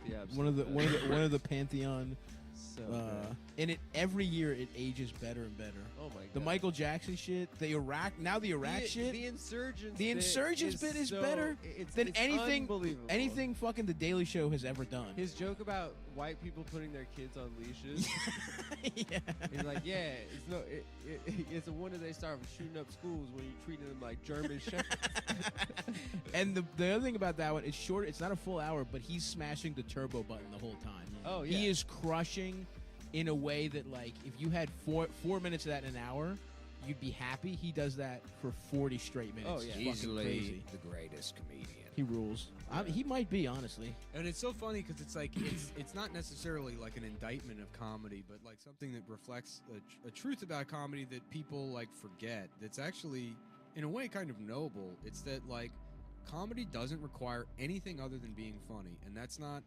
Yeah, one of the Pantheon. so good. And every year it ages better and better. Oh my god. The Michael Jackson shit, the Iraq shit. The Insurgents. The Insurgents bit is better than anything unbelievable. anything fucking The Daily Show has ever done. His joke about white people putting their kids on leashes. Yeah. He's like, yeah, it's a wonder they start shooting up schools when you're treating them like German shepherds. And the other thing about that one, it's short. It's not a full hour, but he's smashing the turbo button the whole time. Oh, yeah. He is crushing in a way that, like, if you had 4 minutes of that in an hour, you'd be happy. He does that for 40 straight minutes. Oh, yeah. It's fucking crazy. the greatest comedian. He rules. He might be, honestly. And it's so funny because it's like it's not necessarily like an indictment of comedy, but like something that reflects a truth about comedy that people like forget. That's actually, in a way, kind of noble. It's that like comedy doesn't require anything other than being funny, and that's not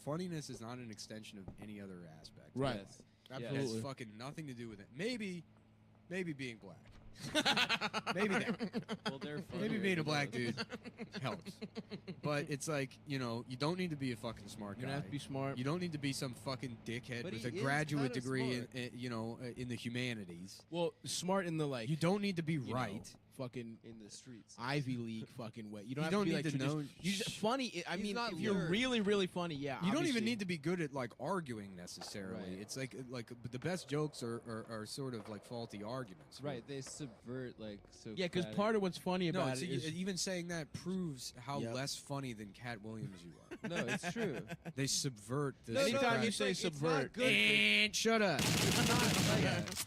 funniness is not an extension of any other aspect. Right. Yes. It Absolutely. has fucking nothing to do with it. Maybe being black. Maybe that. Well, they're funny. Maybe being a black dude helps. But it's like, you don't need to be a fucking smart guy. You're gonna have to be smart. You don't need to be some fucking dickhead But with he a is graduate kinda degree smart. in the humanities. Well, smart in the, like, You don't need to be you right. know, fucking in the streets. Ivy League fucking way. You don't You have don't to be need like to know- you just funny. I He's mean, not if you're learned. really, really funny, yeah. You don't obviously. even need to be good at like arguing necessarily. Right. It's like the best jokes are sort of like faulty arguments. Right, they subvert like so. Yeah, because part of what's funny No, about it's, it is even saying that proves how Yep. less funny than Cat Williams you are. No, it's true. They subvert the Anytime you it's say like, it's not subvert, good. and shut up.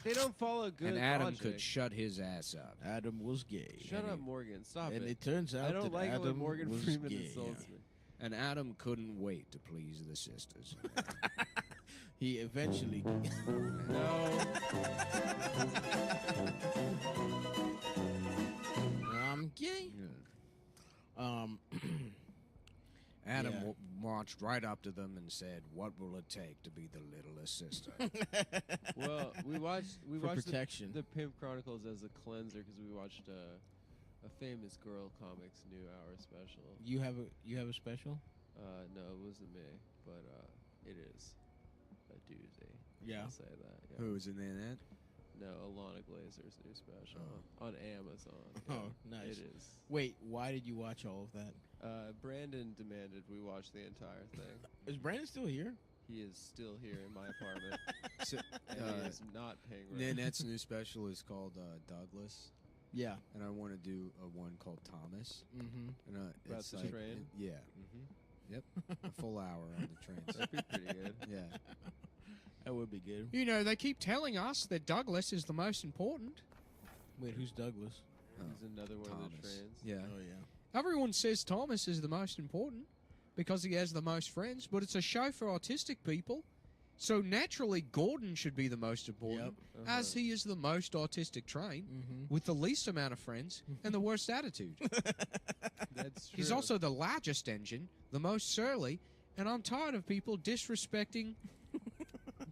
They don't follow good And Adam logic. could shut his ass up. Adam was gay. Shut up, Morgan. Stop And it. it turns out I don't that like it when Adam Morgan was Freeman gay. insults me. And Adam couldn't wait to please the sisters. He eventually. No. I'm gay. Adam Yeah. marched right up to them and said, "What will it take to be the littlest sister?" Well, we watched For protection. the Pimp Chronicles as a cleanser because we watched a famous girl comics new hour special. You have a special? No, it wasn't me, but it is a doozy. Yeah. I'll say that. Yeah. Who's in that? No, Alana Glazer's new special on Amazon. Oh, nice. It is. Wait, why did you watch all of that? Brandon demanded we watch the entire thing. Is Brandon still here? He is still here in my apartment, So, and he is not paying rent. Nanette's new special is called Douglas, Yeah. and I want to do a one called Thomas. Mm-hmm. And, About it's the like, train? Yeah. Mhm. Yep. A full hour on the train. That'd be pretty good. Yeah. That would be good. You know, they keep telling us that Douglas is the most important. Wait, who's Douglas? He's another one of the Thomas. trains. Yeah. Oh yeah. Everyone says Thomas is the most important because he has the most friends, but it's a show for autistic people. So naturally, Gordon should be the most important, as he is the most autistic train, with the least amount of friends and the worst attitude. That's true. He's also the largest engine, the most surly, and I'm tired of people disrespecting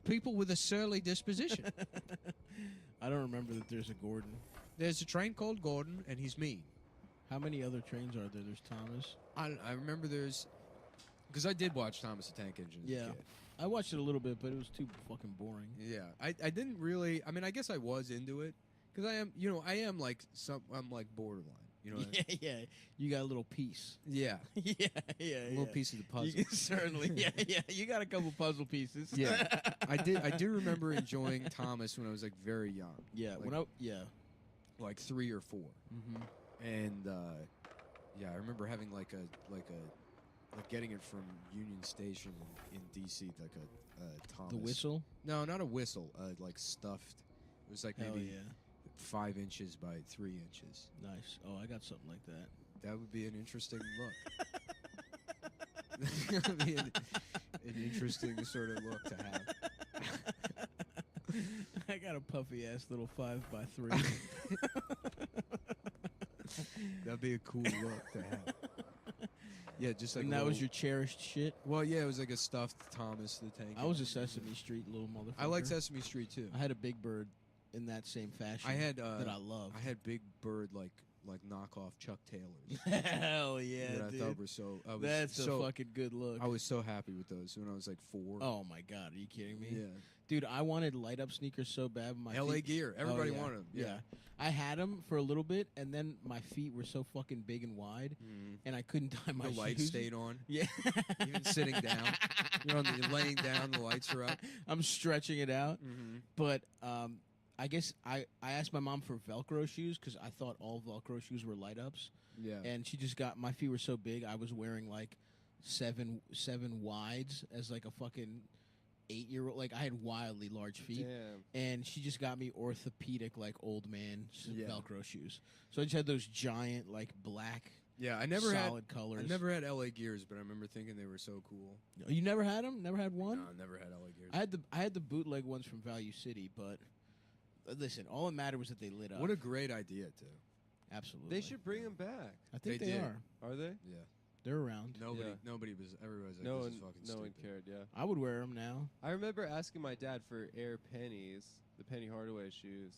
people with a surly disposition. I don't remember that there's a Gordon. There's a train called Gordon, and he's mean. How many other trains are there? There's Thomas. I remember there's... Because I did watch Thomas the Tank Engine as a Yeah. kid. I watched it a little bit, but it was too fucking boring. Yeah. I didn't really... I mean, I guess I was into it. Because I'm like borderline. You know what I mean? Yeah. You got a little piece. Yeah. Yeah. A little piece of the puzzle. You can certainly. Yeah. You got a couple puzzle pieces. Yeah, I do remember enjoying Thomas when I was like very young. Yeah. like, like 3 or 4, and yeah, I remember having like getting it from Union Station in DC, like a Thomas. The whistle. No, not a whistle. Like stuffed. It was like Hell maybe yeah. 5 inches by 3 inches. Nice. Oh, I got something like that. That would be an interesting look. That would be an interesting sort of look to have. I got a puffy ass little 5x3. That'd be a cool look to have. Yeah, just like And a that was little- your cherished shit. Well, yeah, it was like a stuffed Thomas the Tank. I was a Sesame Street little motherfucker. I like Sesame Street too. I had a Big Bird in that same fashion. I had that I love. I had Big Bird like like knockoff Chuck Taylors. Hell yeah, that I dude. thought were so. I was That's so, a fucking good look. I was so happy with those when I was like 4. Oh my god, are you kidding me? yeah. Dude, I wanted light up sneakers so bad. My LA feet, Gear. Everybody yeah. wanted them. Yeah. I had them for a little bit, and then my feet were so fucking big and wide, and I couldn't tie my The lights shoes. stayed on. Yeah. Even sitting down. You're laying down. The lights are up. I'm stretching it out, Mm-hmm. but I guess I asked my mom for Velcro shoes because I thought all Velcro shoes were light ups, Yeah. and she just got my feet were so big. I was wearing like seven wides as like a fucking 8-year-old. Like I had wildly large feet. Damn. And she just got me orthopedic, like old man Yeah. Velcro shoes. So I just had those giant, like black, Yeah. I never solid colors. I never had LA Gears, but I remember thinking they were so cool. You never had them? Never had one? No, I never had LA Gears. I had the bootleg ones from Value City, but listen, all that mattered was that they lit up. What a great idea, too. Absolutely. They should bring them back. I think They they did. are. Are they? Yeah. They're around. Nobody Yeah. was. Everybody was like, No this is one, fucking no one stupid. cared. Yeah. I would wear them now. I remember asking my dad for Air Pennies, the Penny Hardaway shoes,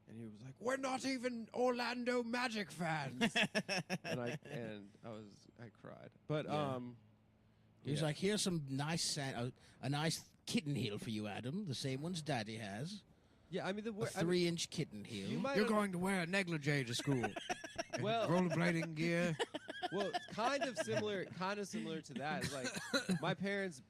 and he was like, "We're not even Orlando Magic fans." and I cried. But Yeah. He was yeah. like, "Here's some nice a nice kitten heel for you, Adam. The same ones Daddy has. yeah, I mean the A I mean, 3-inch kitten heel." you might You're un- going to wear a negligee to school. And Well- rollerblading gear. well, kind of similar to that. It's like my parents,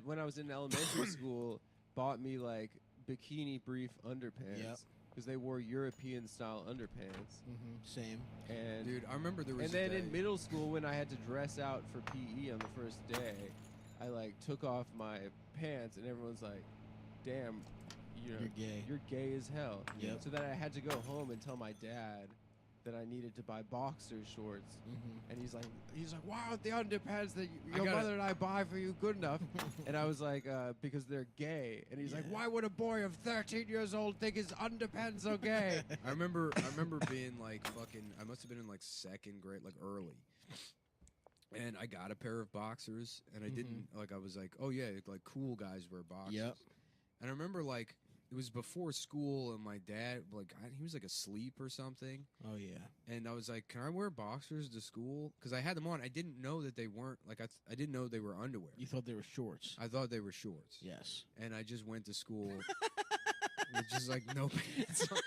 when I was in elementary school, bought me like bikini brief underpants Yep. because they wore European style underpants. Same. And Dude, I remember there was and a then day. in middle school, when I had to dress out for PE on the first day, I like took off my pants, and everyone's like, "Damn, You're gay." You're gay as hell." Yep. So then I had to go home and tell my dad that I needed to buy boxer shorts, and he's like, "Why aren't the underpants that your gotta- mother and I buy for you good enough?" And I was like, "Because they're gay." And he's like, Yeah. "Why would a boy of 13 years old think his underpants are gay?" I remember being like fucking. I must have been in like 2nd grade, like early. And I got a pair of boxers, and I didn't like. I was like, "Oh yeah, like cool guys wear boxers." Yep. And I remember like it was before school, and my dad he was like asleep or something, Oh yeah. and I was like, "Can I wear boxers to school?" Because I had them on. I didn't know that they weren't like I didn't know they were underwear. You thought they were shorts. I thought they were shorts. Yes. And I just went to school with just like no pants on.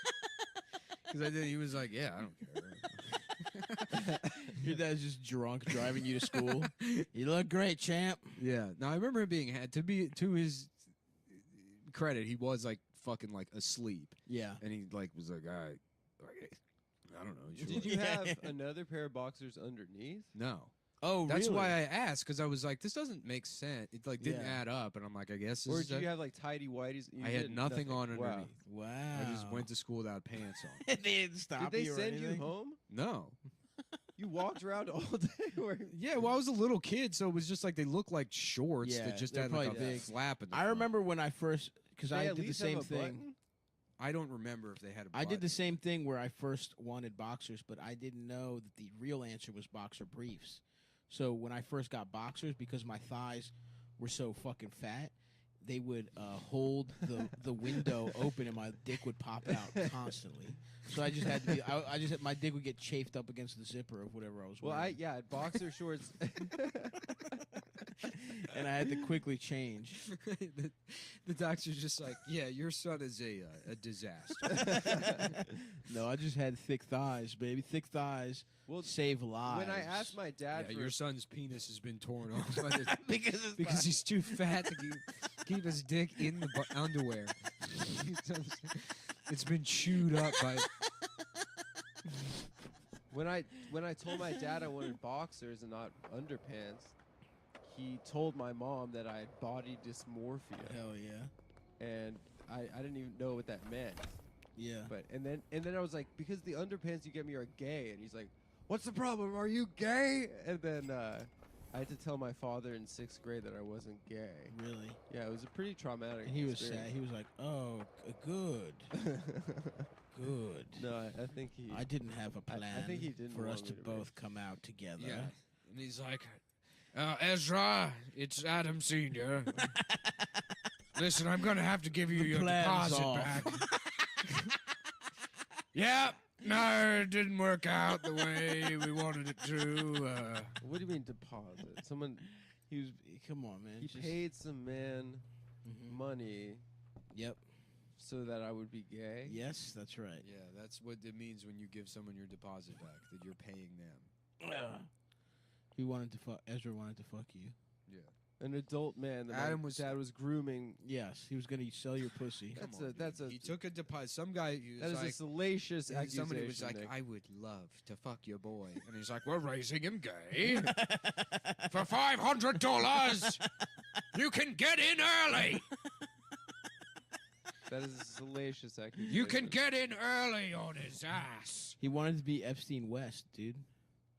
Because I did. He was like, "Yeah, I don't care." Your dad's just drunk driving you to school. You look great, champ. Yeah. Now I remember him being to his credit, he was like fucking like asleep, Yeah. and he like was like, "All right, I don't know." Did you have another pair of boxers underneath? No. Oh, That's really? why I asked, because I was like, this doesn't make sense. It like didn't Yeah. add up, and I'm like, I guess. This Or is did it. you have like tidy whiteies? You I had did nothing on Wow. underneath. Wow. I just went to school without pants on. They didn't stop Did they you or send you anything? home? No. You walked around all day wearing. Yeah, well, I was a little kid, so it was just like they looked like shorts Yeah, that just they're had like a probably big. flap in the I front. remember when I first, because They I at did the least same have a thing. button? I don't remember if they had a I did the button. same thing where I first wanted boxers, but I didn't know that the real answer was boxer briefs. So when I first got boxers, because my thighs were so fucking fat, they would hold the window open and my dick would pop out constantly. So I just had to be. I just my dick would get chafed up against the zipper of whatever I was Well, wearing. boxer shorts. And I had to quickly change. the doctor's just like, yeah, your son is a disaster. No, I just had thick thighs, baby. Thick thighs Well, save lives. when I asked my dad Yeah, for your son's penis has been torn off by the, because because he's too fat to keep his dick in the underwear. It's been chewed up by. when I told my dad I wanted boxers and not underpants, he told my mom that I had body dysmorphia, hell yeah, and I didn't even know what that meant. yeah. But and then I was like, because the underpants you get me are gay, and he's like, "What's the problem? Are you gay?" And then I had to tell my father in 6th grade that I wasn't gay. Really. Yeah, it was a pretty traumatic. And he was sad. experience. He was like, "Oh, good, good." No, I think he. I didn't have a I plan think he didn't for us want to me to both come out together. Yeah, and he's like, Ezra, it's Adam Senior. Listen, I'm gonna have to give you The your plan's deposit off. back. Yeah, No, it didn't work out the way we wanted it to. What do you mean deposit? Someone He was. Come on, man. he Just- paid some man Mhm. money Yep. so that I would be gay. Yes, that's right. Yeah, that's what it means when you give someone your deposit back, that you're paying them. He wanted to fuck. Ezra wanted to fuck you. Yeah. An adult man that Adam my was- dad was grooming. Yes, he was going to sell your pussy. That's a He took a deposit. Some guy, he was that is a like, salacious and accusation. somebody was like, Nick. I would love to fuck your boy. And he's like, we're raising him gay. For $500, you can get in early. that is a salacious accusation. You can get in early on his ass. He wanted to be Epstein West, dude.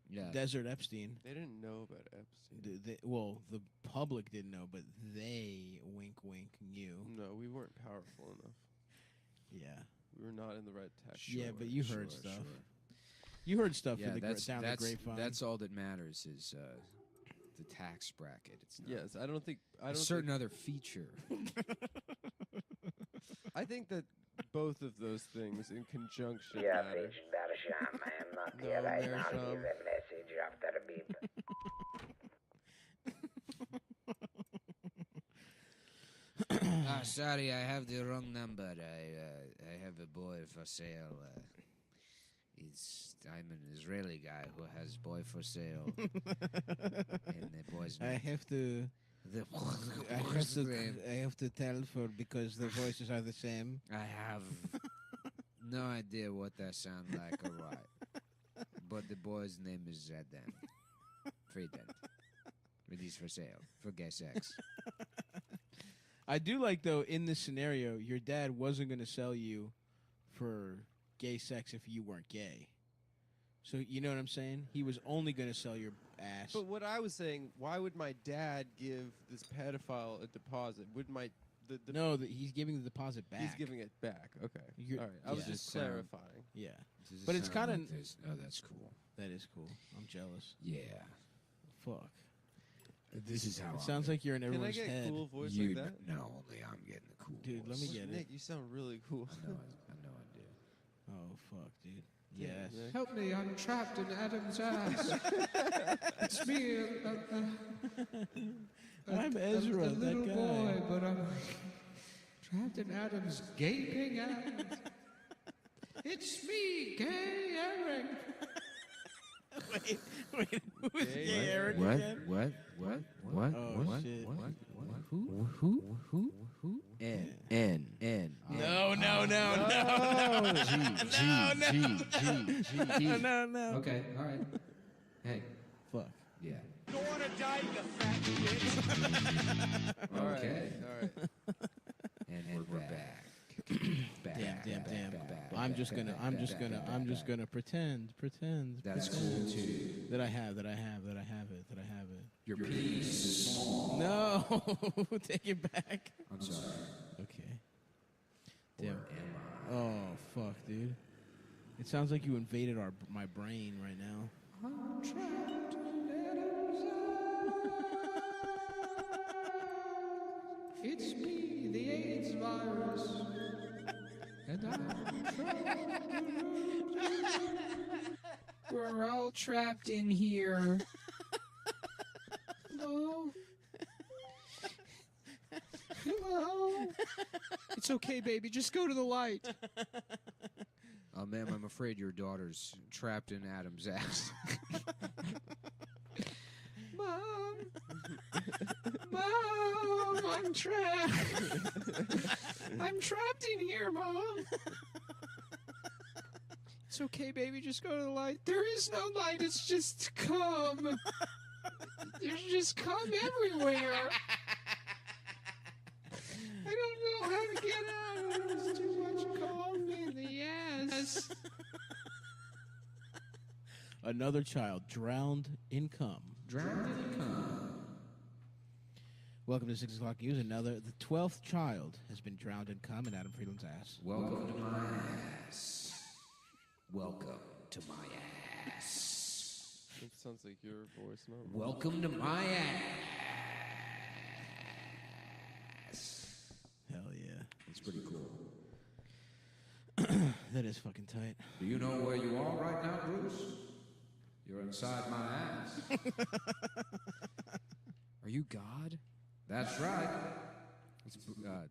Yeah. Desert Epstein. They didn't know about Epstein. Well, the public didn't know, but they, wink, wink, knew. No, we weren't powerful enough. Yeah. We were not in the right tech. Yeah, but you heard stuff. You heard stuff Yeah, in the that's, down that's, the grapevine. that's all that matters is the tax bracket. It's not Yes, I don't think a certain other feature. I think that both of those things in conjunction Yeah, matter. Agent Barasham, I am not No, here right now. Barasham. Leave a message after the beep. Sorry, I have the wrong number. I have a boy for sale. I'm an Israeli guy who has boy for sale. And the boy's I name. have to. The I have to tell for because the voices are the same. I have no idea what that sound like or what. But the boy's name is Zadan. Frieden. It is for sale. For gay sex. I do like though in this scenario, your dad wasn't going to sell you for gay sex if you weren't gay. So you know what I'm saying? He was only going to sell your ass. But what I was saying, why would my dad give this pedophile a deposit? Would my the no, he's giving the deposit back. he's giving it back? Okay, You're- all right. I was yeah. just Sound- clarifying. Yeah, Does it But it's sound kinda- like this? Oh, that's cool. that is cool. I'm jealous. Yeah. Fuck. This is how It sounds like you're in Can I everyone's get head. a cool voice you like that? No, only I'm getting the cool Dude, let me voice. get Nick, it. you sound really cool. I know I do. Oh fuck, dude. Yeah, Yes. Nick. Help me, I'm trapped in Adam's ass. It's me, I'm Ezra, a that little guy. boy, but I'm trapped in Adam's gaping ass. It's me, gay Eric. Wait, who is Gay gay Eric What? again? What? Oh, shit. Who? N. No. No. Okay, all right. Hey. Fuck. Yeah. All right, Okay. all right. And we're back. Damn. I'm just gonna pretend That's cool too. that I have it. Your penis is small. No, take it back. I'm sorry. Okay. Or Damn. am I? Oh fuck, dude. It sounds like you invaded my brain right now. I'm trapped in Adam's ass. It's me, the AIDS virus. And I'm trapped. We're all trapped in here. Hello? Hello? It's okay, baby. Just go to the light. Oh, ma'am, I'm afraid your daughter's trapped in Adam's ass. Mom. Mom, I'm trapped. I'm trapped in here, Mom. It's okay, baby. Just go to the light. There is no light. It's just cum. There's just cum everywhere. I don't know how to get out. There's too much cum in the ass. Another child drowned in cum. Drowned in cum. Welcome to 6 o'clock news. The 12th child has been drowned in cum in Adam Friedland's ass. Welcome to my ass. Welcome to my ass. It sounds like your voice, not mine. Welcome to my ass. Hell yeah. It's pretty cool. That That is fucking tight. Do you know where you are right now, Bruce? You're inside my ass. Are you God? That's right.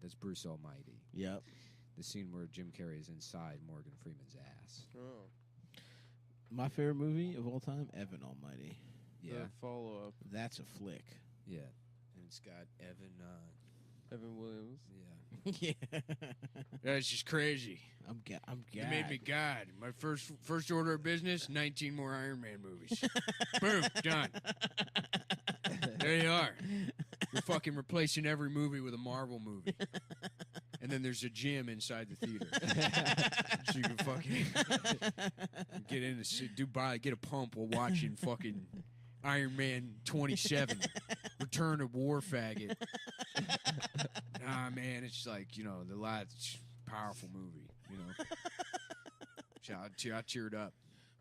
That's Bruce Almighty. Yep. The scene where Jim Carrey is inside Morgan Freeman's ass. Oh. My favorite movie of all time, Evan Almighty. Yeah. The follow-up. That's a flick. Yeah. And it's got Evan. Evan Williams. Yeah. Yeah. That's just crazy. I'm You made me God. My first order of business, 19 more Iron Man movies. Boom, done. There you are. You're fucking replacing every movie with a Marvel movie. And then there's a gym inside the theater. So you can fucking get in and get a pump while watching fucking Iron Man 27, Return of War Faggot. Nah, man, it's like, the last powerful movie, So I cheered up.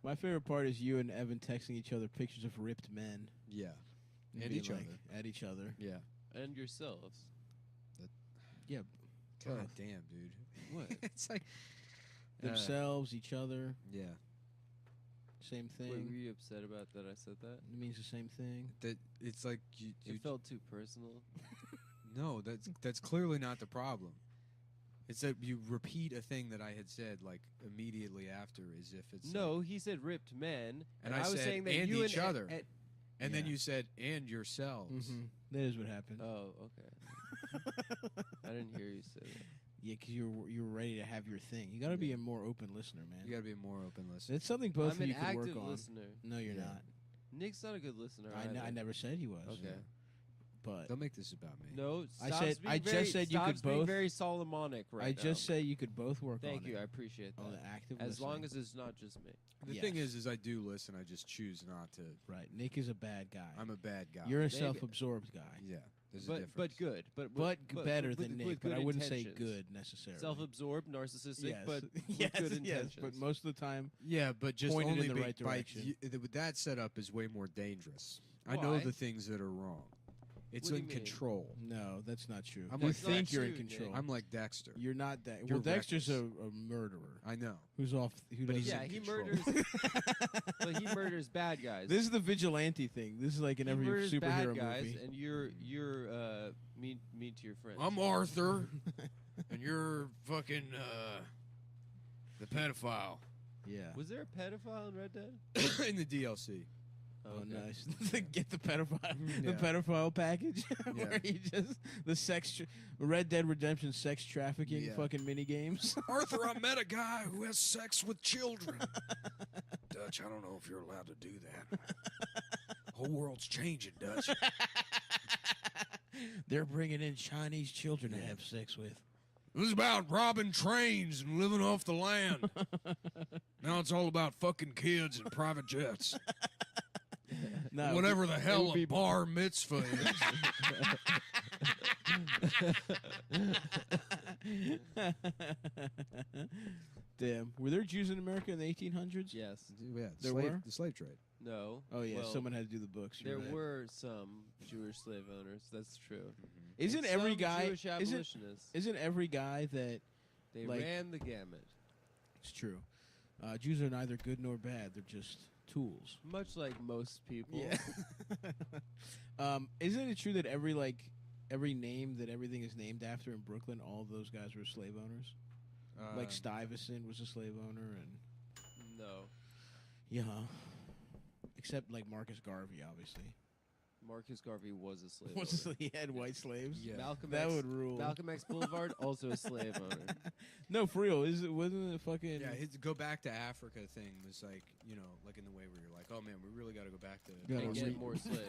My favorite part is you and Evan texting each other pictures of ripped men. Yeah. And being each like, other. At each other. Yeah. And yourselves. Yeah. God both. damn, dude. What? It's like Themselves, each other. Yeah. Same thing. Wait, were you upset about that I said that? It means the same thing. That it's like you It felt too personal. No, that's clearly not the problem. It's that you repeat a thing that I had said like immediately after, as if it's No, he said ripped men, And and I I was said, saying that and you each and other. and then Yeah. you said and yourselves. Mm-hmm. That is what happened. Oh, okay. I didn't hear you say that. Yeah, because you're ready to have your thing. You got to be a more open listener, man. You got to be a more open listener. It's something both I'm of an you could work active on. listener. No, you're Yeah. not. Nick's not a good listener. I either. never said he was. Okay. But Don't make this about me. No, I stops said- being I just very, said you could stops being both- very Solomonic right I now. just say you could both work on Thank you. it. I appreciate On the that. active As long listening. as it's not just me. The Yes. thing is I do listen. I just choose not to. Right. Nick is a bad guy. I'm a bad guy. You're a Maybe. self-absorbed guy. yeah. There's a But difference. good. But better than with Nick. But good I wouldn't say intentions. good necessarily. Self-absorbed, narcissistic, Yes. but yes, with good yes. intentions. But most of the time, Yeah, but just pointed only in the be- right direction. with that setup is way more dangerous. I know Why? the things that are wrong. It's What do in you mean? control. no, that's not true. I'm you like- think That's you're not in true, control. Nick. I'm like Dexter. You're not that. You're Well, Dexter's a reckless. murderer. I know. Who's off? Who But doesn't? he's yeah, in he control. murders. But he murders bad guys. This is the vigilante thing. This is like in he every murders superhero bad guys, movie. and you're mean to your friends. I'm Arthur, and you're fucking the pedophile Yeah. Was there a pedophile in Red Dead? in the DLC. Oh, okay. nice. Get the pedophile, the Yeah. pedophile package, Yeah. where he just the Red Dead Redemption sex trafficking Yeah. fucking mini games. Arthur, I met a guy who has sex with children. Dutch, I don't know if you're allowed to do that. Whole world's changing, Dutch. They're bringing in Chinese children to have sex with. It was about robbing trains and living off the land. Now it's all about fucking kids and private jets. No, Whatever the hell would a be- bar mitzvah is. Damn, were there Jews in America in the 1800s? Yes. Yeah, There were? the slave trade. No. Oh yeah, Well, someone had to do the books. you're There right. were some Jewish slave owners. That's true. Isn't And every some guy? Jewish abolitionists? Isn't every guy that? They like- ran the gamut, It's true. Jews are neither good nor bad. They're just tools. much like most people. Isn't it true that every name that everything is named after in Brooklyn, all of those guys were slave owners? Like Stuyvesant was a slave owner, and No. yeah, except like Marcus Garvey, obviously. Marcus Garvey was a slave Was owner. he had white slaves? Yeah. Malcolm That X, would rule. Malcolm X Boulevard, also a slave owner. No, for real. Wasn't it fucking? Yeah, his go back to Africa thing was like, like in the way where you're like, oh man, we really got to go back to. Gotta And re- get more slaves.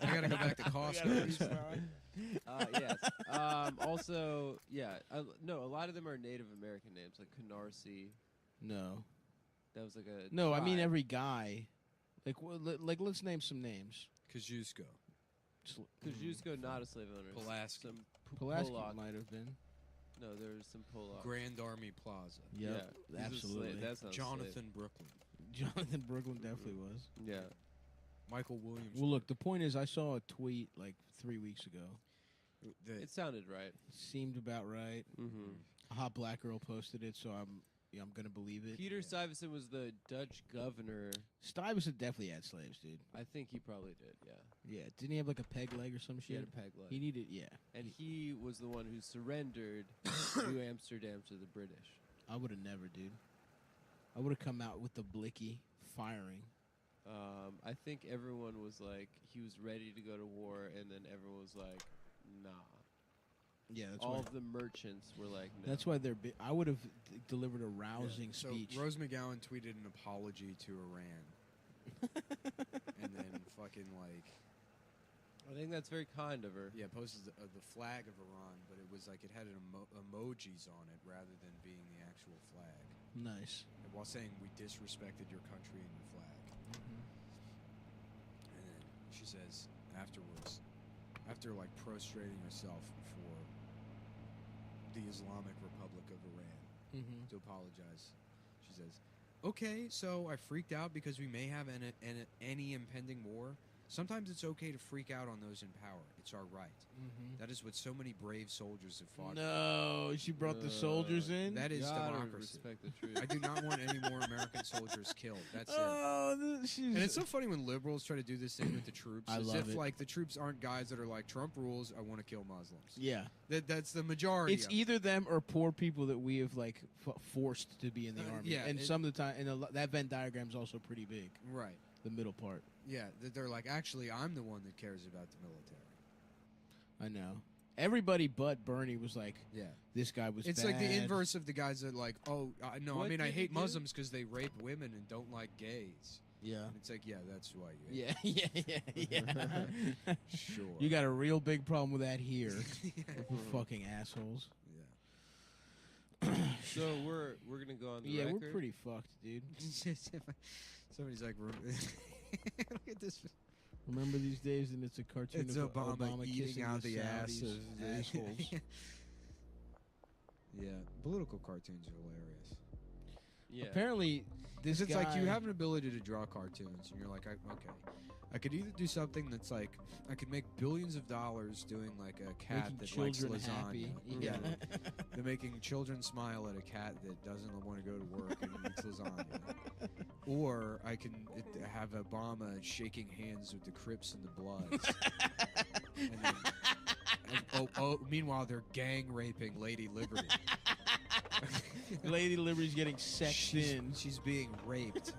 I got to go back to Costco. Yes. Also, yeah. No, a lot of them are Native American names, like Canarsie. No, That was like a. no. I mean tribe. every guy. Like let's name some names. Kosciuszko. Kosciuszko, not a slave owner. Pulaski. Some Pulaski Polak. might have been. No, there's some Polak. Grand Army Plaza. Yep, Yeah, he's a absolutely. slave. That's not a slave. Jonathan Brooklyn. Jonathan Brooklyn definitely was. Yeah. Michael Williams. Well, look, the point is, I saw a tweet like 3 weeks ago. It sounded right. Seemed about right. Mm-hmm. A hot black girl posted it, so I'm gonna believe it. Peter Stuyvesant was the Dutch governor. Stuyvesant definitely had slaves, dude. I think he probably did. Yeah, Yeah, didn't he have like a peg leg or some he shit? had a peg leg. He needed, yeah. And he was the one who surrendered New Amsterdam to the British. I would have never, dude. I would have come out with the blicky firing. I think everyone was like, he was ready to go to war, and then everyone was like, nah. Yeah, that's All why. of the merchants were like, no. That's why they're. I would have delivered a rousing So speech. Rose McGowan tweeted an apology to Iran, and then fucking like I think that's very kind of her. posted the flag of Iran, but it was like it had emojis on it rather than being the actual flag, Nice. while saying we disrespected your country and your flag. And then she says afterwards, after like prostrating herself for the Islamic Republic of Iran Mm-hmm. to apologize, she says, "Okay, so I freaked out because we may have any impending war. Sometimes it's okay to freak out on those in power. It's our right. Mm-hmm. That is what so many brave soldiers have fought. No, she brought the soldiers in. That is Gotta democracy. respect the truth. I do not want any more American soldiers killed. That's it." Oh, she's. And it's so funny when liberals try to do this thing with the troops, I as love if it. like the troops aren't guys that are like Trump rules. I want to kill Muslims. Yeah, That's the majority. it's of it. either them or poor people that we have like forced to be in the army. yeah, and it- some of the time, and that Venn diagram's also pretty big. right. The middle part. Yeah, they're like, actually, I'm the one that cares about the military. I know. Everybody but Bernie was like, Yeah. this guy was. It's like the bad. inverse of the guys that like, oh, no, What I mean, I did he hate do? Muslims because they rape women and don't like gays. Yeah. And it's like, yeah, that's why you hate Yeah. them. Sure. You got a real big problem with that here. Fucking assholes. Yeah. So we're gonna go on the Yeah, record. we're pretty fucked, dude. Somebody's like, look at this. Remember these days, and it's a cartoon It's of Obama eating kissing out the ass Saudis' of the assholes. Yeah, political cartoons are hilarious. Yeah. Apparently, this It's guy, like you have an ability to draw cartoons, and you're like, okay, I could either do something that's like, I could make billions of dollars doing like a cat making that likes children lasagna. happy. Yeah, they're making children smile at a cat that doesn't want to go to work and eats lasagna. Or I can have Obama shaking hands with the Crips and the Bloods. And then, meanwhile, they're gang raping Lady Liberty. Lady Liberty's getting sexed in. She's being raped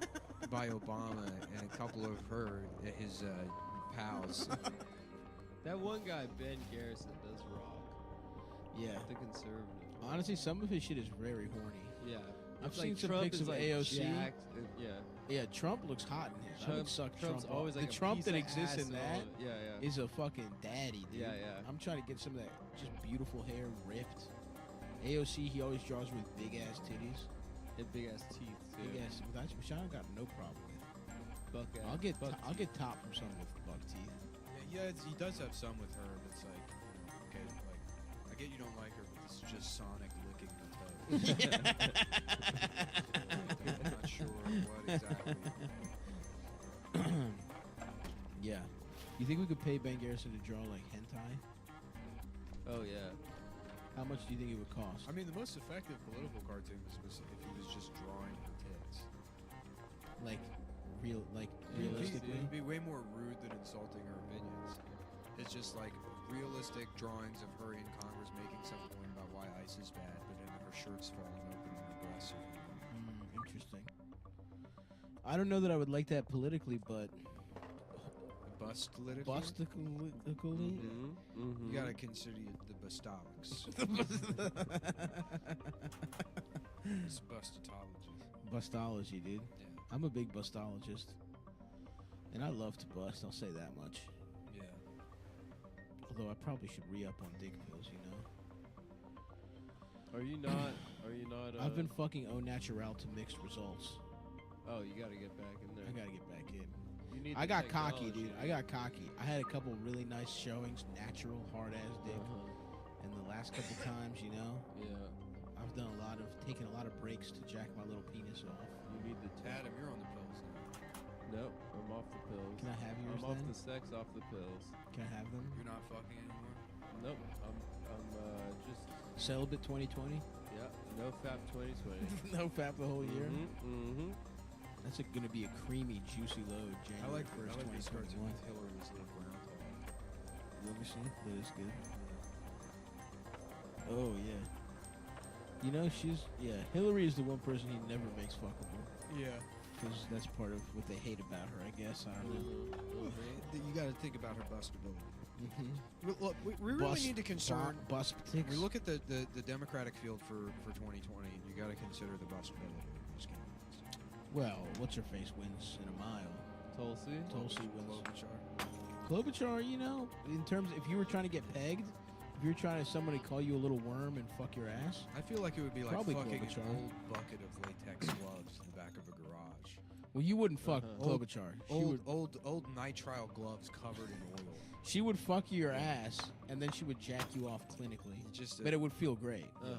by Obama and a couple of his pals. That one guy, Ben Garrison, does rock. Yeah. The conservative. Honestly, some of his shit is very horny. Yeah. I've It's seen some Trump pics is of like AOC. jacked, yeah. Yeah, Trump looks hot in his. I would suck Trump's Trump off. always like the a Trump piece that of exists ass in and all that that. Yeah, yeah. is a fucking daddy, dude. Yeah, yeah. I'm trying to get some of that just beautiful hair ripped. AOC, he always draws with big ass titties. And big ass teeth too. Big ass, which I got no problem with. Buck ass. I'll get buck I'll get top from someone with buck teeth. Yeah, he does have some with her that's like, okay, like, I get you don't like her, but this is just Sonic licking the toe. I'm not sure what exactly. Yeah. You think we could pay Ben Garrison to draw like hentai? Oh yeah. How much do you think it would cost? I mean, the most effective political cartoon was if he was just drawing her tits. Like Yeah, realistically? It'd be way more rude than insulting her opinions. It's just like realistic drawings of her in Congress making some point about why ICE is bad, but then her shirt's falling open and her breasts are Interesting. I don't know that I would like that politically, but bustically. bustically, Mm-hmm. You gotta consider the bustolics. It's bustology. bustology, dude. Yeah. I'm a big bustologist, and I love to bust. I'll say that much. Yeah. Although I probably should re-up on dick pills, you know. Are you not? I've been fucking au naturel to mixed results. Oh, you got to get back in there. I gotta get back in. You need. I the got cocky, technology. dude. I got cocky. I had a couple really nice showings, natural hard ass dick, Uh-huh. and the last couple times, you know, Yeah. I've done taken a lot of breaks to jack my little penis off. You need the. Adam, you're on the pills now. Nope. I'm off the pills. Can I have yours I'm off then? the sex, off the pills. Can I have them? You're not fucking anymore? Nope. I'm just. Celibate 2020. Yeah. No FAP 2020. No fap the whole year. Mm-hmm. That's going to be a creamy, juicy load. I January like 1st, this cartoon 2021. with Hillary's little groundhog. Let me see. That is good. Oh yeah. You know Hillary is the one person he never makes fuckable Yeah. because that's part of what they hate about her. I guess I don't know. You got to think about her bustability. Mm-hmm. Look, we really need to concern. Bust When we look at the Democratic field for 2020, you got to consider the bustability of these candidates. Well, what's her face wins in a mile. Tulsi. Tulsi wins. Klobuchar. Klobuchar, you know, in terms if you were trying to get pegged, if you were trying to somebody call you a little worm and fuck your ass, I feel like it would be like Probably fucking Klobuchar. an old bucket of latex gloves in the back of a garage. well, you wouldn't fuck Uh-huh. Klobuchar. Old nitrile gloves covered in oil. She would fuck your ass, and then she would jack you off clinically. Just But it would feel great. Uh-huh.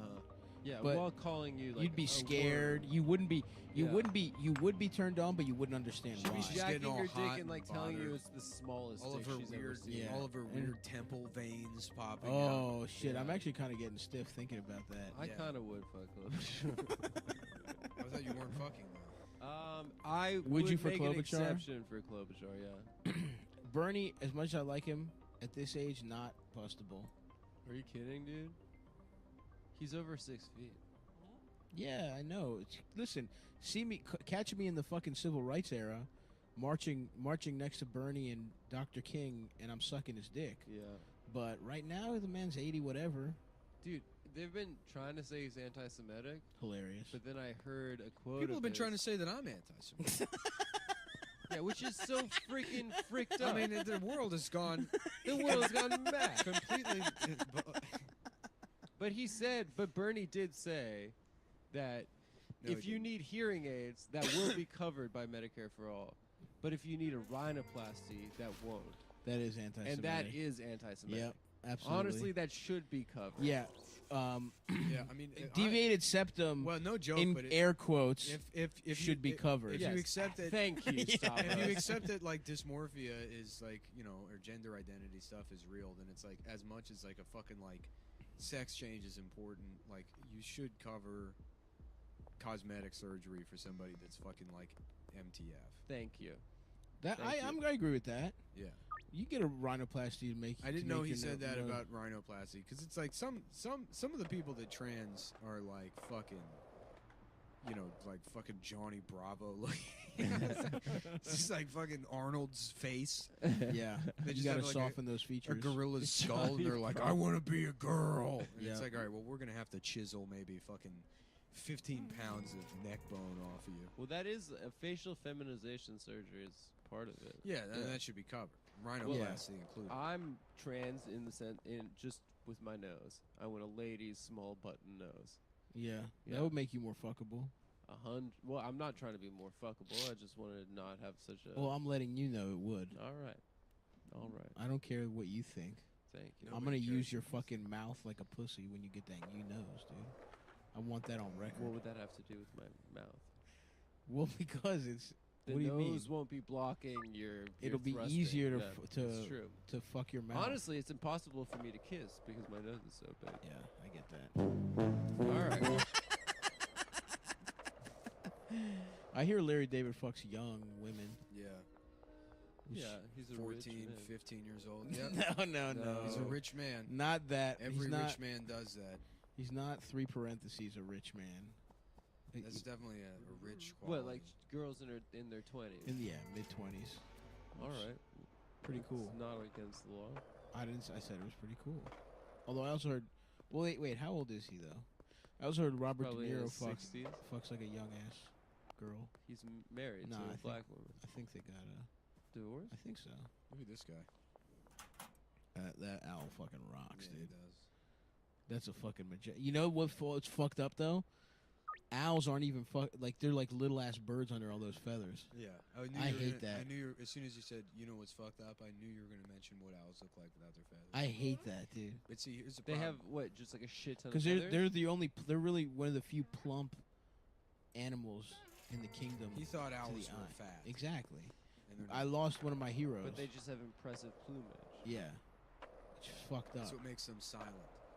Yeah, But while calling you like You'd be a scared. worm. You wouldn't be. You Yeah. wouldn't be. You would be turned on, but you wouldn't understand She'd why. be She's jacking getting all your hot dick and like and telling you bothered. it's the smallest all of dick her she's ever weird, seen. Yeah. all of her And- weird temple veins popping out. Oh shit! Yeah. I'm actually kind of getting stiff thinking about that. I Yeah. kind of would fuck Klobuchar. I thought you weren't fucking though. I Would you for make an Klobuchar? exception for Klobuchar, yeah. Bernie, as much as I like him, at this age, not bustable. Are you kidding, dude? He's over 6 feet. Yeah, I know. Listen, see me, catch me in the fucking civil rights era, marching next to Bernie and Dr. King, and I'm sucking his dick. Yeah. But right now, the man's 80, whatever. Dude, they've been trying to say he's anti-Semitic, Hilarious. but then I heard a quote. People have been of trying to his- say that I'm anti-Semitic. Yeah, which is so freaking freaked I up. mean, the world has gone the world's gone mad. completely. But Bernie did say that No, if he you didn't. need hearing aids, that will be covered by Medicare for all. But if you need a rhinoplasty, that won't. That is anti-Semitic. And that is anti-Semitic. Yep, absolutely. Honestly, that should be covered. Yeah. Yeah, I mean, Deviated septum, well, no joke, in but air quotes, if should be covered. If Yes. you accept that, Thank you, Stavros. if you accept that like dysmorphia is like, you know, or gender identity stuff is real, then it's like as much as like a fucking like sex change is important, like you should cover cosmetic surgery for somebody that's fucking like MTF. Thank you. that Thank you. I agree with that. Yeah. You get a rhinoplasty to make. I didn't to know make he your said no- that no- about rhinoplasty because it's like some of the people that trans are like fucking, you know, like fucking Johnny Bravo looking. It's just like fucking Arnold's face, Yeah, They you just got to have, like, a- soften those a features. gorilla's skull, and Johnny they're like, Bravo. "I want to be a girl." And it's Yeah. like, all right, well, we're gonna have to chisel maybe fucking 15 pounds of neck bone off of you. Well, that is a facial feminization surgery is part of it. Yeah, and Yeah. that should be covered. Rhinoplasty included. I'm trans in the sense in just with my nose. I want a lady's small button nose. Yeah, Yeah. that would make you more fuckable. 100. Well, I'm not trying to be more fuckable. I just want to not have such a. Well, I'm letting you know it would. All right. All right. I don't care what you think. Thank you. I'm Nobody gonna cares use your what you fucking mouth like a pussy when you get that new nose, dude. I want that on record. What would that have to do with my mouth? Well, because it's The what do you mean? nose won't be blocking your. It'll be thrusting. easier to Yeah, f- to It's true. to fuck your mouth. Honestly, it's impossible for me to kiss because my nose is so big. Yeah, I get that. All right. I hear Larry David fucks young women. yeah, which- Yeah, he's a 14, rich man. 15 years old. Yeah, No. he's a rich man. Not that. Every he's not, rich man does that. He's not 3 parentheses a rich man. That's definitely a rich quality. What, like girls in their 20s? Mid-20s. All right. Pretty cool. It's not against the law. I said it was pretty cool. Although I also heard. Well, wait. How old is he though? I also heard Robert Probably De in Niro his 60s. fucks like a young ass girl. He's married Nah, to I a think- black woman. I think they got a. Divorce? I think so. Look at this guy. That owl fucking rocks, Yeah, he dude. does. That's a fucking You know what's fucked up though? Owls aren't even like they're like little ass birds under all those feathers. Yeah, I hate that. I knew as soon as you said, you know what's fucked up, I knew you were going to mention what owls look like without their feathers. I hate that, dude. But see, here's the They have problem. what? Just like a shit ton of Because feathers? they're the only they're really one of the few plump animals in the kingdom. He thought to owls the were eye. fat. Exactly. And they're I not. lost one of my heroes. But they just have impressive plumage. Yeah. It's fucked up. That's what makes them silent.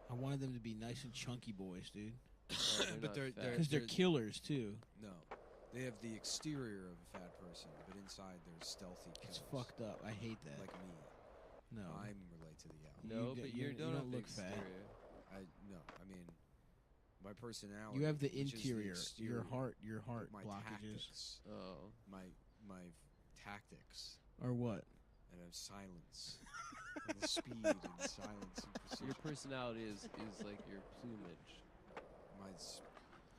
I wanted them to be nice and chunky boys, dude. But they're- Because they're killers too. No, they have the exterior of a fat person, but inside they're stealthy killers. It's fucked up. I hate that. Like me. no. I'm relate to the owl. No, You but d- you you don't, don't have look the fat. exterior. I mean, my personality. You have the which is interior, exterior, your heart my blockages, tactics, Oh. my tactics, or what? and have silence, and speed and silence and precision. Your personality is like your plumage.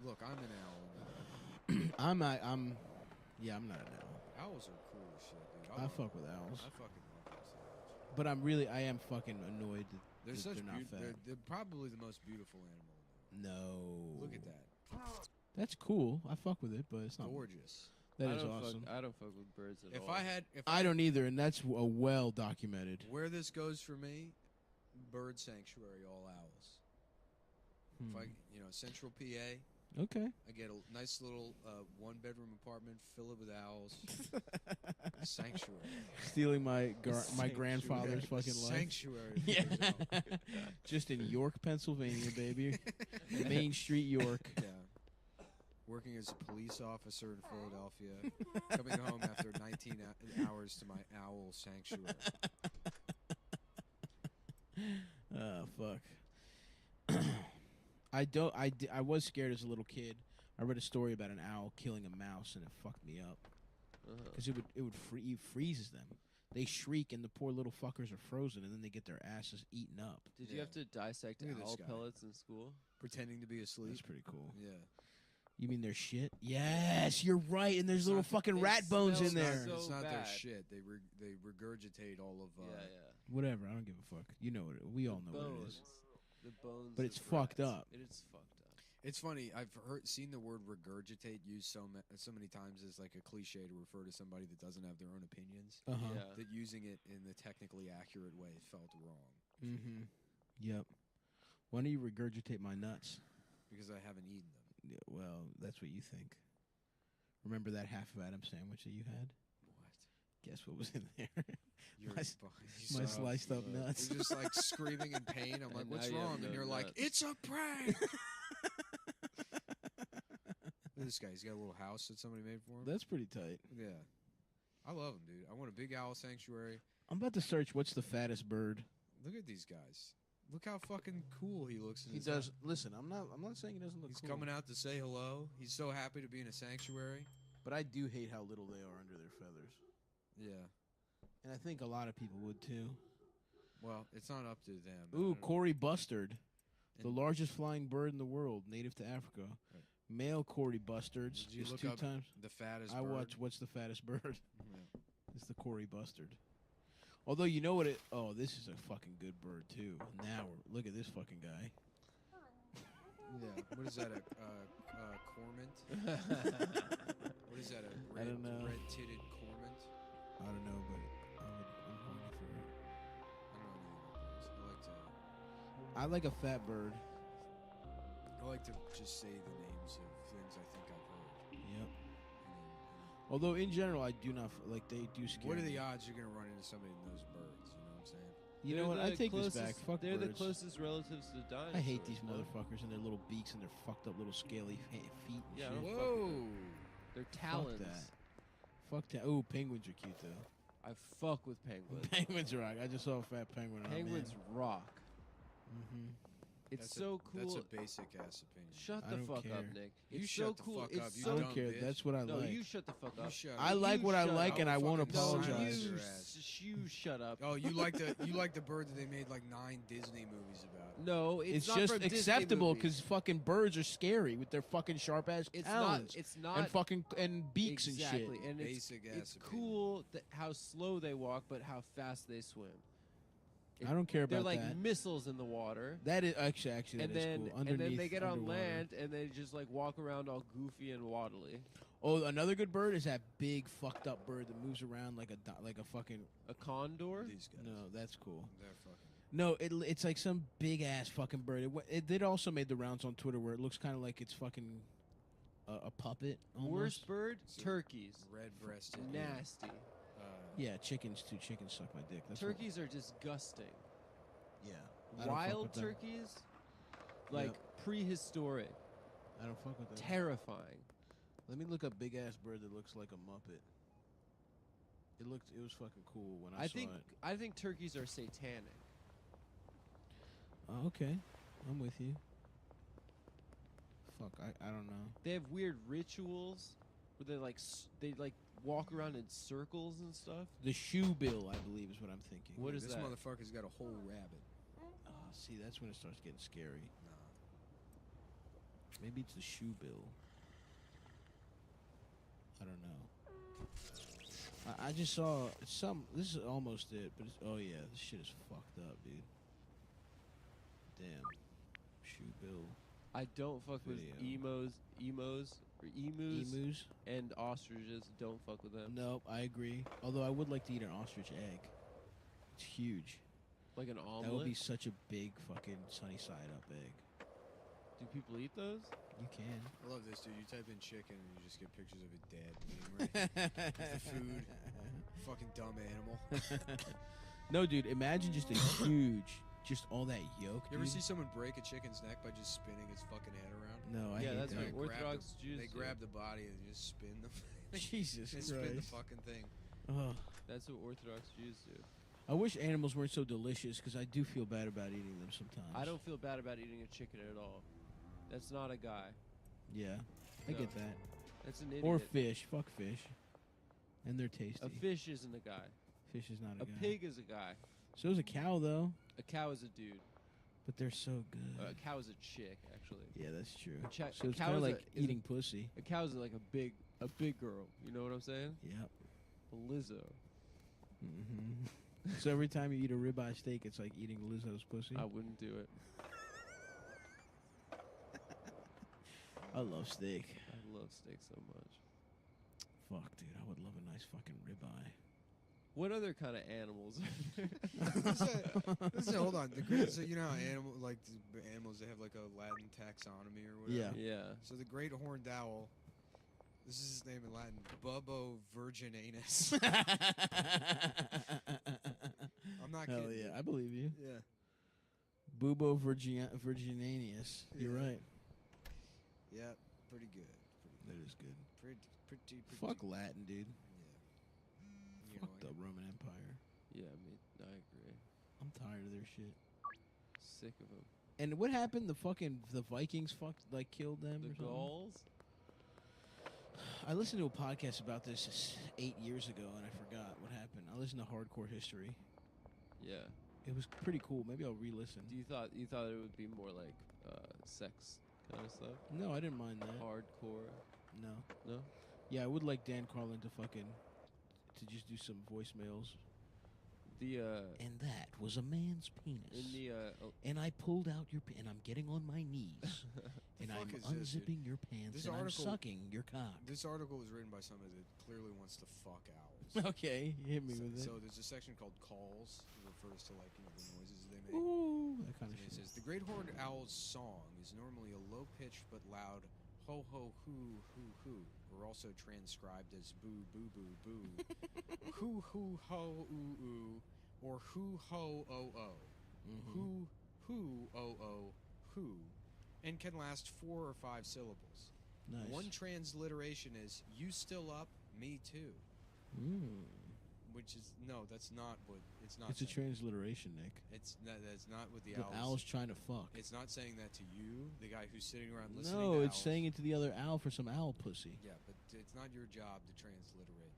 Look, I'm an owl. I'm not an owl. Owls are cool as shit, dude. I love fuck them. with owls, I fucking love them so much. but I am fucking annoyed that They're that such they're not fat. they're probably the most beautiful animal in the world. No, Look at that. That's cool. I fuck with it, but it's not. Gorgeous. That I is don't awesome. I don't fuck with birds at If all. I don't either, and that's well documented. where this goes for me, bird sanctuary, all owls. If I, Central PA, Okay. I get a nice little one-bedroom apartment, fill it with owls. Sanctuary. Stealing my Sanctuary. grandfather's fucking life. Sanctuary. Yeah. for those owls. Just in York, Pennsylvania, baby. Main Street, York. Yeah. Working as a police officer in Philadelphia, coming home after 19 hours to my owl sanctuary. Oh fuck. I was scared as a little kid. I read a story about an owl killing a mouse, and it fucked me up because it freezes them. They shriek, and the poor little fuckers are frozen, and then they get their asses eaten up. Did Yeah. you have to dissect Look at this owl guy. pellets in school? Pretending to be asleep. That's pretty cool. Yeah. You mean their shit? Yes, you're right. And there's It's little not- fucking it rat bones in smells there. so It's not their bad. shit. They regurgitate all of. Yeah. Whatever. I don't give a fuck. You know what? We all know what it is. The bones. But of it's fucked rats. up. It is fucked up. It's funny. I've seen the word regurgitate used so many times as like a cliche to refer to somebody that doesn't have their own opinions. Uh huh. Yeah. That using it in the technically accurate way felt wrong Mm-hmm. Yep. Why don't you regurgitate my nuts? because I haven't eaten them. Yeah, well, that's what you think. Remember that half of Adam sandwich that you had? What? Guess what was in there? You're My you suck. sliced up nuts. You're just like screaming in pain. I'm like, And what's now you have wrong? And no you're like, nuts. it's a prank. Look at this guy. He's got a little house that somebody made for him. That's pretty tight. Yeah. I love him, dude. I want a big owl sanctuary. I'm about to search what's the fattest bird. Look at these guys. Look how fucking cool he looks. In He his does. house. Listen, I'm not saying he doesn't look He's cool. coming out to say hello. He's so happy to be in a sanctuary. But I do hate how little they are under their feathers. Yeah. And I think a lot of people would too. Well, it's not up to them. I Ooh, don't know. Cory bustard. The And- largest flying bird in the world, native to Africa. Right. Male Cory bustards Did you is look 2 up times. the fattest I bird? watch what's the fattest bird. Yeah. It's the Cory bustard. Although you know what it. Oh, this is a fucking good bird too. Now look at this fucking guy. Yeah. What is that? A cormorant? What is that? A I don't know. red-titted cormorant? I don't know, but I'm horny for it. I don't know anything about birds. I like a fat bird. I like to just say the names of things I think I've heard. Yep. And Although in general, I do not like they do scare what are me. the odds you're gonna run into somebody in those birds? You know what I'm saying? You know what? I take this back. Fuck They're birds. the closest relatives to dinosaurs. I hate these no? motherfuckers and their little beaks and their fucked up little scaly feet and Yeah, I shit. don't fuck with Whoa! Their Fuck talons. that. Fuck that. Ooh, penguins are cute though. I fuck with penguins. Penguins rock. I just saw a fat penguin. Penguins rock. Mm-hmm. It's That's so cool. That's a basic ass opinion. Shut I the don't fuck care. up, Nick. You It's shut so the cool. fuck It's up, you so I dumb don't care. bitch. That's what I no, like. you shut the fuck You up. shut I up. like You what I shut like, up. and I won't fucking No, apologize. your you, ass. you shut up. Oh, you like the bird that they made like 9 Disney movies about. No, it's not just from Disney acceptable movies. because fucking birds are scary with their fucking sharp ass it's talons not. It's not and fucking and beaks exactly. and shit. And Basic it's ass opinion. cool that how slow they walk, but how fast they swim. I don't care They're about like that. missiles in the water. That is actually that And is then, cool. and Underneath, then they get on underwater. land and they just like walk around all goofy and waddly. Oh, another good bird is that big fucked up bird that moves around like a fucking. A condor. These guys. No, that's cool. They're fucking. No, it's like some big ass fucking bird. It also made the rounds on Twitter where it looks kind of like it's fucking a puppet. Almost. Worst bird, So- turkeys. Red-breasted. Nasty. Yeah, chickens too. Chickens suck my dick. That's what- Turkeys are disgusting. yeah. I don't fuck Wild with them. turkeys, like prehistoric. I don't fuck with that. Terrifying. Let me look up big ass bird that looks like a Muppet. It was fucking cool when I saw it. I think turkeys are satanic. Oh, okay, I'm with you. Fuck, I don't know. They have weird rituals where they walk around in circles and stuff. The shoe bill, I believe, is what I'm thinking. What is this that? motherfucker's got a whole rabbit. See, that's when it starts getting scary. Nah. Maybe it's the shoe bill. I don't know. I just saw some. This is almost it, but oh yeah, this shit is fucked up, dude. Damn. Shoe bill. I don't fuck with Video. emus, Emus? and ostriches. Don't fuck with them. Nope, I agree. Although I would like to eat an ostrich egg. It's huge. Like an omelet. That would be such a big fucking sunny side up egg. Do people eat those? You can. I love this, dude. You type in chicken and you just get pictures of it dead. Right? The food. Fucking dumb animal. No, dude, imagine just a huge, just all that yolk. You ever dude. see someone break a chicken's neck by just spinning its fucking head around? No, I Yeah, hate that's that. what Orthodox Jews They do. grab the body and just spin them. Jesus They Christ. spin the fucking thing. Ugh. That's what Orthodox Jews do. I wish animals weren't so delicious because I do feel bad about eating them sometimes. I don't feel bad about eating a chicken at all. That's not a guy. Yeah, I No. get that. That's an idiot. Or fish. Fuck fish. And they're tasty. A fish isn't a guy. Fish is not a A guy. pig is a guy. So is a cow, though. A cow is a dude. But they're so good. A cow is a chick, actually. Yeah, that's true. A cha- So a it's cow kind of is a- like is a- eating pussy. A cow is like a big girl. You know what I'm saying? Yep. A Lizzo. Hmm So every time you eat a ribeye steak, it's like eating Lizzo's pussy. I wouldn't do it. I love steak. I love steak so much. Fuck, dude. I would love a nice fucking ribeye. What other kind of animals? Hold on. So you know how animals, they have like a Latin taxonomy or whatever? Yeah. Yeah. So the great horned owl, this is his name in Latin, Bubbo virginanus. I'm not Hell kidding. yeah, I believe you. Yeah. Bubo virginanius. You're Yeah. right. Yeah, pretty good. That is good. Pretty Fuck Latin, dude. Yeah. You Fuck know, the Roman Empire. Yeah, I agree. I'm tired of their shit. Sick of them. And what happened? The Vikings killed them. The or something? Gauls? I listened to a podcast about this 8 years ago, and I forgot what happened. I listened to Hardcore History. Yeah. It was pretty cool. Maybe I'll re-listen. You thought it would be more like sex kind of stuff? No, I didn't mind that. Hardcore? No. No? Yeah, I would like Dan Carlin to just do some voicemails. The And that was a man's penis. in the And I pulled out your and I'm getting on my knees. And fuck I'm is this, dude? unzipping your pants This and article- I'm sucking your cock. This article was written by somebody that clearly wants to fuck owls. Okay, hit me so, with it. so there's a section called calls. It refers to the noises they make. Ooh, that kind of And it shit. says the great horned owl's song is normally a low pitched but loud ho ho hoo hoo hoo, or also transcribed as boo boo boo boo, hoo hoo ho ooh ooh, or hoo ho oh oh, Mhm. hoo hoo oh oh hoo, and can last 4 or 5 syllables. Nice. One transliteration is "You still up? Me too," which is no, that's not what it's not. It's a saying. transliteration, Nick. That's not what the The owl's trying to fuck. It's not saying that to you, the guy who's sitting around listening. No, to it's owls. saying it to the other owl for some owl pussy. Yeah, but it's not your job to transliterate.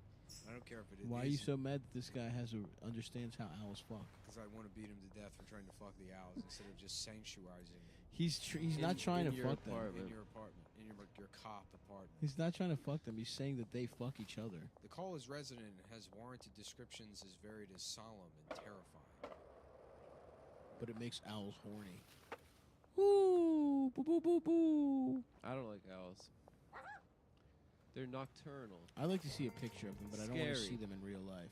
I don't care if it is. Why are you so mad that this guy understands how owls fuck? Because I want to beat him to death for trying to fuck the owls instead of just sanctuarizing He's not trying to your fuck them. apartment. in your apartment, in your cop apartment. He's not trying to fuck them. He's saying that they fuck each other. The call is resonant and has warranted descriptions as varied as solemn and terrifying. But it makes owls horny. Ooh, boo boo boo boo. I don't like owls. They're nocturnal. I like to see a picture of them, but I don't want to Scary. see them in real life.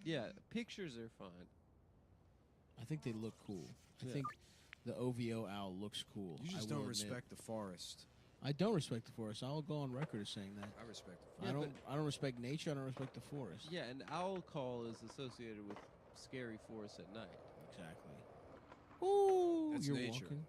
Yeah, pictures are fine. I think they look cool. I Yeah. think the OVO owl looks cool. You just I will don't admit. respect the forest. I don't respect the forest. I'll go on record as saying that. I respect the Yeah, forest. I don't respect nature. I don't respect the forest. Yeah, an owl call is associated with scary forests at night. Exactly. Ooh, That's you're nature. walking.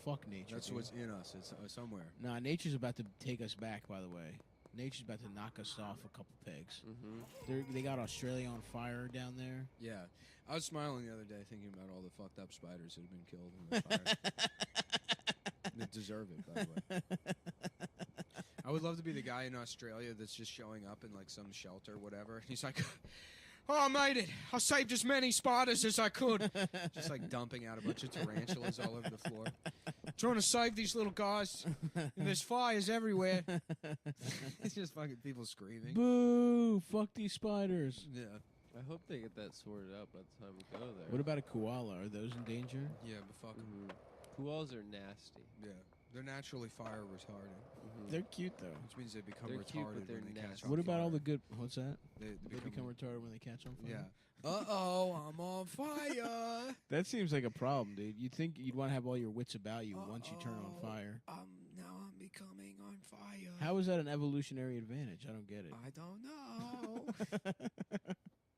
fuck nature. That's dude. what's in us. It's somewhere. Nah, nature's about to take us back. By the way, nature's about to knock us off a couple pegs. Mm-hmm. They got Australia on fire down there. Yeah, I was smiling the other day thinking about all the fucked up spiders that have been killed in the fire. They deserve it, by the way. I would love to be the guy in Australia that's just showing up in like some shelter, or whatever. He's like, "Oh, I made it! I saved as many spiders as I could." Just like dumping out a bunch of tarantulas all over the floor. Trying to save these little guys, and there's fires everywhere. It's just fucking people screaming. Boo! Fuck these spiders. Yeah, I hope they get that sorted out by the time we go there. What about a koala? Are those in danger? yeah, but fuck 'em. Mhm. Koalas are nasty. Yeah, they're naturally fire retarded, Mhm. They're cute though. which means they become They're cute, but retarded they're when they catch nasty. on What about all the fire. good? What's that? They They become retarded when they catch on fire. Yeah. Uh-oh, I'm on fire. That seems like a problem, dude. You'd think you'd want to have all your wits about you once you turn on Uh-oh. fire. Now I'm becoming on fire. How is that an evolutionary advantage? I don't get it. I don't know.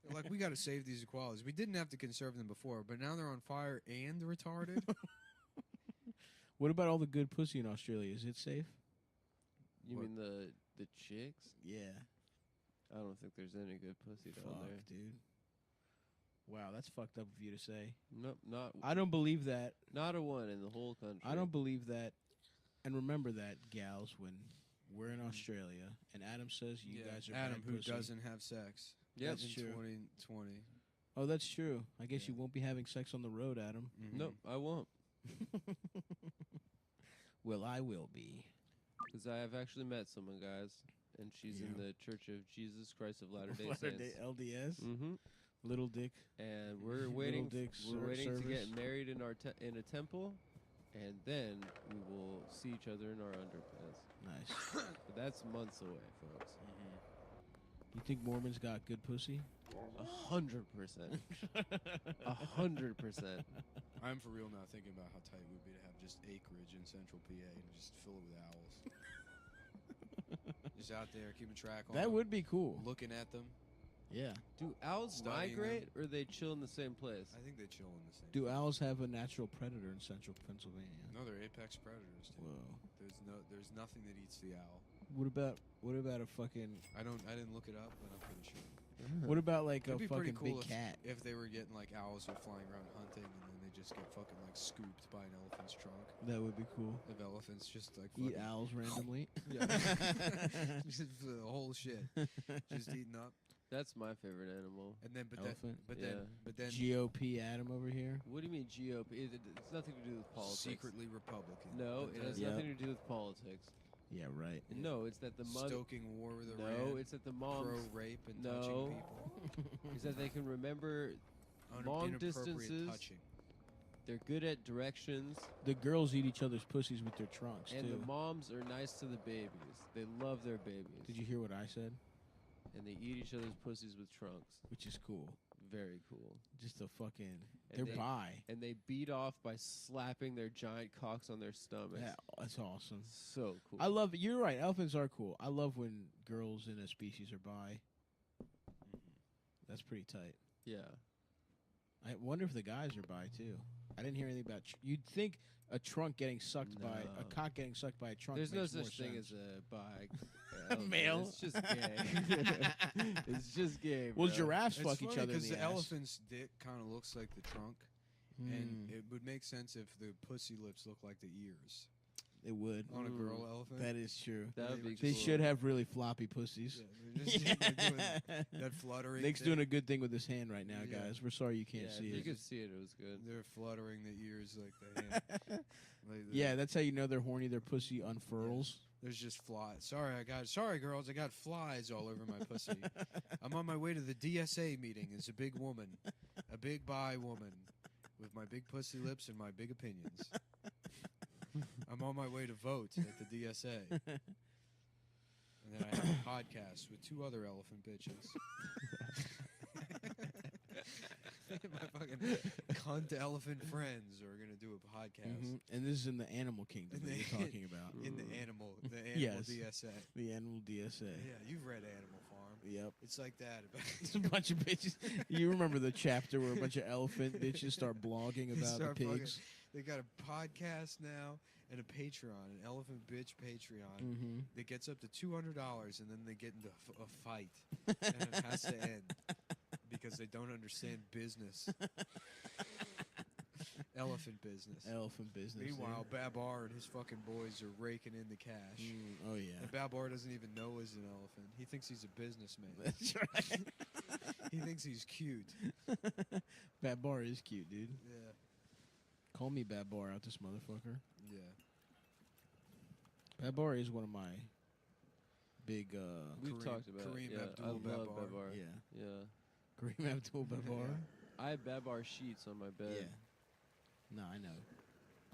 They're like, we got to save these koalas. We didn't have to conserve them before, but now they're on fire and retarded. What about all the good pussy in Australia? Is it safe? You What? mean the chicks? Yeah. I don't think there's any good pussy down Fuck, there. dude. Wow, that's fucked up of you to say. Nope, I don't believe that. not a one in the whole country. I don't believe that. And remember that, gals, when we're in Australia and Adam says you guys are Adam, bad who pussy. doesn't have sex. Yep. That's in true. 2020. Oh, that's true. I guess Yeah. you won't be having sex on the road, Adam. Nope, I won't. Well, I will be. Because I have actually met someone, guys, and she's in Yeah. the Church of Jesus Christ of Latter-day Latter-day Saints. LDS. Mm-hmm. Little dick. And we're Little waiting. dick We're waiting to service. get married in our in a temple, and then we will see each other in our underpants. Nice. But that's months away, folks. You think Mormons got good pussy? 100%. 100%. I'm for real now thinking about how tight it would be to have just acreage in central PA and just fill it with owls. Just out there keeping track on That them, would be cool. looking at them. Yeah. Do owls Studying migrate, or they chill in the same place? I think they chill in the same. Do owls have a natural predator in central Pennsylvania? No, they're apex predators. Dude. Whoa. There's nothing that eats the owl. What about a fucking? I didn't look it up, but I'm pretty sure. What about like a It'd be pretty fucking cool big cat? if they were getting like owls who are flying around hunting and then they just get fucking like scooped by an elephant's trunk. That would be cool. If elephants just like Eat fucking owls randomly. Yeah. Just the whole shit, just eating up. That's my favorite animal. And then, Elephant? but then, GOP Adam over here. What do you mean GOP? It's nothing to do with politics. secretly Republican. No, But it has then Yep. nothing to do with politics. Yeah, right. No, it's that the mother. stoking war with No, Iran. it's that the moms. pro rape and No. touching people. Is that they can remember. Under Long inappropriate distances. touching. They're good at directions, The girls eat each other's pussies with their trunks and too. the moms are nice to the babies. They love their babies. Did you hear what I said? And they eat each other's pussies with trunks. Which is cool. Very cool. Just a fucking. And They're they- bi. And they beat off by slapping their giant cocks on their stomachs. Yeah, that's awesome. So cool. I love it. You're right. Elephants are cool. I love when girls in a species are bi. That's pretty tight. Yeah. I wonder if the guys are bi too. I didn't hear anything about. You'd think a trunk getting sucked by a No. cock getting sucked by a trunk. There's no makes more such thing sense. as a bi. Male. It's just gay. It's just gay. Well, bro. giraffes It's fuck each funny other in because the the ass. elephant's dick kind of looks like the trunk, and Mm, it would make sense if the pussy lips look like the ears it would. on a girl elephant. That is true. That would They be They cool. should have really floppy pussies. Yeah, they're just they're doing that fluttering. Nick's thing. doing a good thing with his hand right now, Yeah. guys. We're sorry you can't Yeah, see if you it. could see it, it was good. They're fluttering the ears like the hand. Like the- Yeah, that's how you know they're horny. Their pussy unfurls. There's just flies. Sorry girls, I got flies all over my pussy. I'm on my way to the DSA meeting as a big woman, a big bi woman, with my big pussy lips and my big opinions. I'm on my way to vote at the DSA. And then I have a podcast with two other elephant bitches. My fucking cunt elephant friends are gonna do a podcast Mhm. And this is in the animal kingdom that you're talking about. in the animal Yes. DSA. The animal DSA. Yeah, you've read Animal Farm. Yep. It's like that. It's a bunch of bitches. You remember the chapter where a bunch of elephant bitches start blogging They about start the fucking- pigs? They got a podcast now and a Patreon, an Elephant Bitch Patreon Mm-hmm. that gets up to $200, and then they get into a fight, and it has to end because they don't understand business. Elephant business. Elephant business. Meanwhile, Babar and his fucking boys are raking in the cash. Oh yeah. And Babar doesn't even know he's an elephant. He thinks he's a businessman. That's right. He thinks he's cute. Bad Bar is cute, dude. Yeah. Call me Bad Bar out this motherfucker. Yeah. Bad Bar is one of my big We've Kareem- talked about Kareem it. Yeah, I love Abdul-Jabbar. Babar. yeah. Yeah. Kareem Abdul-Jabbar. I have Babar sheets on my bed Yeah. No, I know.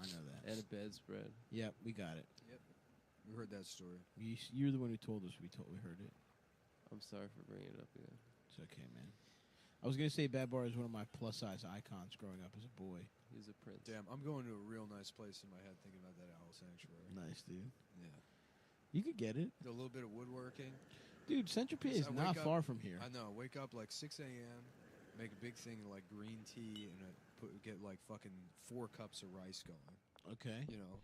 I know that. and a bedspread. Yep, we got it. We heard that story. You're the one who told us. We heard it. I'm sorry for bringing it up again. It's okay, man. I was gonna say Bad Bar is one of my plus size icons growing up as a boy. He's a prince. Damn, I'm going to a real nice place in my head thinking about that owl sanctuary. Nice, dude. Yeah. You could get it, A little bit of woodworking. dude. Central PA is I not wake up- far from here. I know. Wake up like 6 a.m., make a big thing of like green tea, and get like fucking 4 cups of rice going. Okay. You know.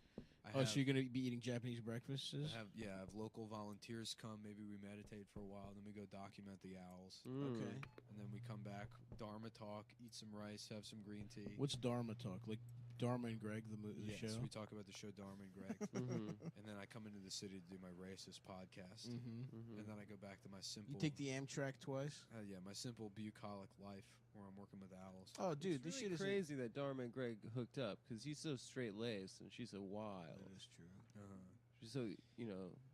Oh, so you're gonna be eating Japanese breakfasts? I have local volunteers come. Maybe we meditate for a while, then we go document the owls, Mm. Okay. and then we come back, Dharma talk, eat some rice, have some green tea. What's Dharma talk? Like Dharma and Greg, the Yes, show? we talk about the show Dharma and Greg, Mhm. and then I come into the city to do my racist podcast, Mm-hmm. Mhm. and then I go back to my simple. You take the Amtrak twice? my simple bucolic life where I'm working with owls. Oh, dude, It's this really shit is crazy that Dharma and Greg hooked up because he's so straight laced and she's so wild. That is true. She's so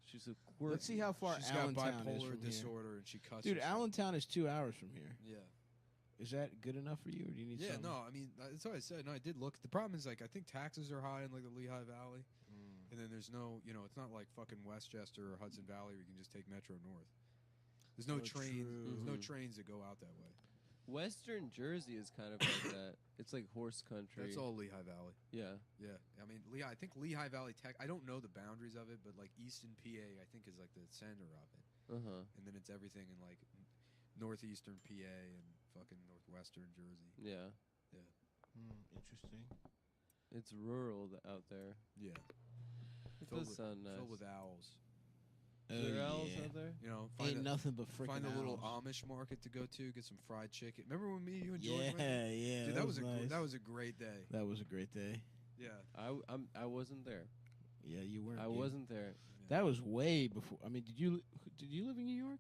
she's so quirky. Let's see how far She's got Allentown is bipolar from here. disorder, and she cuts. Dude, herself. Allentown is 2 hours from here. Yeah. Is that good enough for you, or do you need Yeah, something? no, I mean that's what I said. No, I did look. The problem is like I think taxes are high in like the Lehigh Valley, and then there's no, it's not like fucking Westchester or Hudson Valley where you can just take Metro North. There's no Oh, train. There's no Mhm. trains that go out that way. Western Jersey is kind of like that. It's like horse country. That's all Lehigh Valley. Yeah. Yeah, I mean Lehigh. I think Lehigh Valley Tech. I don't know the boundaries of it, but like Easton PA, I think is like the center of it, Uh-huh. and then it's everything in like northeastern PA and fucking northwestern Jersey. Yeah. Interesting. It's rural out there. Yeah, It Filled does with- sound nice. filled with owls. Are there Oh, owls yeah. out there? You know, Ain't nothing but freaking find a little owls. Amish market to go to, get some fried chicken. Remember when you and George Yeah, went? yeah. Dude, that was nice. that was a great day. That was a great day. Yeah. I wasn't there. Yeah, you weren't. I dude. wasn't there. That was way before. I mean, did you live in New York?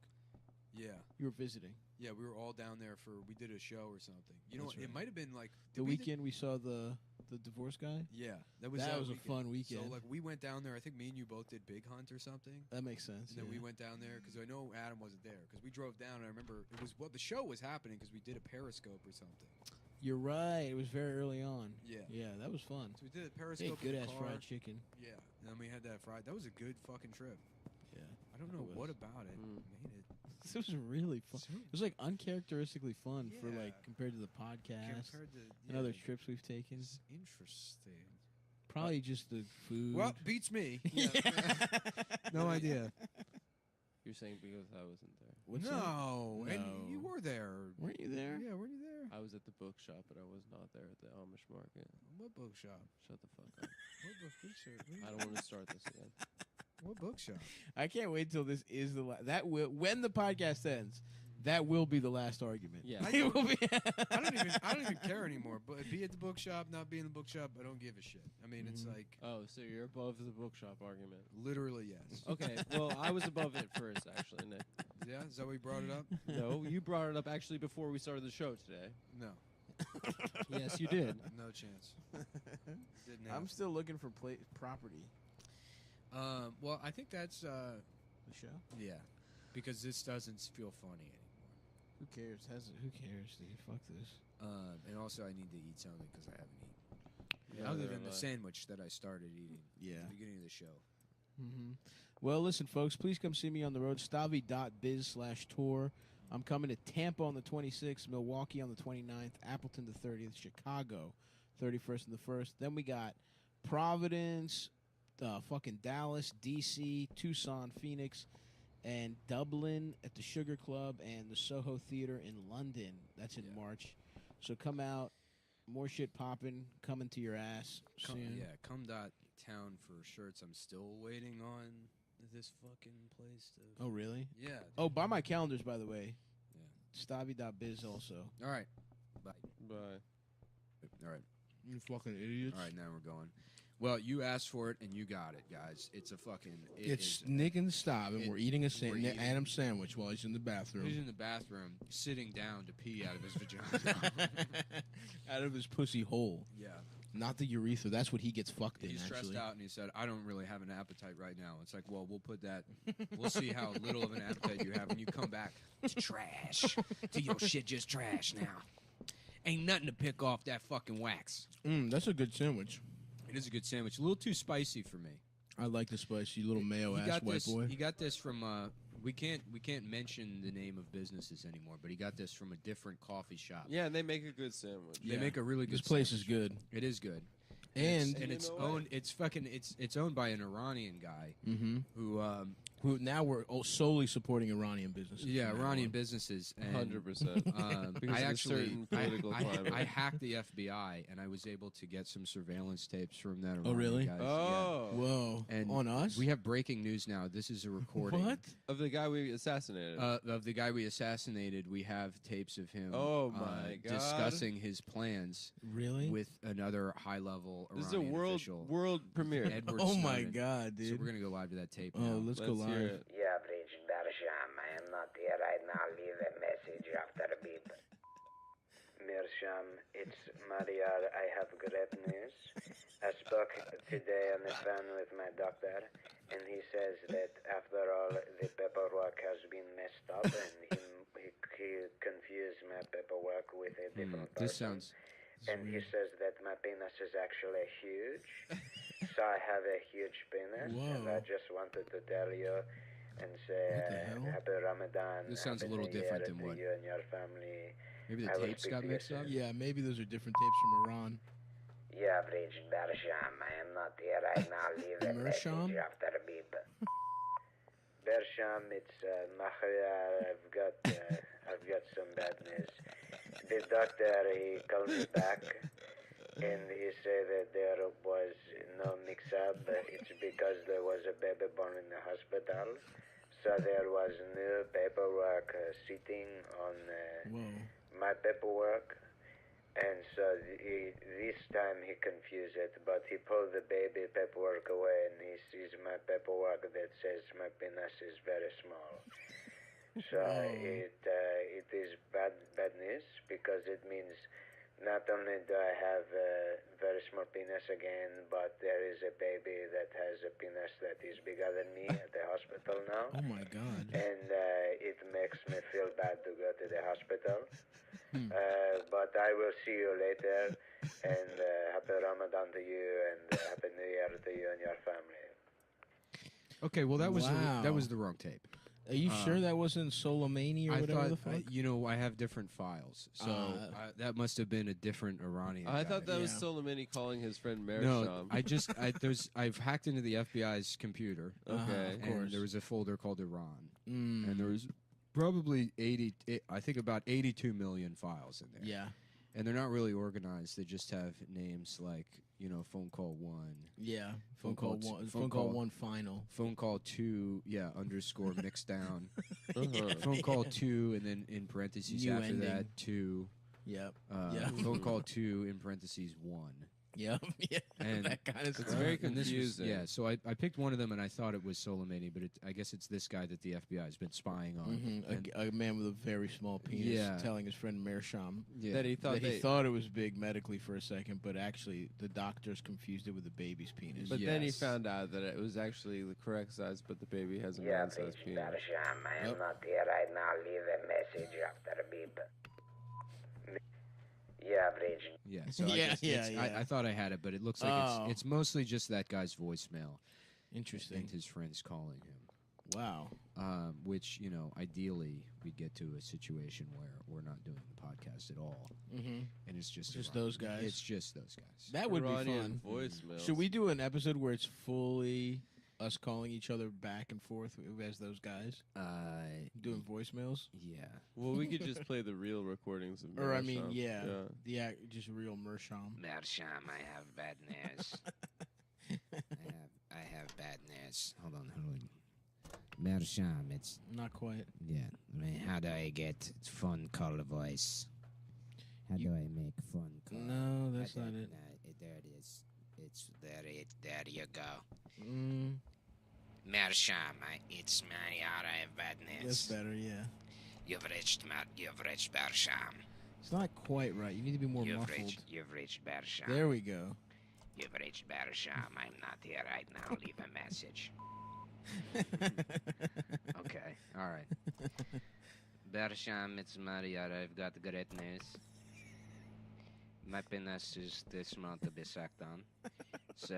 Yeah. You were visiting. Yeah, we were all down there we did a show or something. You know, That's it right. might have been like The did we weekend we saw the divorce guy. Yeah, that was That was weekend. a fun weekend. So like we went down there. I think me and you both did Big Hunt or something. That makes sense. And then we yeah. went down there because I know Adam wasn't there because we drove down. And I remember it was the show was happening because we did a Periscope or something. You're right. It was very early on. Yeah. Yeah, that was fun. So we did a Hey, Periscope. good in ass the car. fried chicken. Yeah, and then we had that fried. That was a good fucking trip. Yeah, I don't know It what was. about it Mm. made it. this was really fun. It was like uncharacteristically fun for Yeah. like compared to the podcast Compared to and other trips we've taken. It's interesting. Probably just the food. Well, beats me. Yeah. No idea. You're saying because I wasn't there. What's that? No, and No. you were there. Weren't you there? Yeah, weren't you there? I was at the bookshop, but I was not there at the Amish market. What bookshop? Shut the fuck up. What bookshop? I don't want to start this again. What bookshop? I can't wait till this is the that will when the podcast ends. That will be the last argument. Yeah. It will be. I don't even care anymore. But be at the bookshop, not be in the bookshop, I don't give a shit. I mean, it's like Oh, so you're above the bookshop argument. literally yes. Okay, well, I was above it first, actually, Nick. Yeah, is that why you brought it up? No, you brought it up actually before we started the show today. No, Yes, you did. no chance. Didn't I'm happen. still looking for property. Well, I think that's The show. yeah, because this doesn't feel funny anymore. Who cares? Who cares, dude? Fuck this. And also, I need to eat something because I haven't eaten. Yeah, Other neither than have the I. sandwich that I started eating Yeah. at the beginning of the show. Mm-hmm. Well, listen, folks, please come see me on the road. Stavi.biz/tour. I'm coming to Tampa on the 26th, Milwaukee on the 29th, Appleton the 30th, Chicago 31st and the 1st. Then we got Providence, fucking Dallas, D.C., Tucson, Phoenix, and Dublin at the Sugar Club and the Soho Theatre in London. That's in March. So come out. More shit popping, coming to your ass soon. Come.town for shirts. I'm still waiting on this fucking place to. Oh, really? Yeah. Oh, buy my calendars, by the way. Yeah. Stabby.biz also. All right. Bye. Bye. All right. You fucking idiots. All right. Now we're going. Well, you asked for it and you got it, guys. It's a fucking. It's Nick and Stav, and we're eating we're eating- Adam's sandwich while he's in the bathroom. He's in the bathroom, sitting down to pee out of his vagina. Out of his pussy hole. Yeah. Not the urethra. That's what he gets fucked in, He's stressed actually. out, and he said, "I don't really have an appetite right now." It's like, well, we'll put that. We'll see how little of an appetite you have when you come back to trash. To your shit, just trash now. Ain't nothing to pick off that fucking wax. That's a good sandwich. It is a good sandwich. A little too spicy for me. I like the spicy little mayo-ass white boy. He got this from. We can't mention the name of businesses anymore, but he got this from a different coffee shop. Yeah, and they make a good sandwich. They make a really good. This place is sandwich. good. It is good. And it's You know what? owned. It's fucking. It's owned by an Iranian guy Who now we're solely supporting Iranian businesses. Yeah, from now Iranian on. businesses. And, 100%. Because I of a actually, certain political climate. I hacked the FBI, and I was able to get some surveillance tapes from that. Oh, Iranian really? guys. Oh. Whoa. And on us? We have breaking news now. This is a recording. What? Of the guy we assassinated. Of the guy we assassinated, we have tapes of him. Oh, my God. Discussing his plans Really? with another high-level Iranian This is a official, world premiere. Edward Oh, my Snowden. God, So dude. we're gonna go live to that tape Oh, now. let's go Let's hear live. it. You have reached Bersham. I am not here right now. Leave a message after the beep. Mirsham, it's Mariar. I have great news. I spoke today on the phone with my doctor, and he says that after all, the paperwork has been messed up, and he confused my paperwork with a different person. This sounds. And he says that my penis is actually huge. So I have a huge penis. And I Whoa. just wanted to tell you and say What the hell? Happy Ramadan. This sounds a Happy little New different Year than to what- you and your family. Maybe the I will tapes speak got to you mixed up. soon. Yeah, maybe those are different tapes from Iran. You have reached Bersham. I am not here right now. Leave a Mersham? message after the beep. Bersham, it's Mahayar. I've got some bad news. The doctor, he called me back, and he said that there was no mix-up. It's because there was a baby born in the hospital. So there was new paperwork sitting on Whoa. my paperwork. And so this time he confused it, but he pulled the baby paperwork away, and he sees my paperwork that says my penis is very small. So it is bad news, because it means not only do I have a very small penis again, but there is a baby that has a penis that is bigger than me at the hospital now. Oh, my God. And it makes me feel bad to go to the hospital. But I will see you later, and happy Ramadan to you, and happy New Year to you and your family. Okay, well that was Wow. that was the wrong tape. Are you sure that wasn't Soleimani or I whatever thought, the fuck? I have different files, so that must have been a different Iranian. I guy. thought that was Yeah. Soleimani calling his friend No, Mersham. I've hacked into the FBI's computer. Okay. of And course. there was a folder called Iran, Mm. and there was probably I think about 82 million files in there. Yeah. And they're not really organized. They just have names like, phone call 1, Yeah. Phone Phone call call one. t- Phone phone call call- one final. phone call 2, underscore mixed down. Uh-huh. Phone call 2, and then in parentheses New after ending. that 2. Yep. Phone call 2 in parentheses 1. Yep. Yeah. And that kind of it's stuff. very And this was- confusing. yeah, so I picked one of them, and I thought it was Soleimani, but I guess it's this guy that the FBI has been spying on. And- A man with a very small penis Yeah. telling his friend Mersham yeah. That he thought that he they, thought it was big medically for a second, but actually the doctors confused it with the baby's penis. but then he Yes. found out that it was actually the correct size, but the baby has a You have man-sized reached penis. Bersham. I am Yep. not here right now. Leave a message after the beep. You have reached Yeah, so Yeah, I guess yeah, it's- yeah. I thought I had it, but it looks like Oh. it's mostly just that guy's voicemail Interesting. and his friends calling him. Wow. Which, ideally we'd get to a situation where we're not doing the podcast at all, Mm-hmm. and it's just Just Iran. those guys. It's just those guys. That would be Iranian fun. voicemails. Should we do an episode where it's fully us calling each other back and forth as those guys doing voicemails? Yeah. Well, we could just play the real recordings of Or I mean, Meerschaum. yeah, just real Meerschaum. Meerschaum, I have bad news. I have bad news. Hold on. Meerschaum, it's Not quite. yeah. I mean, how do I get phone call voice? How do I make phone call? No, that's not it. No, there it is. It's there. There you go. Mm, Meerschaum, it's me. I have bad that's news. better. Yeah, You've reached Meerschaum. it's not quite right. You need to be more muffled. You've reached Meerschaum. There we go. You've reached Meerschaum. I'm not here right now. Leave a message. Okay. All right. Meerschaum, it's Marietta. I've got great news. My penis is too small to be sucked on. So,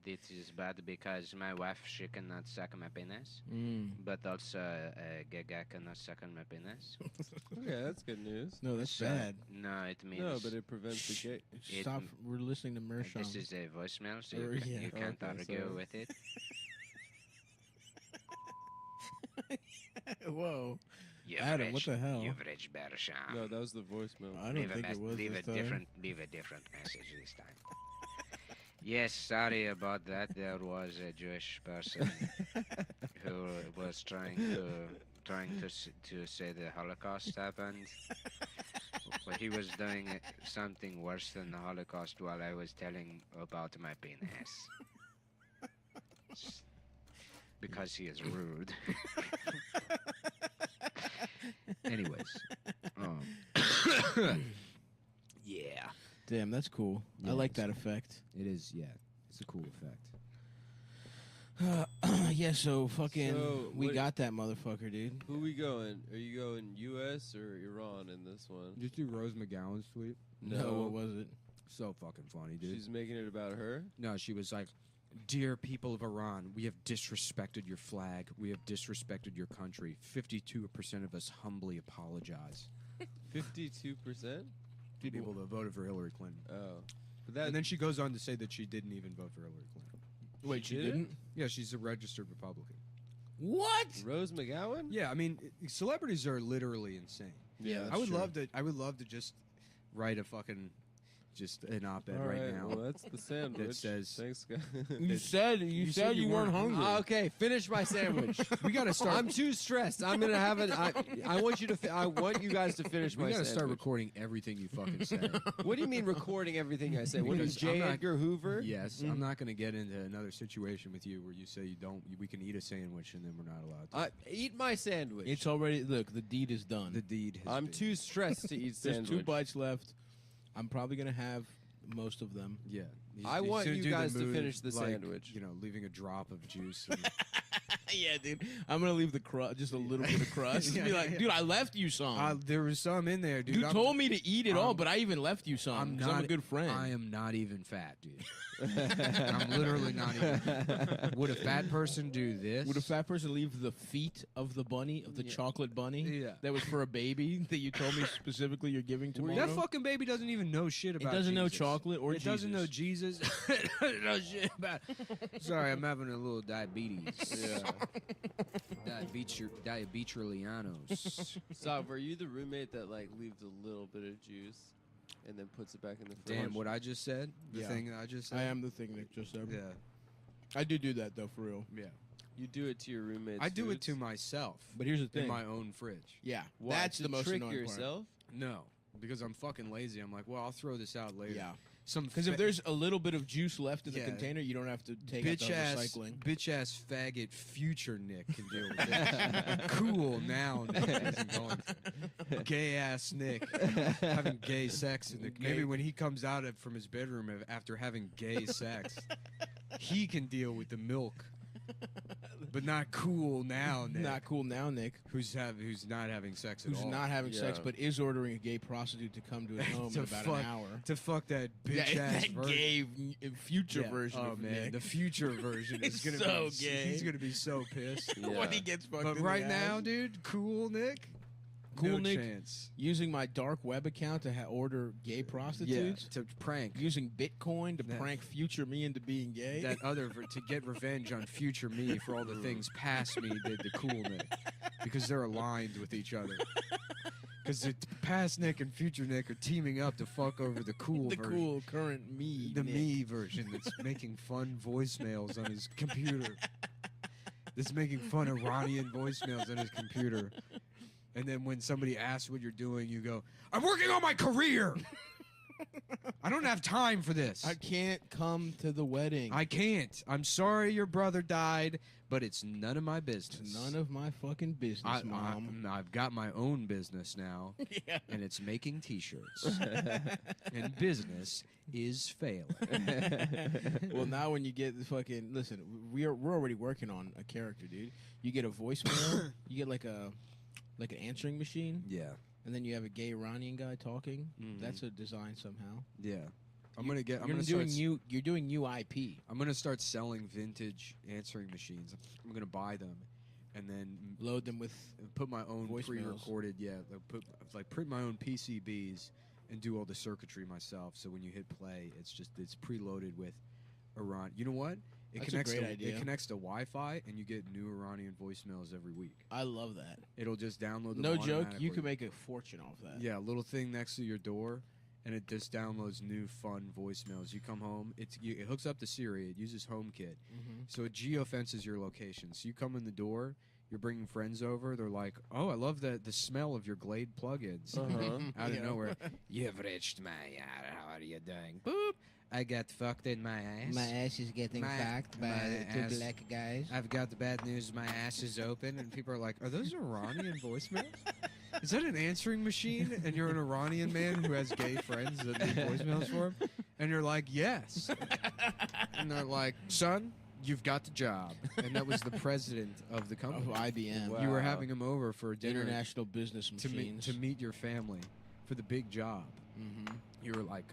it is bad because my wife, she cannot suck my penis. But also, Gaga cannot suck on my penis. Okay, that's good news. No, that's So- bad. No, it means... No, but it prevents the gay. Stop. We're listening to Meerschaum. This is a voicemail, so Or, you, yeah. you can't Okay, argue sorry. with it. Whoa, You've Adam, what reached- the hell? You've reached Meerschaum. No, that was the voicemail. I don't think it was leave this a time. leave a different message this time. Yes, sorry about that. There was a Jewish person who was trying to say the Holocaust happened. But he was doing something worse than the Holocaust while I was telling about my penis. Because he is rude. Anyways. Yeah. Damn, that's cool. I Yeah, like that it's- effect. It is, yeah. It's a cool effect. Yeah, so fucking, So, we what- got that motherfucker, dude. Who we going? Are you going U.S. or Iran in this one? Just do Rose McGowan's tweet. No, what was it? So fucking funny, dude. She's making it about her. No, she was like, "Dear people of Iran, we have disrespected your flag. We have disrespected your country. 52% of us humbly apologize." 52%. People that voted for Hillary Clinton. Oh, but that And then she goes on to say that she didn't even vote for Hillary Clinton. Wait, She you didn't? didn't? Yeah, she's a registered Republican. What? Rose McGowan. Yeah, I mean, celebrities are literally insane. Yeah, I would true. love to just write a fucking just an op-ed All right now. Well, that's the sandwich. says- Thanks, guys. You said you said you weren't hungry. Okay, finish my sandwich. We got to start. I'm too stressed. I'm gonna have it. I want you to. I want you guys to finish we my got to sandwich. start recording everything you fucking say. What do you mean recording everything I say? What is Because I'm J. not- Edgar Hoover? Yes, I'm not going to get into another situation with you where you say you don't. We can eat a sandwich and then we're not allowed to. Eat my sandwich. It's already look. The deed is done. The deed. Has I'm been- too stressed to eat There's sandwich. 2 bites left. I'm probably gonna have most of them. Yeah. I want gonna you do the guys to move, finish the like, sandwich. You know, leaving a drop of juice. And, Yeah, dude. I'm gonna leave the crust, just a little bit of crust. Yeah, Be yeah, like, yeah. dude, I left you some. there was some in there, dude. you I'm- told me to eat it all, I'm- but I even left you some. I'm 'cause not I'm a good friend. I am not even fat, dude. I'm literally not even. Would a fat person do this? Would a fat person leave the feet of the bunny, of the chocolate bunny, Yeah. that was for a baby that you told me specifically you're giving tomorrow? That fucking baby doesn't even know shit it about. doesn't know Jesus. chocolate or It doesn't know Jesus. Jesus. It doesn't know shit about. Sorry, I'm having a little diabetes. Yeah. Diabetrilianos. Sav, are you the roommate that like leaves a little bit of juice and then puts it back in the fridge? Damn, what I just said. The Yeah. thing that I just said. I am the thing that just said. Yeah. I do that though, for real. Yeah. You do it to your roommates. I do it to myself. But here's the thing. In my own fridge. Yeah, Why? that's To the most trick annoying yourself. No, because I'm fucking lazy. I'm like, well, I'll throw this out part. later. Yeah, Some because if there's a little bit of juice left in the Yeah. container, you don't have to take out the recycling. bitch ass faggot future Nick can deal with this. Cool now Nick isn't going for gay ass Nick having gay sex in the maybe when he comes out from his bedroom after having gay sex, he can deal with the milk. But not cool now, Nick. Not cool now, Nick. Who's not having sex at Who's all. not having sex Yeah. but is ordering a gay prostitute to come to his home To in about fuck- an hour. to fuck that bitch ass that version. gay future Yeah. version oh, of man, Nick. the future version is It's gonna so be gay. He's gonna be so pissed. Yeah. when he gets fucked But in the right now, ass. dude, cool Nick. Cool no Nick chance. using my dark web account to order gay prostitutes. To prank Using Bitcoin to Yeah. prank future me into being gay. to get revenge on future me for all the things past me did to Cool Nick, because they're aligned with each other. Because the past Nick and future Nick are teaming up to fuck over the cool the version. cool current me. The Nick. me version that's making fun voicemails on his computer. That's making fun Iranian voicemails on his computer. And then when somebody asks what you're doing, you go, I'm working on my career. I don't have time for this. I can't come to the wedding. I can't. I'm sorry your brother died, but it's none of my business. It's none of my fucking business, Mom. I've got my own business now, Yeah. and it's making T-shirts. And business is failing. Well, now when you get the fucking listen, we're already working on a character, dude. You get a voicemail, you get like an answering machine, Yeah, and then you have a gay Iranian guy talking. Mhm. That's a design somehow. yeah. You're doing new IP. I'm gonna start selling vintage answering machines. I'm gonna buy them, and then Load them with put my own Voicemails. pre-recorded. Yeah, print my own PCBs and do all the circuitry myself. So when you hit play, it's preloaded with Iran. You know what? It That's a connects great to idea. It connects to Wi-Fi, and you get new Iranian voicemails every week. I love that. It'll just download them. No joke, you automatically. could make a fortune off that. Yeah, a little thing next to your door, and it just downloads new fun voicemails. You come home, it hooks up to Siri. It uses HomeKit, so it geofences your location. So you come in the door, you're bringing friends over. They're like, "Oh, I love the smell of your Glade plugins." Out of Yeah. nowhere, you've reached my. How are you doing? Boop. I got fucked in my ass. ass is getting My- fucked my ass- guys. I've got the bad news. My ass is open, and people are like, "Are those Iranian voicemails? Is that an answering machine?" And you're an Iranian man who has gay friends that leave voicemails for him, and you're like, "Yes." And they're like, "Son, you've got the job." And that was the president of the Of company. IBM. Wow. You were having him over for dinner International Business to Machines. meet your family for the big job. Mm-hmm. You were like,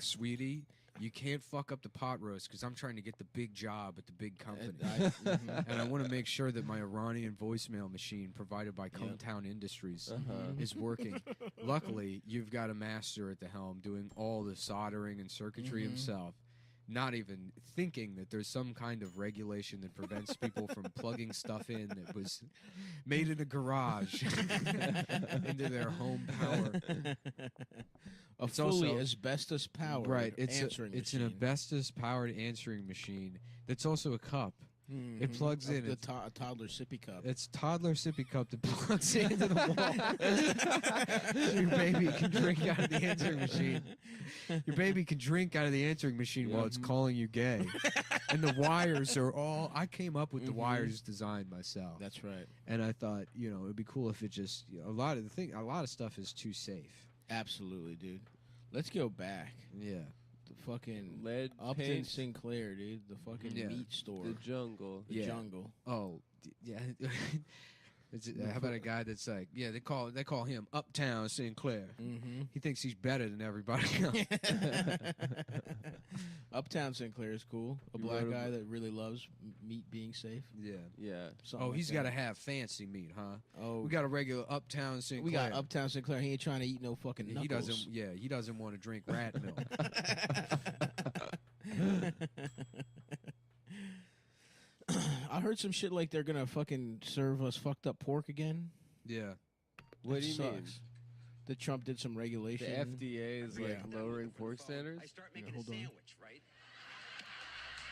sweetie, you can't fuck up the pot roast because I'm trying to get the big job at the big company. And I want to make sure that my Iranian voicemail machine provided by Cometown Industries is working. Luckily, you've got a master at the helm doing all the soldering and circuitry himself, not even thinking that there's some kind of regulation that prevents people from plugging stuff in that was made in a garage into their home power. A It's fully also- asbestos powered Right, it's answering it's machine. an asbestos-powered answering machine that's also a cup. Mhm. It plugs Of in. the It's- toddler sippy cup. It's toddler sippy cup that plugs into the wall. So your baby can drink out of the answering machine. Your baby can drink out of the answering machine while it's calling you gay. And the wires are all. I came up with the wires design myself. That's right. And I thought, it'd be cool if it just a lot of stuff is too safe. Absolutely, dude. Let's go back. Yeah. The fucking Lead Upton paint, Sinclair, dude. The fucking Yeah. meat store. the jungle. The Yeah. jungle. Oh, yeah. How about a guy that's like, they call him Uptown Sinclair. Mm-hmm. He thinks he's better than everybody else. Uptown Sinclair is cool. A You black wrote a guy bo- that really loves meat being safe. Yeah. Yeah. Something Oh, like he's that. got to have fancy meat, huh? Oh, We got a regular Uptown Sinclair. we got Uptown Sinclair. He ain't trying to eat no fucking He knuckles. doesn't. Yeah, he doesn't want to drink rat milk. I heard some shit like they're gonna fucking serve us fucked up pork again. Yeah. What That do you mean? sucks. That Trump did some The regulation. FDA is like Yeah. lowering pork standards. I start making hold a on. sandwich, right?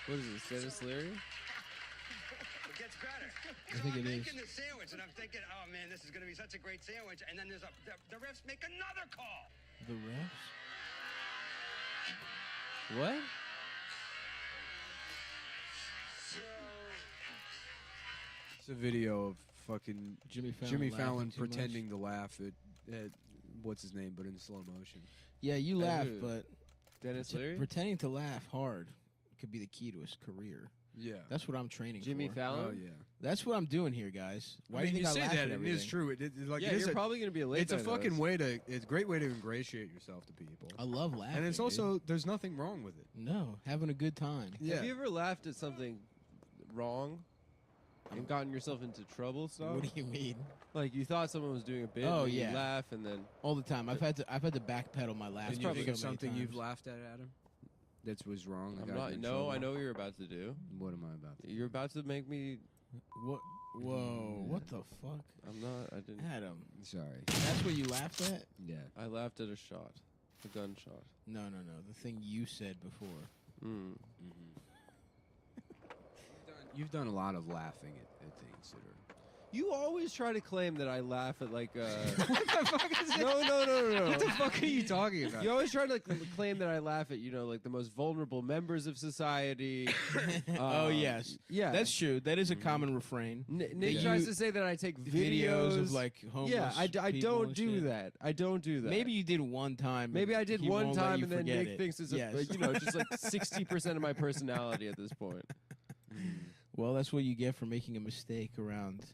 What is this, Dennis Leary? It gets better. I think I'm it is. making the sandwich, and I'm thinking, oh man, this is going to be such a great sandwich. And then the refs make another call. The refs. What? It's a video of fucking Jimmy Fallon. Jimmy laughing Fallon too much. pretending to laugh at what's his name, but in slow motion. Yeah, you laugh, who? but Dennis Leary? pretending to laugh hard could be the key to his career. Yeah. That's what I'm training Jimmy for. Fallon? Oh yeah. That's what I'm doing here, guys. Why I mean, do you think I say laugh that? at It everything? is true. Like Yeah, it is you're a, probably gonna be a late. it's a night fucking host. way to. It's a great way to ingratiate yourself to people. I love laughing. And it's dude. also there's nothing wrong with it. no having a good time. Yeah. Have you ever laughed at something wrong? and gotten yourself into trouble stuff? What do you mean? Like you thought someone was doing a bit, Oh, and yeah. you laugh, and then All the time. I've had to backpedal my laugh. Can you think of something you've laughed at, Adam? That was wrong. I'm not. No, I know what you're about to do. What am I about to do? You're about to make me. What? Whoa! What the fuck? I'm not. I didn't. Adam, Sorry. that's what you laughed at? Yeah. I laughed at a shot, a gunshot. No. The thing you said before. Mm. You've done a lot of laughing at things that are. You always try to claim that I laugh at like. What the fuck is No. What the fuck are you talking about? You always try to claim that I laugh at like the most vulnerable members of society. Oh yes, Yeah, that's true. That is a common refrain. Nick That tries you- to say that I take Videos of like homeless. Yeah, I people don't and do shit. that. I don't do that. Maybe you did one time. Maybe and I did he one won't let time, you and then forget Nick it. thinks it's Yes. just like 60% of my personality at this point. Well, that's what you get for making a mistake around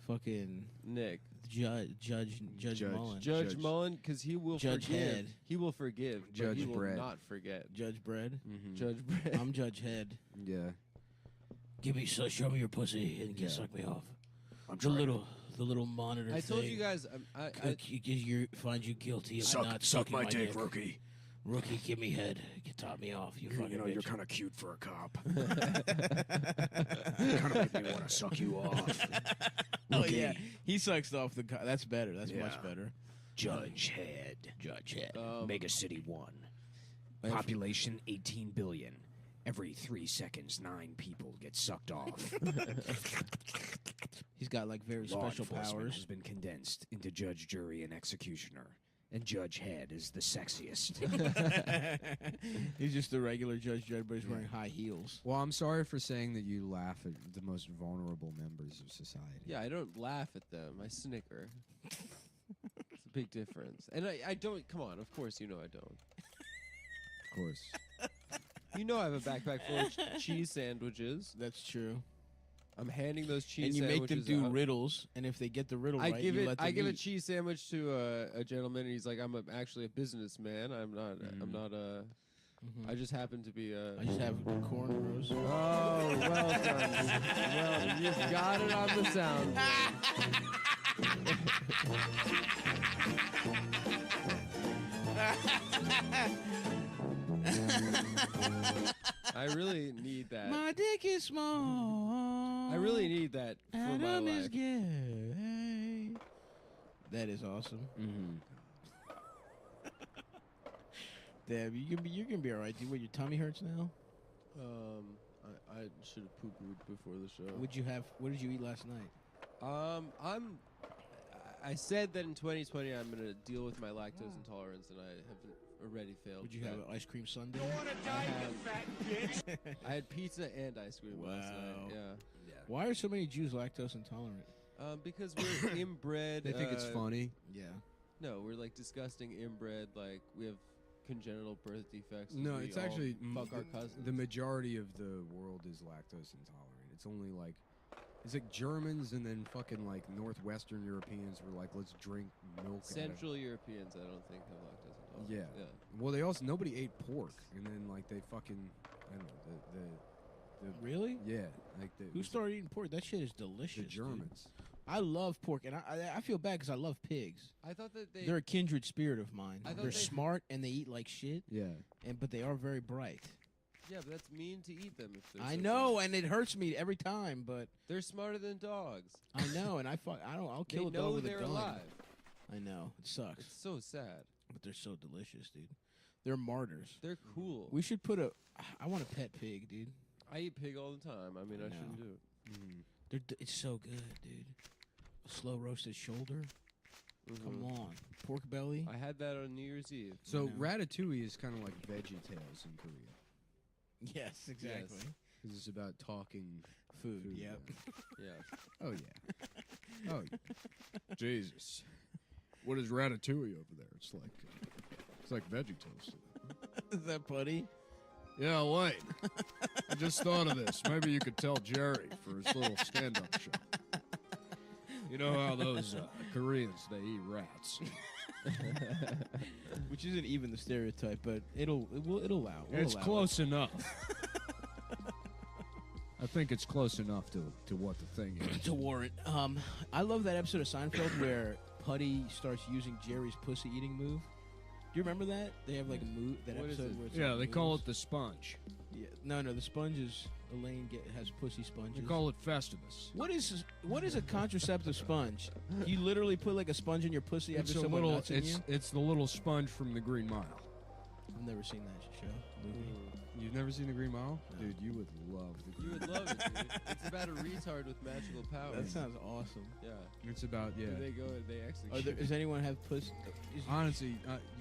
fucking Nick, Judge Mullen. Judge Mullen, because he will Judge forgive. Head. He will forgive. but Judge he will Brett. not forget. Judge Bread. Judge Brett. I'm Judge Head. Yeah. Show me your pussy and Yeah. suck me off. The little monitor. I told you thing. guys. Find you guilty of not Suck sucking my dick, dick. rookie. Rookie, give me head. You top me off. You fucking You're bitch. kind of cute for a cop. Kind of make me want to suck you off. Oh yeah, he sucks off the. That's better. That's Yeah. much better. Judge Head. Judge Head. Mega City 1. Population 18 billion. Every 3 seconds, 9 people get sucked off. He's got like very Law special enforcement powers. has been condensed into judge, jury, and executioner. And Judge Head is the sexiest. He's just a regular Judge Dredd, but he's wearing high heels. Well, I'm sorry for saying that you laugh at the most vulnerable members of society. Yeah, I don't laugh at them. I snicker. It's a big difference. And I don't. Come on. Of course, you know I don't. Of course. You know I have a backpack full of cheese sandwiches. That's true. I'm handing those cheese And you make sandwiches them do out. riddles, and if they get the riddle I right, give you it. let them I give a eat. cheese sandwich to a gentleman, and he's like, "I'm actually a businessman. I'm not. I'm not a. I just happen to be a." I just have cornrows. Oh, well done. Well, you've got it on the sound. I really need that. My dick is small. I really need that for my Adam is life. gay. That is awesome. Mm-hmm. Deb, you're gonna be all right, dude. What, your tummy hurts now? I should have poo-pooed before the show. What did you eat last night? I said that in 2020 I'm going to deal with my lactose intolerance, and I have already failed. Would you that. have an ice cream sundae? I had pizza and ice cream last night. Wow. Yeah. Why are so many Jews lactose intolerant? Because we're inbred. They think it's funny. Yeah. No, we're like disgusting inbred. Like we have congenital birth defects. No, we it's all actually fuck our cousins. The majority of the world is lactose intolerant. It's only like it's like Germans and then fucking like Northwestern Europeans were like, let's drink milk. Central Europeans, I don't think have lactose intolerance. Yeah. Well, they also nobody ate pork, and then like they fucking I don't know the Really? yeah like the Who started eating pork? That shit is delicious. the dude. Germans. I love pork, and I feel bad because I love pigs. I thought that They're a kindred spirit of mine. I thought They're they- smart and they eat like shit, Yeah. but they are very bright. Yeah, but that's mean to eat them. If they're I so know, smart. and it hurts me every time, but They're smarter than dogs. I know, and I'll They kill a dog know with a they're gun. alive. I know, it sucks, It's so sad. but they're so delicious, dude. They're martyrs. They're cool. We should I want a pet pig, dude. I eat pig all the time. I mean, I know. shouldn't do it. It's so good, dude. A slow roasted shoulder. Come Mhm. on, pork belly. I had that on New Year's Eve. So know. Ratatouille is kind of like VeggieTales in Korea Yes, exactly. because it's about talking Food. food. Yep. Yeah. Oh yeah. Oh yeah. Jesus. What is Ratatouille over there? It's like VeggieTales. Is that funny? Yeah, wait. I just thought of this. Maybe you could tell Jerry for his little stand-up show. You know how those Koreans, they eat rats. Which isn't even the stereotype, but it'll allow. We'll It's allow close enough. I think it's close enough to what the thing is. to warrant. I love that episode of Seinfeld where Putty starts using Jerry's pussy eating move. Do you remember that? They have like a move that What is episode it? where it's Yeah, like they call moves. it the sponge. Yeah, no, the sponge is Elaine has pussy sponges. They call it Festivus. What is a contraceptive sponge? You literally put like a sponge in your pussy It's after a someone little. nuts in you? It's the little sponge from the Green Mile. I've never seen that show movie. You've never seen The Green Mile? No. Dude, you would love The You Green would love it, dude. It's about a retard with magical powers. That sounds awesome. Yeah. It's about, yeah. They go and they execute. Does anyone have pussy? Honestly, you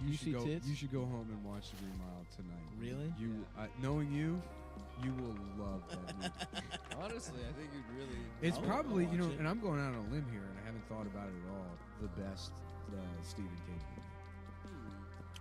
You should see go. tits? You should go home and watch The Green Mile tonight. Really? You, knowing you will love that movie. Honestly, I think you'd really. It's I'll probably, watch it. and I'm going out on a limb here, and I haven't thought about it at all. The best Stephen King movie.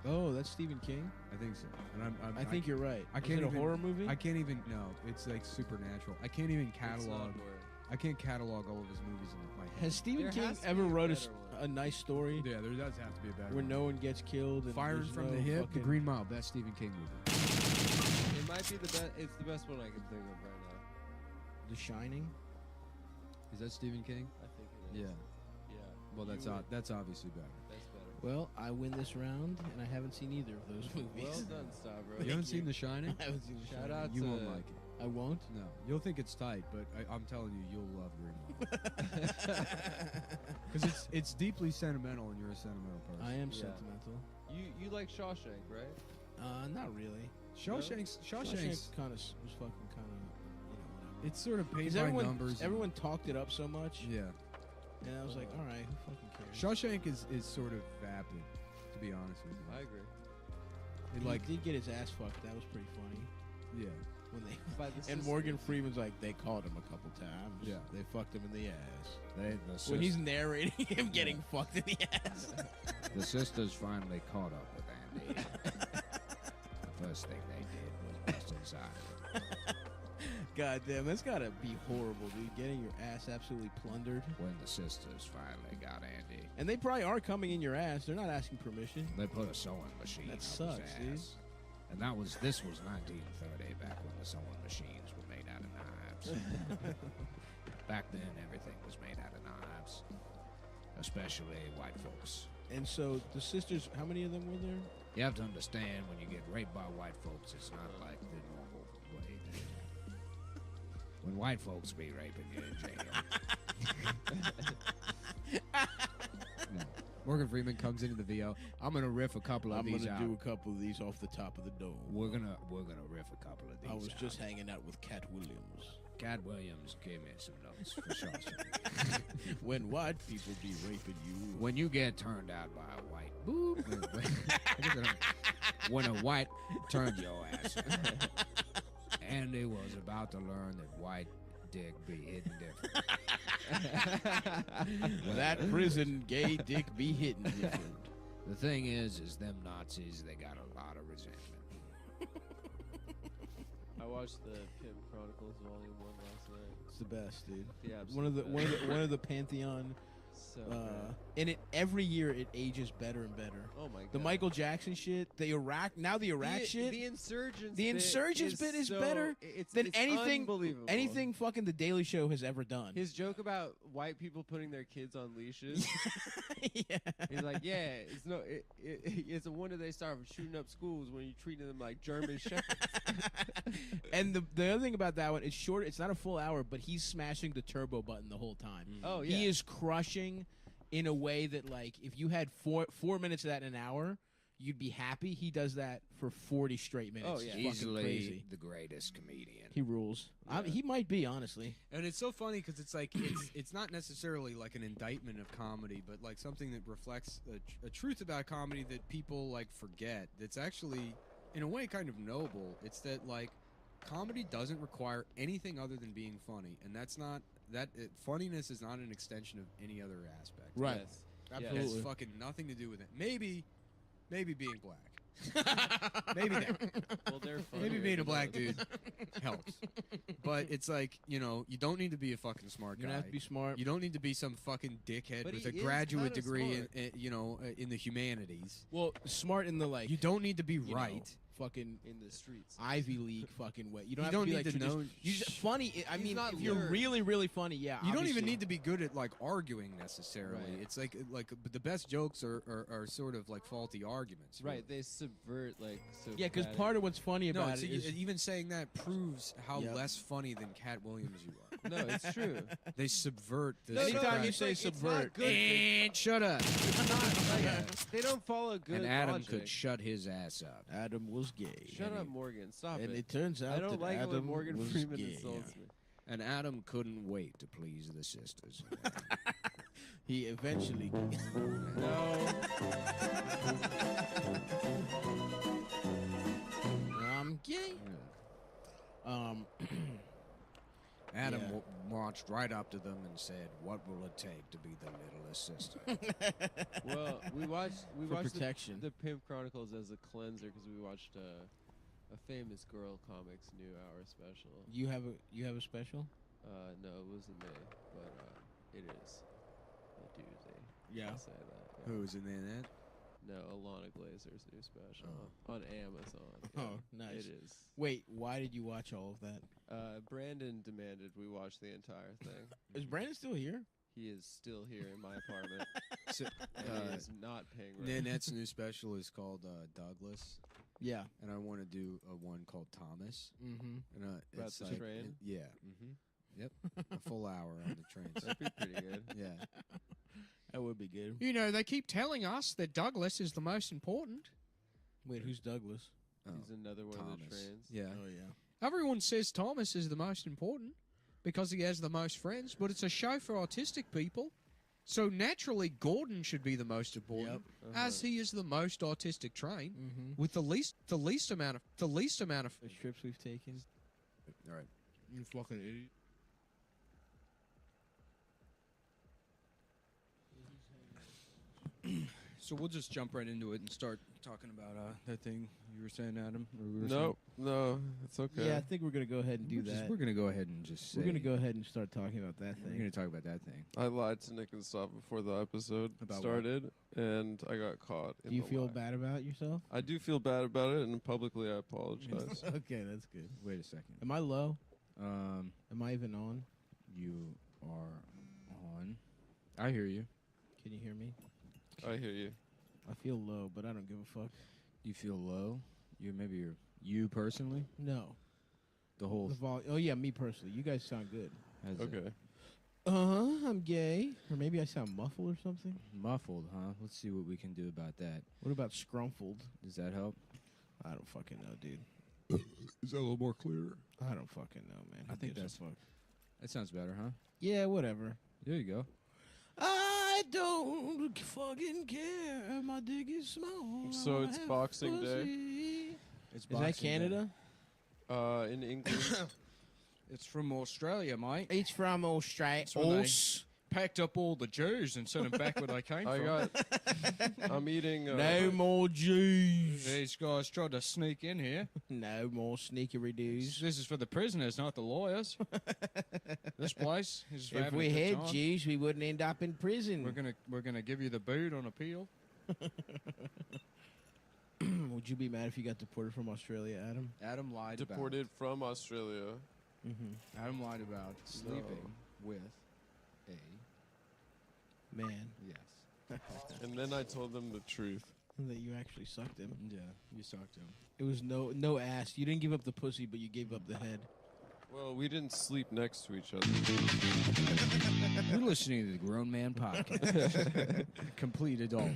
Oh, that's Stephen King. I think so. And I think you're right. I Is can't it a even- horror movie? I can't even. No, it's like supernatural. I can't even It's not catalog. horror. I can't catalog all of his movies in my head. Has Stephen There King has to ever be a wrote better one. a nice story Yeah, there does have to be a better where one. no one gets killed? And Firing there's from no the Hip, The fucking- Green Mile, best Stephen King movie. It might be the best. It's the best one I can think of right now. The Shining. Is that Stephen King? I think it is. Yeah. Yeah. Well, You that's would- that's obviously better. That's better. Well, I win this round, and I haven't seen either of those movies. Well done, Stavro. You haven't seen The Shining? I haven't seen The Shout Shining. out You to won't like it. I won't. No, you'll think it's tight, but I'm telling you, you'll love Green Mile because it's deeply sentimental, and you're a sentimental person. I am Yeah. sentimental. You like Shawshank, right? Not really. Shawshank's kind of was fucking kind of, whatever. it's sort of paid Because by everyone, numbers. and- everyone talked it up so much, yeah. and I was like, all right, who fucking cares? Shawshank is sort of vapid, to be honest with you. I agree. It, He like, did get his ass fucked. That was pretty funny. yeah. When they By the and sisters. Morgan Freeman's like, they called him a couple times. Yeah. They fucked him in the ass. The, When he's narrating him getting fucked in the ass. the sisters finally caught up with Andy. The first thing they did was bust inside. God damn, that's gotta be horrible, dude. Getting your ass absolutely plundered. When the sisters finally got Andy, And they probably are coming in your ass. They're not asking permission. they put a sewing machine That up sucks, his dude. ass. And this was 1930, back when the sewing machines were made out of knives. Back then, everything was made out of knives, especially white folks. And so the sisters, how many of them were there? You have to understand, when you get raped by white folks, it's not like the normal way. When white folks be raping you in jail. No. Morgan Freeman comes into the VO. I'm gonna riff a couple of I'm these gonna out. do a couple of these off the top of the dome. We're gonna riff a couple of these. I was out. just hanging out with Cat Williams. Cat Williams gave me some notes for Shawshank. When white people be raping you. When you get turned out by a white when a white turned your ass. Andy was about to learn that white dick be hidden different. That prison gay dick be hitting different. The thing is them Nazis, they got a lot of resentment. I watched the Pimp Chronicles Volume 1 last night. It's the best, dude. The One of the absolute one of the Pantheon, So and it every year it ages better and better. oh my god. The Michael Jackson shit, the Iraq shit, The Insurgents. The Insurgents bit is better than it's anything Unbelievable. anything fucking the Daily Show has ever done. His joke about white people putting their kids on leashes. Yeah. He's like, yeah, it's no, it's a wonder they start shooting up schools when you're treating them like German shepherds. And the other thing about that one, it's short. It's not a full hour, but he's smashing the turbo button the whole time. Oh yeah, He is crushing in a way that, like, if you had 4 minutes of that in an hour, you'd be happy. He does that for 40 straight minutes. Oh, It's yeah. fucking Easily crazy. the greatest comedian. He rules. Yeah. He might be, honestly. And it's so funny because it's like it's not necessarily like an indictment of comedy, but like something that reflects a truth about comedy that people like forget. That's actually, in a way, kind of noble. It's that like comedy doesn't require anything other than being funny, and that's not funniness is not an extension of any other aspect. Right. Yes. It Absolutely. has fucking nothing to do with it. Maybe being black. Maybe that. Well, they're funny. Maybe being a black dude helps. But it's like, you don't need to be a fucking smart You're guy. going to have to be smart. You don't need to be some fucking dickhead But with he a is graduate kinda degree smart. in the humanities. Well, smart in the, like, You don't need to be you know, right. fucking in the streets. Ivy League fucking way. You don't You have don't to be need like to know- tradi- You just funny. I He's mean, not if you're learned. really, really funny, yeah. You don't even obviously. need to be good at like arguing necessarily. Right. It's like but the best jokes are sort of like faulty arguments. Right, they subvert like. Yeah, because pathetic- part of what's funny No, about so it is even saying that proves how Yep. less funny than Cat Williams you are. No, it's true. They subvert the. No, Anytime you it's say like, it's not subvert. good. And shut up. It's not like, they don't follow good And Adam logic. could shut his ass up. Adam was gay. Shut and up, he- Morgan. Stop And it. it turns out I don't that like Adam when Morgan was Freeman gay. insults me. And Adam couldn't wait to please the sisters. He eventually. No. I'm gay. Adam Yeah. marched right up to them and said, "What will it take to be the littlest sister?" Well, we watched For the protection. Pimp Chronicles as a cleanser because we watched a famous girl comics new hour special. You have a special? No, it wasn't me, but it is a doozy. Yeah. I'll say that. Yeah. Who's in that? No, Alana Glazer's new special on Amazon. Oh, nice. It is. Wait, why did you watch all of that? Brandon demanded we watch the entire thing. Is Brandon still here? He is still here in my apartment. So, and he is not paying rent. Nanette's new special is called Douglas, Yeah. and I want to do a one called Thomas. Mm-hmm. And About it's the like, train? yeah. Mm-hmm. Yep. A full hour on the train. That'd be pretty good. Yeah. That would be good. You know, they keep telling us that Douglas is the most important. Wait, who's Douglas? Oh, He's another one of the Thomas. trains. Yeah. Oh yeah. Everyone says Thomas is the most important because he has the most friends, but it's a show for autistic people. So naturally, Gordon should be the most important, as he is the most autistic train Mm-hmm. with the least amount of The trips we've taken. All right. You fucking idiot. So we'll just jump right into it and start talking about that thing you were saying, Adam. Or we were No, it's okay. Yeah, I think we're gonna go ahead and do that. We're gonna go ahead and just. We're say- gonna go ahead and start talking about that We're thing. gonna talk about that thing. I lied to Nick and Stop before the episode About what? started, and I got caught. Do you the feel lie. bad about yourself? I do feel bad about it, and publicly I apologize. Okay, that's good. Wait a second. Am I low? Um, Am I even on? you are on. I hear you. Can you hear me? I hear you. I feel low, but I don't give a fuck. You feel low. You personally. No. The whole. Oh yeah, me personally. You guys sound good. has it Okay. I'm gay, or maybe I sound muffled or something. Muffled, huh? Let's see what we can do about that. What about scrumpled? Does that help? I don't fucking know, dude. Is that a little more clear? I don't fucking know, man. I Who think gives a that's- fuck. That sounds better, huh? Yeah, whatever. There you go. I don't fucking care. My dick is small. So I it's have Boxing Day? pussy. It's Is that Canada? In England, It's from Australia, mate. It's from Australia. That's where they packed up all the Jews and sent them back where they came from. I'm eating. No more Jews. These guys tried to sneak in here. No more sneakery dudes. This is for the prisoners, not the lawyers. This place is for If having we a good had time. Jews, we wouldn't end up in prison. We're gonna give you the boot on appeal. Would you be mad if you got deported from Australia, Adam? Adam lied deported from Australia. Mm-hmm. Adam lied about sleeping with a Man, yes. And then I told them the truth. that you actually sucked him. Yeah, you sucked him. It was no ass. You didn't give up the pussy, but you gave up the head. Well, we didn't sleep next to each other. You're listening to the Grown Man Podcast. Complete adult.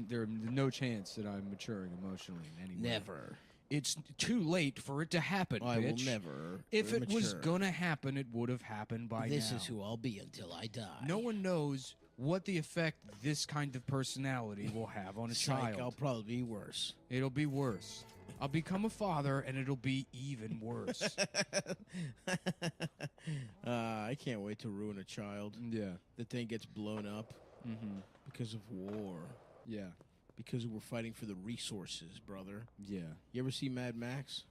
There's no chance that I'm maturing emotionally in any way. Never. It's too late for it to happen, I will bitch. never. If it was mature. gonna happen, it would have happened by This now. is who I'll be until I die. No one knows what the effect this kind of personality will have on a Psych, child. I'll probably be worse. It'll be worse. I'll become a father, and it'll be even worse. I can't wait to ruin a child. Yeah. The thing gets blown up Mm-hmm. because of war. Yeah. Because we're fighting for the resources, brother. Yeah. You ever see Mad Max?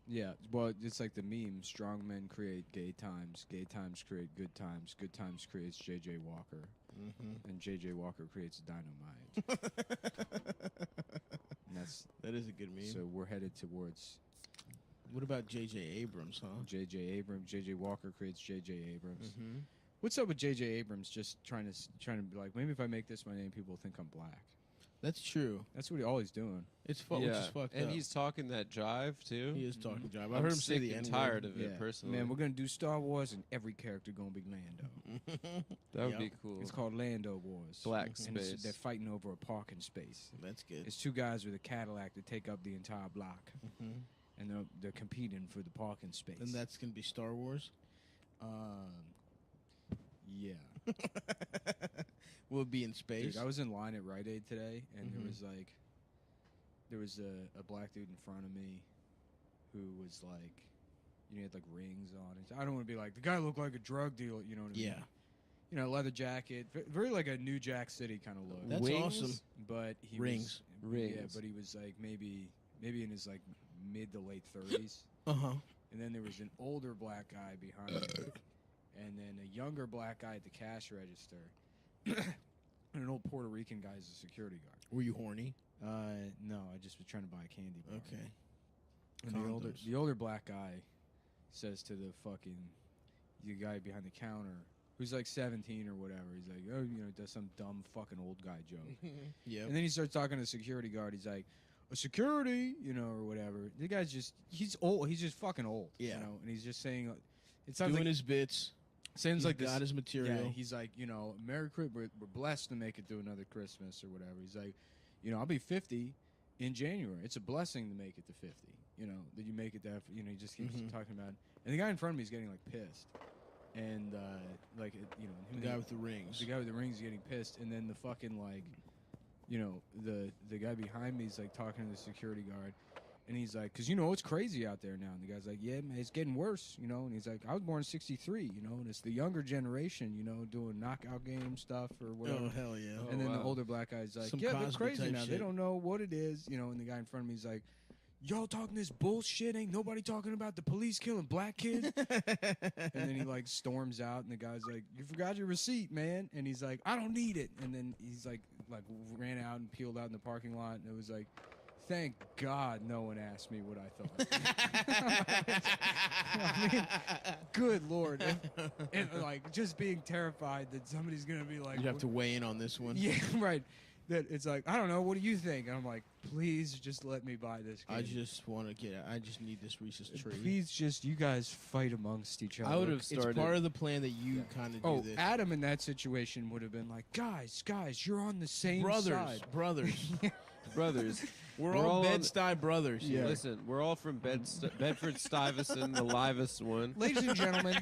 Yeah. Well, it's like the meme: strong men create gay times create good times creates J.J. Walker, Mm-hmm. and J.J. Walker creates dynamite. And That's That is a good meme. So we're headed towards What about J.J. Abrams, huh? J.J. Abrams. J.J. Walker creates J.J. Abrams. Mm-hmm. What's up with J.J. Abrams just trying to be like, maybe if I make this my name, people will think I'm black. That's true. That's what all he's doing. It's which is fucked and up. he's talking that jive too. He is talking jive. I I'm heard him say sick the and N-word. tired of it personally. Man, we're going to do Star Wars and every character going to be Lando. That would Yep. be cool. It's called Lando Wars. Black And it's- space. they're fighting over a parking space. That's good. It's two guys with a Cadillac that take up the entire block. Mhm. And they're competing for the parking space. And that's gonna be Star Wars. Yeah. Will it be in space? Dude, I was in line at Rite Aid today, and Mhm. there was a black dude in front of me who was like, he had like rings on it. I don't want to be like, the guy looked like a drug dealer, you know what I mean? Yeah. You know, leather jacket, very like a New Jack City kind of look. That's Wings? awesome. But he Rings. was, Yeah, Rings. but he was like maybe in his like mid to late 30s. Uh huh. And then there was an older black guy behind him, and then a younger black guy at the cash register, and an old Puerto Rican guy as a security guard. Were you horny? No, I just was trying to buy a candy bar. Okay. And Condoms. the older black guy says to the guy behind the counter, who's like 17 or whatever, he's like, oh, you know, does some dumb fucking old guy joke. Yeah. And then he starts talking to the security guard. He's like, a security, you know, or whatever. The guy's he's old. He's just fucking old. Yeah. You know, and he's just saying, it sounds Doing like, his bits. sounds He's like got this, his material. Yeah, he's like, you know, Merry Christmas. We're blessed to make it through another Christmas or whatever. He's like, you know, I'll be 50 in January. It's a blessing to make it to 50. You know, that you make it that. You know, he just keeps talking about it. And the guy in front of me is getting like pissed, and like you know, The guy with the rings. the guy with the rings is getting pissed, and then the fucking like, you know, the guy behind me is like talking to the security guard. And he's like, because, you know, it's crazy out there now. And the guy's like, yeah, man, it's getting worse, you know. And he's like, I was born in 63, you know, and it's the younger generation, you know, doing knockout game stuff or whatever. Oh, hell yeah. And then the wow. older black guy's like, Some yeah, they're Cosby crazy type now. They shit. don't know what it is, you know. And the guy in front of me is like, y'all talking this bullshit? Ain't nobody talking about the police killing black kids? And then he, like, storms out, and the guy's like, you forgot your receipt, man. And he's like, I don't need it. And then he's like ran out and peeled out in the parking lot, and it was like, thank God no one asked me what I thought. I mean, good Lord. And, like, just being terrified that somebody's going to be like... You have to weigh in on this one. Yeah, right. That it's like, I don't know, what do you think? And I'm like, please just let me buy this I candy. just want to get. I just need this Reese's tree. Please just, you guys fight amongst each other. I would have It's started. part of the plan that you kind of do Oh, this. Adam in that situation would have been like, guys, you're on the same brothers, side. brothers. brothers. We're We're all all on- Bed-Stuy brothers. Yeah. Listen, we're all from Bedford Stuyvesant, the livest one. Ladies and gentlemen,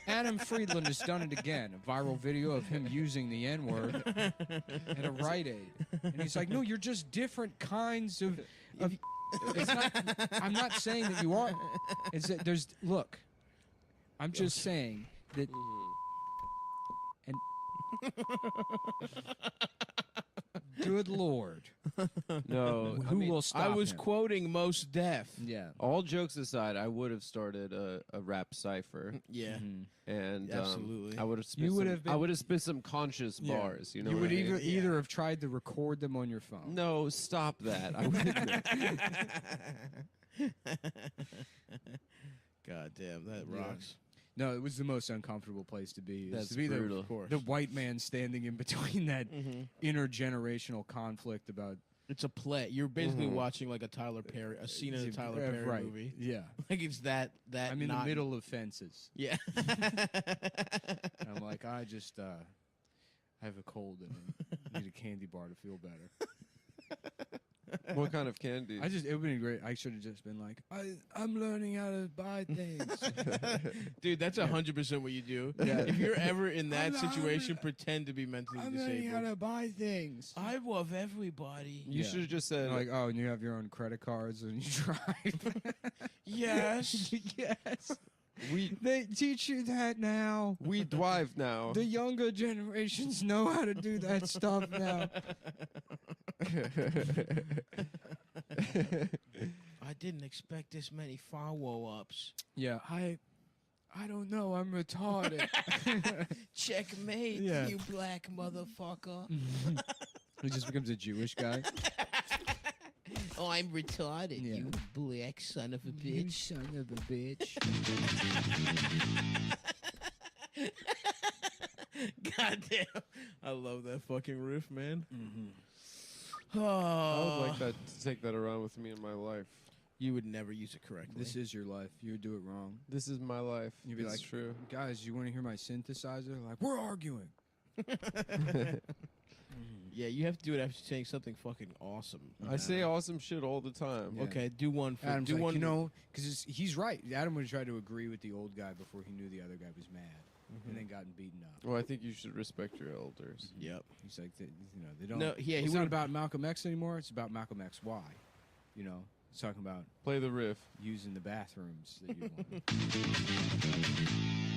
Adam Friedland has done it again. A viral video of him using the N-word at a Rite Aid. And he's like, no, you're just different kinds of it's not, I'm not saying that you are. It's that look, I'm just saying that and good Lord. No, I Who mean, will stop I was him? quoting Most Def. Yeah. all jokes aside, I would have started a rap cipher, Yeah. and Absolutely. I would have spit You would some, have been- I would have spit some conscious Yeah. bars. You know, You what would I mean? either have tried to record them on your phone. No, stop that. I would. God damn, that Yeah. rocks. No, it was the most uncomfortable place to be. That's to be brutal. Of course. The white man standing in between that Mm-hmm. intergenerational conflict about It's a play. You're basically watching like a Tyler Perry, a scene in a Tyler Perry right. movie. Yeah, Like it's that. I'm in the not- middle of fences. Yeah. And I'm like, I just have a cold and I need a candy bar to feel better. What kind of candy? It would have been great. I should have just been like, I'm learning how to buy things. Dude, that's 100% what you do. Yeah. If you're ever in that I'm- situation, pretend to be mentally I'm learning how disabled. to buy things. I love everybody. You Yeah. should have just said Like, oh, and you have your own credit cards and you drive. Yes. Yes. we They teach you that now. we drive now. The younger generations know how to do that stuff now. I didn't expect this many follow-ups. Yeah, I don't know. I'm retarded. Checkmate, Yeah. you black motherfucker. He just becomes a Jewish guy. Oh, I'm retarded, Yeah. you black son of a You bitch. son of a bitch. Goddamn. I love that fucking riff, man. I Oh, would like that to take that around with me in my life. you would never use it correctly. This is your life. You would do it wrong. This is my life. You'd be It's like, true. guys, you want to hear my synthesizer? Like, we're arguing. Yeah, you have to do it after saying something fucking awesome. I say awesome shit all the time. Yeah. Okay, do one for Adam's do like, one. you know, because he's right. Adam would try to agree with the old guy before he knew the other guy was mad, and then gotten beaten up. Well, I think you should respect your elders. Yep. He's like, you know, they don't. No, yeah, he it's not would've- about Malcolm X anymore. It's about Malcolm X Y. You know, it's talking about Play the riff. using the bathrooms that you want.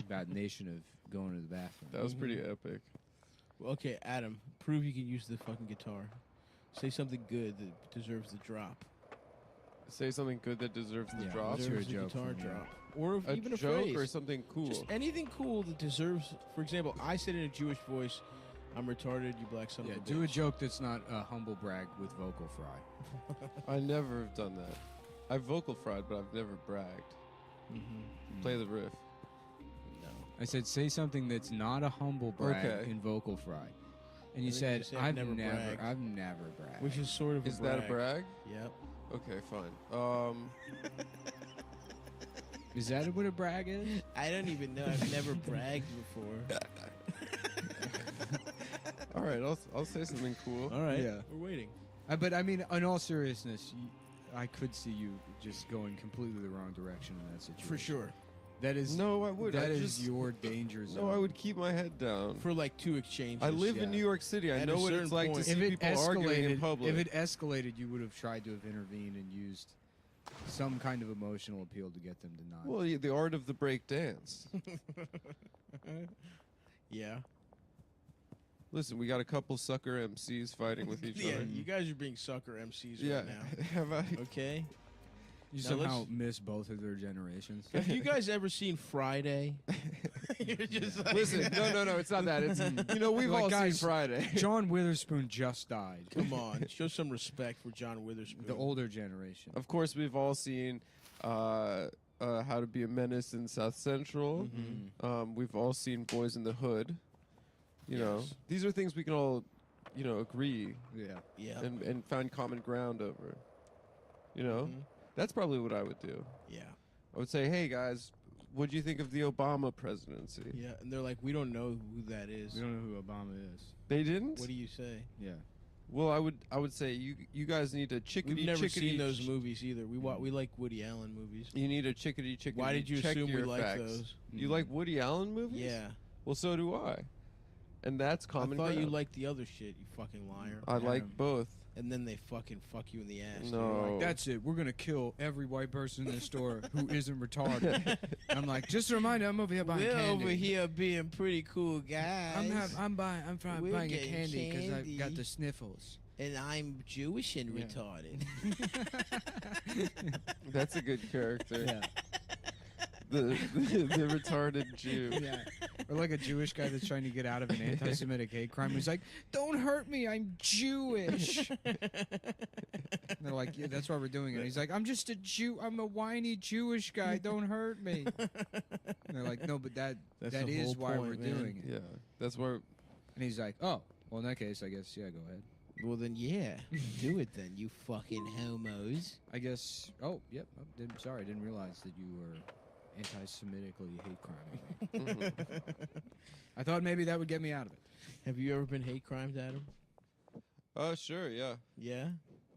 About nation of going to the bathroom. That was pretty epic. Okay, Adam, prove you can use the fucking guitar. Say something good that deserves the drop. Say something good that deserves the Yeah, drop. let's hear Deserves a the joke guitar from you. drop. Or if A even a joke phrase. or something cool. Just anything cool that deserves. For example, I said in a Jewish voice, "I'm retarded, you black son Yeah, of a bitch." do a joke that's not a humble brag with vocal fry. I never have done that. I've vocal fried, but I've never bragged. Play the riff. No. I said, say something that's not a humble brag Okay. in vocal fry. And you I think said, you said I've never never bragged." bragged. Which is sort of Is a that a brag? Yep. Okay, fine. Is that what a brag is? I don't even know. I've never bragged before. All right, I'll say something cool. All right. Yeah. We're waiting. But I mean, in all seriousness, I could see you just going completely the wrong direction in that situation. For sure. That is No, I would. That I is just, your danger zone. No, I would keep my head down. For like 2 exchanges. I live in yeah. New York City. I At know a what it's certain like to point- see If it people arguing in escalated, public. if it escalated, you would have tried to have intervened and used some kind of emotional appeal to get them to not. Well, the art of the break dance. Yeah. Listen, we got a couple sucker MCs fighting with each Yeah, other. you guys are being sucker MCs Yeah. right now. Have I? Okay. you now somehow let's- miss both of their generations. Have you guys ever seen Friday? You're just like, Listen, no, it's not that. It's we've Like, all guys, seen Friday. John Witherspoon just died. Come on, show some respect for John Witherspoon. The older generation. Of course, we've all seen How to Be a Menace in South Central. We've all seen Boys in the Hood. You know, Yes. these are things we can all, agree Yeah. Yeah. and find common ground over. You know, Mhm. that's probably what I would do. Yeah. I would say, hey guys, what do you think of the Obama presidency? Yeah. And they're like, we don't know who that is. We don't know who Obama is. They didn't. What do you say? Yeah. Well, I would say you guys need to chickadee. We've never chickadee seen those movies either. We like Woody Allen movies. You need a chickadee chickadee. Why did you check assume we your like facts. those? You like Woody Allen movies? Yeah. Well, so do I. And that's common I thought you ground. liked the other shit, you fucking liar. I like Adam. both. And then they fucking fuck you in the ass. dude. No. That's it. We're gonna kill every white person in the store who isn't retarded. I'm like, just a reminder, I'm over here buying We're candy. over here being pretty cool guys. I'm buying We're buying a getting candy because I've candy. got the sniffles. And I'm Jewish and Yeah. retarded. That's a good character. Yeah. The retarded Jew. Yeah. Or like a Jewish guy that's trying to get out of an anti-Semitic hate crime. He's like, "Don't hurt me. I'm Jewish." And they're like, "Yeah, that's why we're doing it." He's like, "I'm just a Jew. I'm a whiny Jewish guy. Don't hurt me." And they're like, "No, but That's that the is whole why point, we're man. doing it." Yeah, that's where. And he's like, "Oh, well, in that case, I guess yeah, go ahead." Well, then, yeah. Do it then, you fucking homos. I guess. Oh, yep. Sorry, I didn't realize that you were anti-Semitically hate crime. I thought maybe that would get me out of it. Have you ever been hate crimed, Adam? Sure, yeah. Yeah?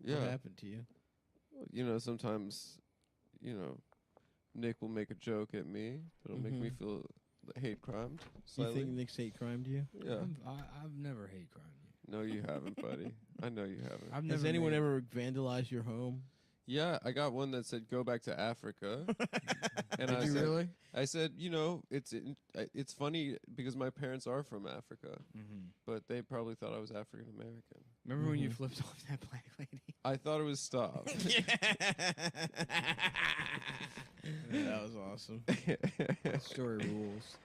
Yeah. What happened to you? Sometimes, Nick will make a joke at me that'll make me feel hate crimed. You Slightly. think Nick's hate crimed you? Yeah. I've never hate crimed you. No, you haven't, buddy. I know you haven't. I've Has never anyone made- ever vandalized your home? Yeah, I got one that said "Go back to Africa," and Did I you said, really? I said, it's funny because my parents are from Africa, but they probably thought I was African American. Remember when you flipped off that black lady? I thought it was stop. That was awesome. That story rules.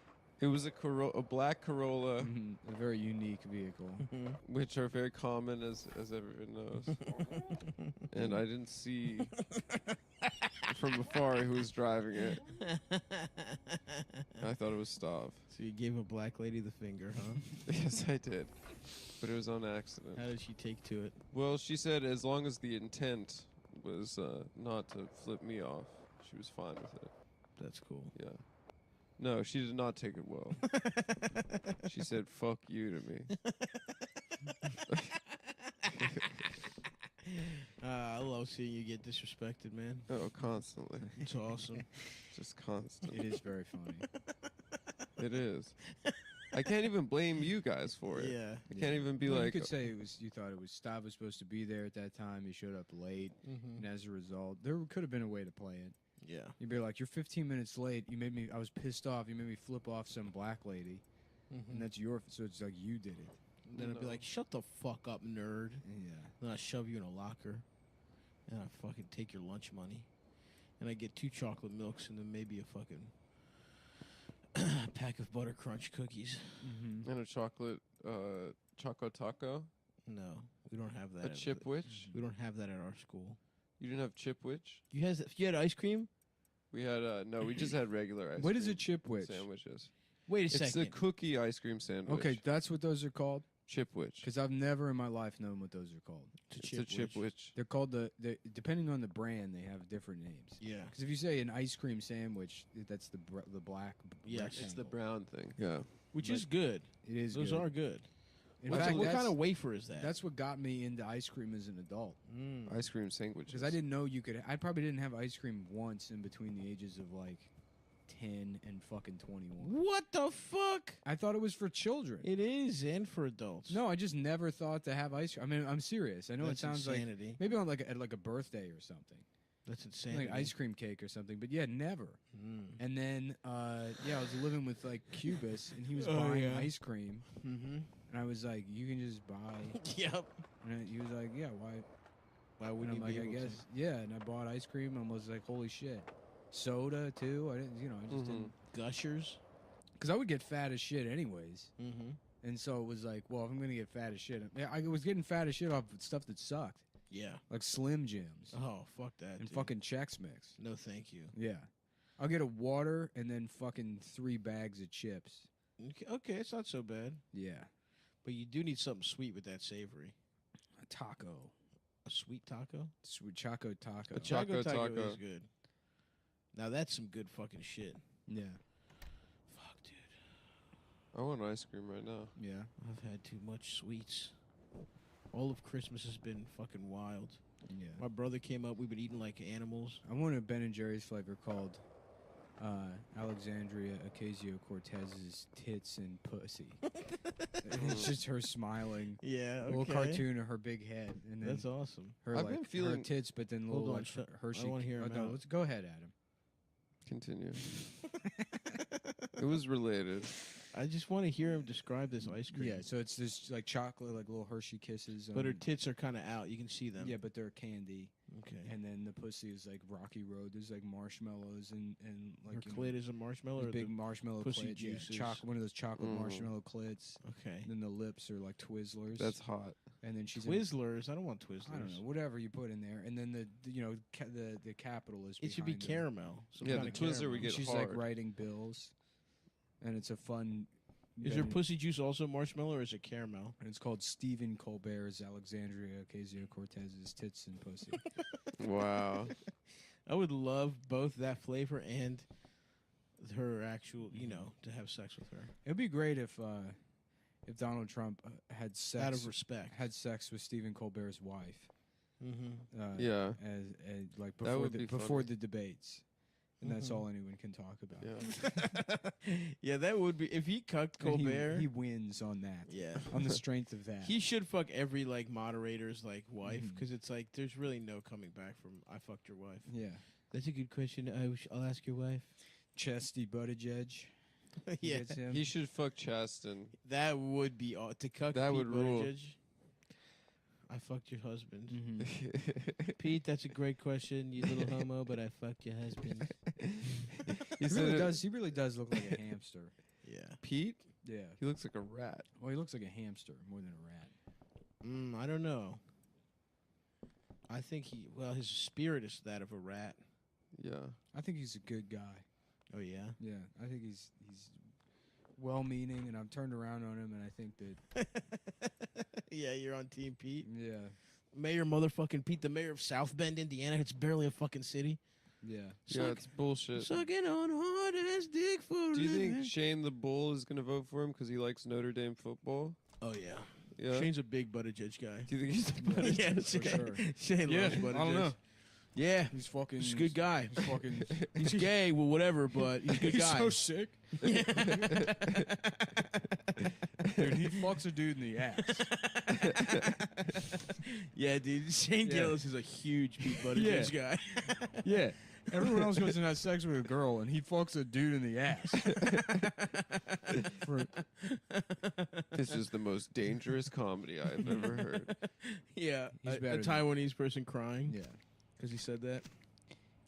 It was a black Corolla, A very unique vehicle. which are very common, as everyone knows. And I didn't see from afar who was driving it. I thought it was Stav. So you gave a black lady the finger, huh? Yes, I did. But it was on accident. How did she take to it? Well, she said as long as the intent was not to flip me off, she was fine with it. That's cool. Yeah. No, she did not take it well. She said, fuck you to me. I love seeing you get disrespected, man. Oh, constantly. It's awesome. Just constant. It is very funny. It is. I can't even blame you guys for it. Yeah. I can't even be Well, like, you could say it was. You thought it was Stav was supposed to be there at that time. He showed up late, and as a result, there could have been a way to play it. Yeah. You'd be like, "You're 15 minutes late. You made me. I was pissed off. You made me flip off some black lady, and that's your. So it's like you did it. Then I'd be like, shut the fuck up, nerd. Yeah. Then I shove you in a locker. And I fucking take your lunch money. And I get 2 chocolate milks and then maybe a fucking pack of Butter Crunch cookies. and a chocolate choco taco, No, we don't have that. a chip witch. We don't have that at our school. You didn't have chip witch? You had ice cream? We had no. We just had regular ice. What cream is a chip witch? Sandwiches. Wait a It's second. a cookie ice cream sandwich. Okay, that's what those are called. Chip witch. Because I've never in my life known what those are called. It's a chip witch. They're called the depending on the brand, they have different names. Yeah. Because if you say an ice cream sandwich, that's the black. Yes. It's the rectangle. brown thing. Yeah. Which But is good. It is. Those good. are good. In What, fact, what that's, kind of wafer is that? that's what got me into ice cream as an adult. Ice cream sandwiches. Because I didn't know you could. I probably didn't have ice cream once in between the ages of like 10 and fucking 21. What the fuck? I thought it was for children. It is, and for adults. No, I just never thought to have ice cream. I mean, I'm serious. I know That's it sounds insanity. like maybe on like at like a birthday or something, That's insanity. like ice cream cake or something. But yeah, never. Mm. And then yeah, I was living with like Cubis, and he was Oh, buying yeah. ice cream, Mm-hmm. and I was like, "You can just buy." Yep. And he was like, "Yeah, why?" Why And wouldn't I'm you like, be "I able guess, yeah." And I bought ice cream and was like, "Holy shit!" Soda too. I didn't, I just didn't, to? Gushers? because I would get fat as shit anyways. Mm-hmm. And so it was like, well, if I'm gonna get fat as shit, I was getting fat as shit off of stuff that sucked, Yeah. like Slim Jims Oh, fuck that. and dude. fucking Chex Mix. No, thank you. Yeah, I'll get a water and then fucking 3 bags of chips. Okay, it's not so bad. Yeah, But you do need something sweet with that savory. a taco, A sweet taco? sweet choco taco. A choco Choco taco taco. is good. Now that's some good fucking shit. Yeah, Fuck, dude. I want ice cream right now. yeah. I've had too much sweets. All of Christmas has been fucking wild. Yeah. My brother came up. We've been eating like animals. I want a Ben and Jerry's flavor called Alexandria Ocasio-Cortez's tits and pussy. And it's just her smiling. Yeah, A little cartoon of her big head, and then That's awesome. her I've like been feeling- her tits, but then Hold little on, like shut- Hershey. I wanna hear him no, out. let's go ahead, Adam. Continue. It was related. I just want to hear him describe this ice cream. Yeah, so it's this like chocolate, like little Hershey kisses. But her tits are kind of out. You can see them. yeah, but they're candy, Okay. and then the pussy is like Rocky Road. There's like marshmallows and like Her you know, clit is a marshmallow. these Or big the, marshmallow pussy clit, yeah, juices. one of those chocolate Mhm. marshmallow clits. okay. And then the lips are like Twizzlers. That's hot. and then she's in- Twizzlers. I don't want Twizzlers. I don't know, whatever you put in there, and then the capital is. It should be behind her. caramel. Some Yeah, kind the of Twizzler caramel. we get She's hard. like writing bills, and it's a fun. Is her Ben- pussy juice also marshmallow or is it caramel? And it's called Stephen Colbert's Alexandria Ocasio-Cortez's tits and pussy. Wow. I would love both that flavor and her actual, to have sex with her. It'd be great if Donald Trump had sex Out of respect. had sex with Stephen Colbert's wife. Mm-hmm. Yeah. as like That before would the be before funny. the debates, and that's Mhm. all anyone can talk about. Yeah. Yeah, that would be if he cucked And Colbert. he wins on that. yeah, On the strength of that. he should fuck every moderator's wife Mhm. because it's like there's really no coming back from I fucked your wife. Yeah. That's a good question. I'll ask your wife. Chesty Buttigieg. Yeah, Gets him. He should fuck Chasten. that would be to cuck. That Pete would rule. Buttigieg. I fucked your husband. Mhm. Pete, that's a great question, you little homo, but I fucked your husband. He He said really it- does. He really does look like a hamster. Yeah. Pete? Yeah. He looks like a rat. Well, he looks like a hamster more than a rat. I don't know. I think his spirit is that of a rat. Yeah. I think he's a good guy. Oh yeah. Yeah, I think he's well-meaning, and I've turned around on him, and I think that Yeah, you're on Team Pete. yeah, Mayor motherfucking Pete, the mayor of South Bend, Indiana. It's barely a fucking city. yeah. Yeah, it's bullshit. Sucking on hard ass dick for Do you living. think Shane the Bull is going to vote for him because he likes Notre Dame football? Oh yeah. Yeah. Shane's a big Buttigieg guy. Do you think he's a Buttigieg? Yeah, for Shane, sure. Shane Yeah, loves I don't Buttigieg. know. Yeah, He's fucking. he's a good guy. He's fucking. He's gay, well, whatever, but he's a good He's guy. so sick. Dude, he fucks a dude in the ass. Yeah, dude. Shane Yeah. Gillis is a huge Pete Buttigieg guy. Yeah. Everyone else goes and has sex with a girl, and he fucks a dude in the ass. This is the most dangerous comedy I've ever heard. Yeah, He's a better than- Taiwanese person crying Yeah. because he said that.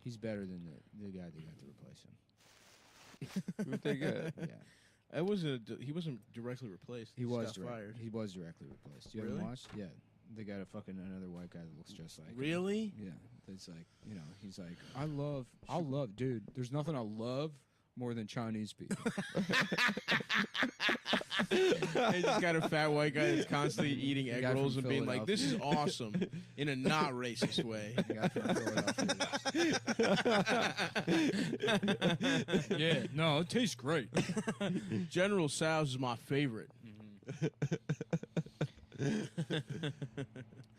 He's better than the guy that got to replace him. Who'd they get? Yeah. It wasn't. He wasn't directly replaced. He just was got fired. He was directly replaced. You haven't Really? watched? Yeah. They got a fucking another white guy that looks just like him. Really? Yeah. It's like, he's like, I love, dude, there's nothing I love more than Chinese people. They just got a fat white guy that's constantly eating egg guy from rolls and being like, "This is awesome," in a not racist way. The guy from Philadelphia. Yeah, no, it tastes great. General Tso's is my favorite.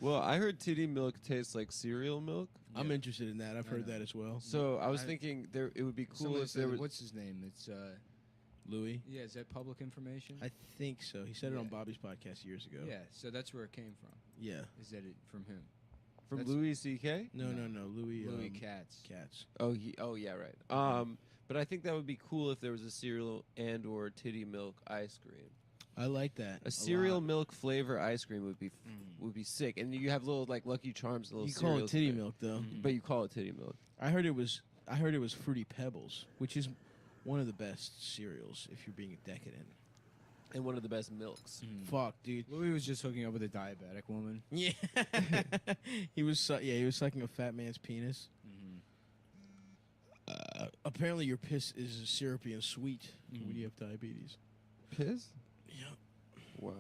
Well, I heard titty milk tastes like cereal milk. I'm interested in that. I've heard that as well. So I was thinking it would be cool Somebody if there said, was. what's his name? It's Louis, yeah, is that public information? I think so. He said it on Yeah. Bobby's podcast years ago. Yeah, so that's where it came from. Yeah. Is that it from him? From That's- Louis C.K.? No. Louis. Louis Katz. Katz. Oh, yeah, right. But I think that would be cool if there was a cereal and or titty milk ice cream. I like that. A cereal lot. milk flavor ice cream would be sick, and you have little like Lucky Charms, little You call it cereals titty in there. milk though. But you call it titty milk. I heard it was Fruity Pebbles, which is one of the best cereals if you're being decadent. And one of the best milks. Fuck, dude. Louis was just hooking up with a diabetic woman. Yeah. he was sucking a fat man's penis. Apparently your piss is syrupy and sweet when you have diabetes. Piss? Yep. Wow.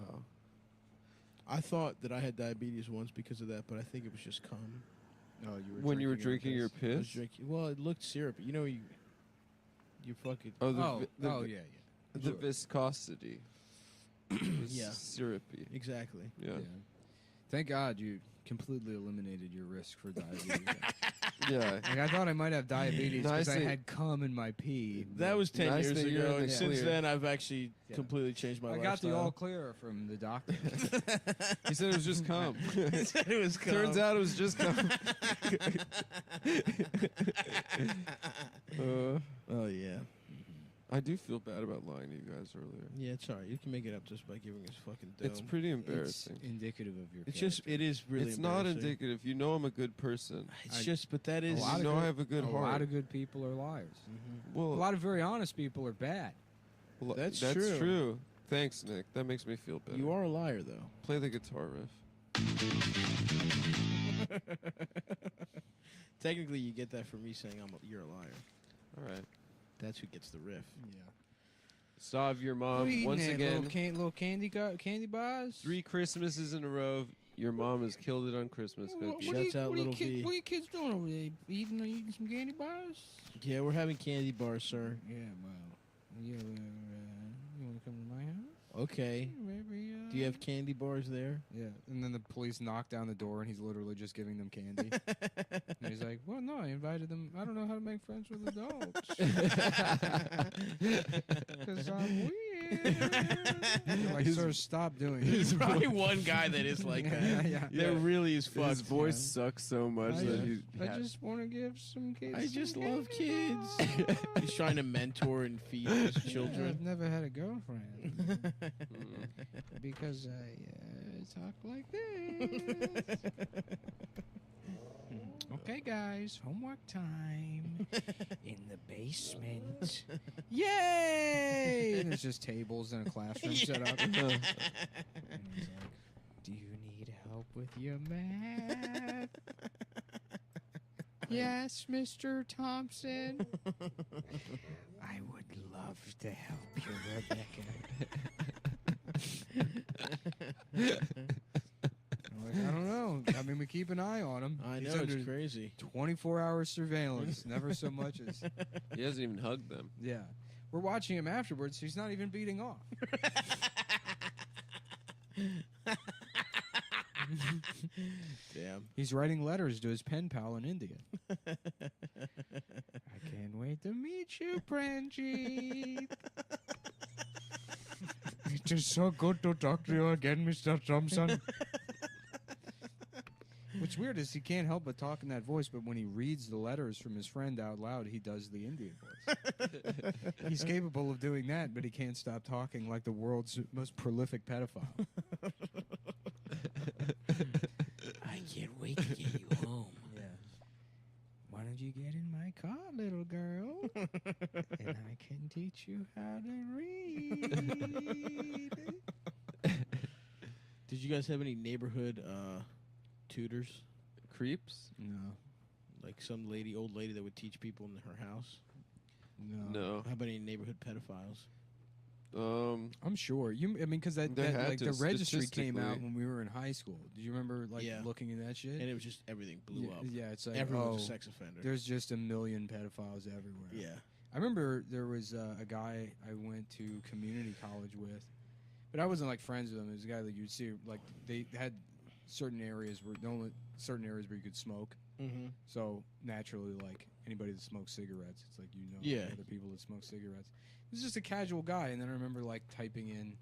I thought that I had diabetes once because of that, but I think it was just cum. Oh, you were When you were drinking your I was piss? drinking. Well, it looked syrupy. You know, you fucking. Oh, the, Oh, vi- the, oh vi- yeah, yeah. the viscosity. It was Yeah. syrupy. Exactly. Yeah. Thank God you completely eliminated your risk for diabetes. Yeah. Like I thought I might have diabetes because I Nicely- had cum in my pee. That was 10 Nice years that you're ago, in and the since clear. then I've actually Yeah. completely changed my I lifestyle. got the all clear from the doctor. He said it was just cum. it was cum. Turns out it was just cum. Oh yeah. I do feel bad about lying to you guys earlier. Yeah, it's alright. You can make it up just by giving us fucking dome. It's pretty It's embarrassing. indicative of your. It's just, it is really It's not embarrassing. indicative. You know I'm a good person. It's I- just, but that is. lot You know I have a good a heart. lot of good people are liars. Well, A lot of very honest people are bad. well, That's that's true. true. Thanks, Nick. That makes me feel better. You are a liar, though. Play the guitar riff. Technically, you get that from me saying you're a liar. All right. That's who gets the riff. Yeah. Solve your mom once again. little candy bars. 3 Christmases in a row. Your mom has killed it on Christmas cookies. Shouts out Little V. What are you kids doing over there? Eating some candy bars? Yeah, we're having candy bars, sir. Yeah, well, you want to come to my house? Okay. Maybe. Do you have candy bars there? Yeah, and then the police knock down the door, and he's literally just giving them candy. And he's like, "Well, no, I invited them. I don't know how to make friends with adults because I'm weird." Like, sir, stop doing There's it. probably one guy that is like that. Yeah. There really is fucked. His voice sucks so much I, that he. I just want to give some kids. I some just love candy. kids. He's trying to mentor and feed his Yeah, children. I've never had a girlfriend because I talk like this. Okay, guys, homework time. In the basement, Yay! And it's just tables in a classroom set up. And he's like, do you need help with your math? Yes, Mr. Thompson. I would love to help you, Rebecca. I don't know. I mean, we keep an eye on him. I He's know, it's under crazy. 24-hour surveillance. Never so much as... He hasn't even hugged them. Yeah. We're watching him afterwards. He's not even beating off. Damn. He's writing letters to his pen pal in India. I can't wait to meet you, Pranjeet. It is so good to talk to you again, Mr. Thompson. What's weird is he can't help but talk in that voice, but when he reads the letters from his friend out loud, he does the Indian voice. He's capable of doing that, but he can't stop talking like the world's most prolific pedophile. I can't wait to get you home. Yeah. Why don't you get in my car, little girl? And I can teach you how to read. Did you guys have any neighborhood tutors? Creeps? No. Like some old lady that would teach people in her house? No. How about any neighborhood pedophiles? I'm sure. I mean, because They had like to, the registry came out statistically. when we were in high school. Do you remember looking at that shit? And it was just everything blew up. Yeah, it's like Everyone's a sex offender. There's just a million pedophiles everywhere. Yeah. I remember there was a guy I went to community college with, but I wasn't like friends with him. It was a guy that you'd see like they had certain areas where you could smoke. Mm-hmm. So naturally, like anybody that smokes cigarettes, it's like other people that smoke cigarettes. It was just a casual guy, and then I remember like typing in,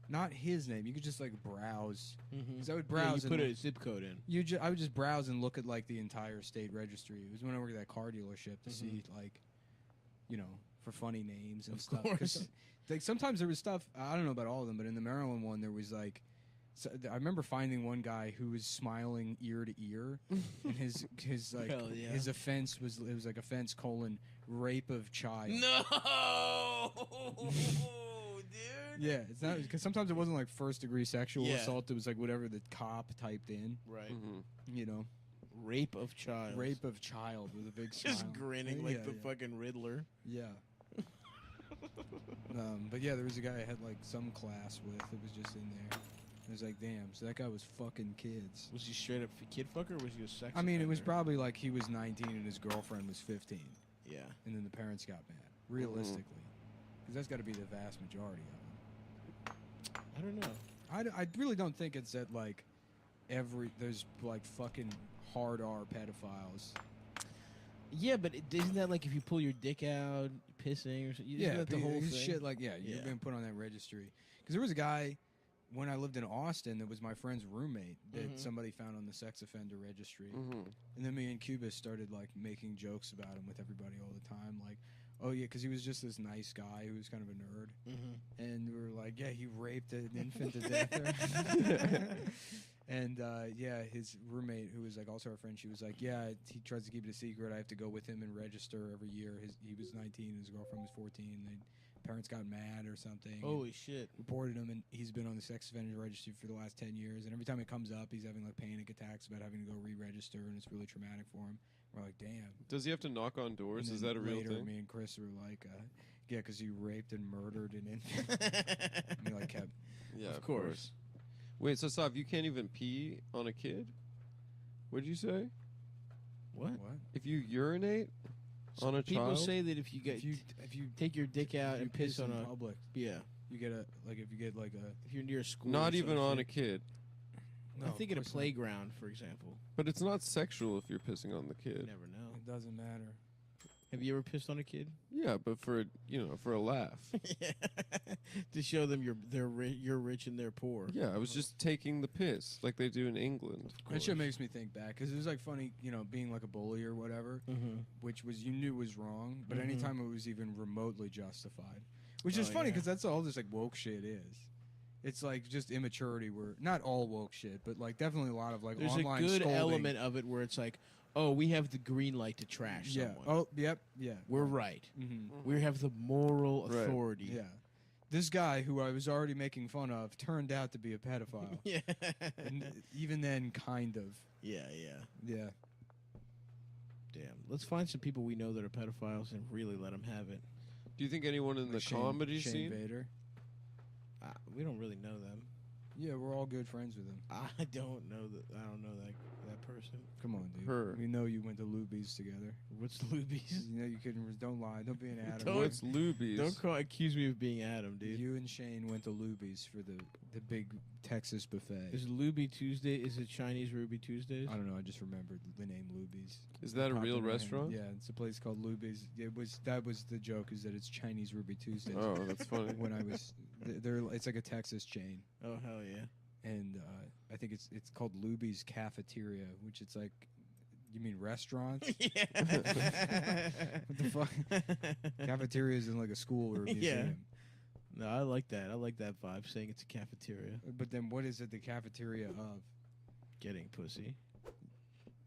not his name. You could just like browse. Because I would browse. you put a zip code in. I would just browse and look at like the entire state registry. It was when I worked at that car dealership to see like, for funny names and Of stuff. course. Like sometimes there was stuff. I don't know about all of them, but in the Maryland one, there was like. So I remember finding one guy who was smiling ear to ear, and his like Hell yeah. his offense was like offense : rape of child. No, dude. Yeah, it's not because sometimes it wasn't like first degree sexual Yeah. assault. It was like whatever the cop typed in. Right. Mm-hmm. Rape of child. Rape of child with a big smile. Just grinning like the Yeah. fucking Riddler. Yeah. But yeah, there was a guy I had like some class with. It was just in there. It was like, damn. So that guy was fucking kids. Was he straight up kid fucker or was he a sex I mean, it was offender? probably like he was 19 and his girlfriend was 15. Yeah. And then the parents got mad. Realistically. Because that's got to be the vast majority of them. I don't know. I really don't think it's that like there's like fucking hard R pedophiles. Yeah, but isn't that like if you pull your dick out, pissing or something? Yeah, Isn't that the whole thing? shit like you're being put on that registry. Because there was a guy when I lived in Austin that was my friend's roommate that somebody found on the sex offender registry, and then me and Cubis started like making jokes about him with everybody all the time, like, oh yeah, because he was just this nice guy who was kind of a nerd, and we were like, yeah, he raped an infant to death. And yeah, his roommate, who was like also our friend, she was like, yeah, he tries to keep it a secret. I have to go with him and register every year. He was 19, and his girlfriend was 14. Parents got mad or something. Holy shit. Reported him, and he's been on the sex offender registry for the last 10 years. And every time it comes up, he's having like panic attacks about having to go re-register, and it's really traumatic for him. We're like, damn. Does he have to knock on doors? And Is then that a real later, thing? me and Chris were like, yeah, because he raped and murdered an infant. And we like kept. Yeah, Of course. Wait, so Sav, you can't even pee on a kid? What'd you say? What? What? If you urinate on a People child? say that if you get If you take your dick out if you and piss on in a public, yeah, you get if you get like a. if you're near a school, Not or even some on a shit. kid. I No, think of at a course not. playground, for example. But it's not sexual if you're pissing on the You kid. never know. It doesn't matter. Have you ever pissed on a kid? Yeah, but for a laugh. To show them you're rich and they're poor. Yeah, I was just taking the piss like they do in England. That shit makes me think back because it was like funny, being like a bully or whatever, which was you knew was wrong, but anytime it was even remotely justified, which is Oh, funny yeah. because that's all this like woke shit is. It's like just immaturity. Where not all woke shit, but like definitely a lot of like There's online a good scolding. element of it where it's like, oh, we have the green light to trash Yeah. someone. Oh, yep. Yeah. We're right. Mm-hmm. We have the moral Right. authority. Yeah. This guy who I was already making fun of turned out to be a pedophile. Yeah. And even then, kind of. Yeah. Yeah. Damn. Let's find some people we know that are pedophiles and really let them have it. Do you think anyone in Like the Shane- comedy Shane scene? Vader. We don't really know them. Yeah, we're all good friends with him. I don't know that person. Come on, dude. Her. We know you went to Luby's together. What's Luby's? You know you couldn't. Don't lie. Don't be an Adam. Don't- What's Luby's? Don't accuse me of being Adam, dude. You and Shane went to Luby's for the big Texas buffet. Is Luby Tuesday? Is it Chinese Ruby Tuesdays? I don't know. I just remembered the name Luby's. Is that a Popped real in my head. restaurant? Yeah, it's a place called Luby's. That was the joke, is that it's Chinese Ruby Tuesdays. Oh, that's funny. When I was, it's like a Texas chain, Oh hell yeah! and I think it's called Luby's Cafeteria, which it's like, you mean restaurant? Yeah. What the fuck? Cafeteria is in like a school or a museum. No, I like that. I like that vibe. Saying it's a cafeteria, But then what is it the cafeteria of? getting pussy.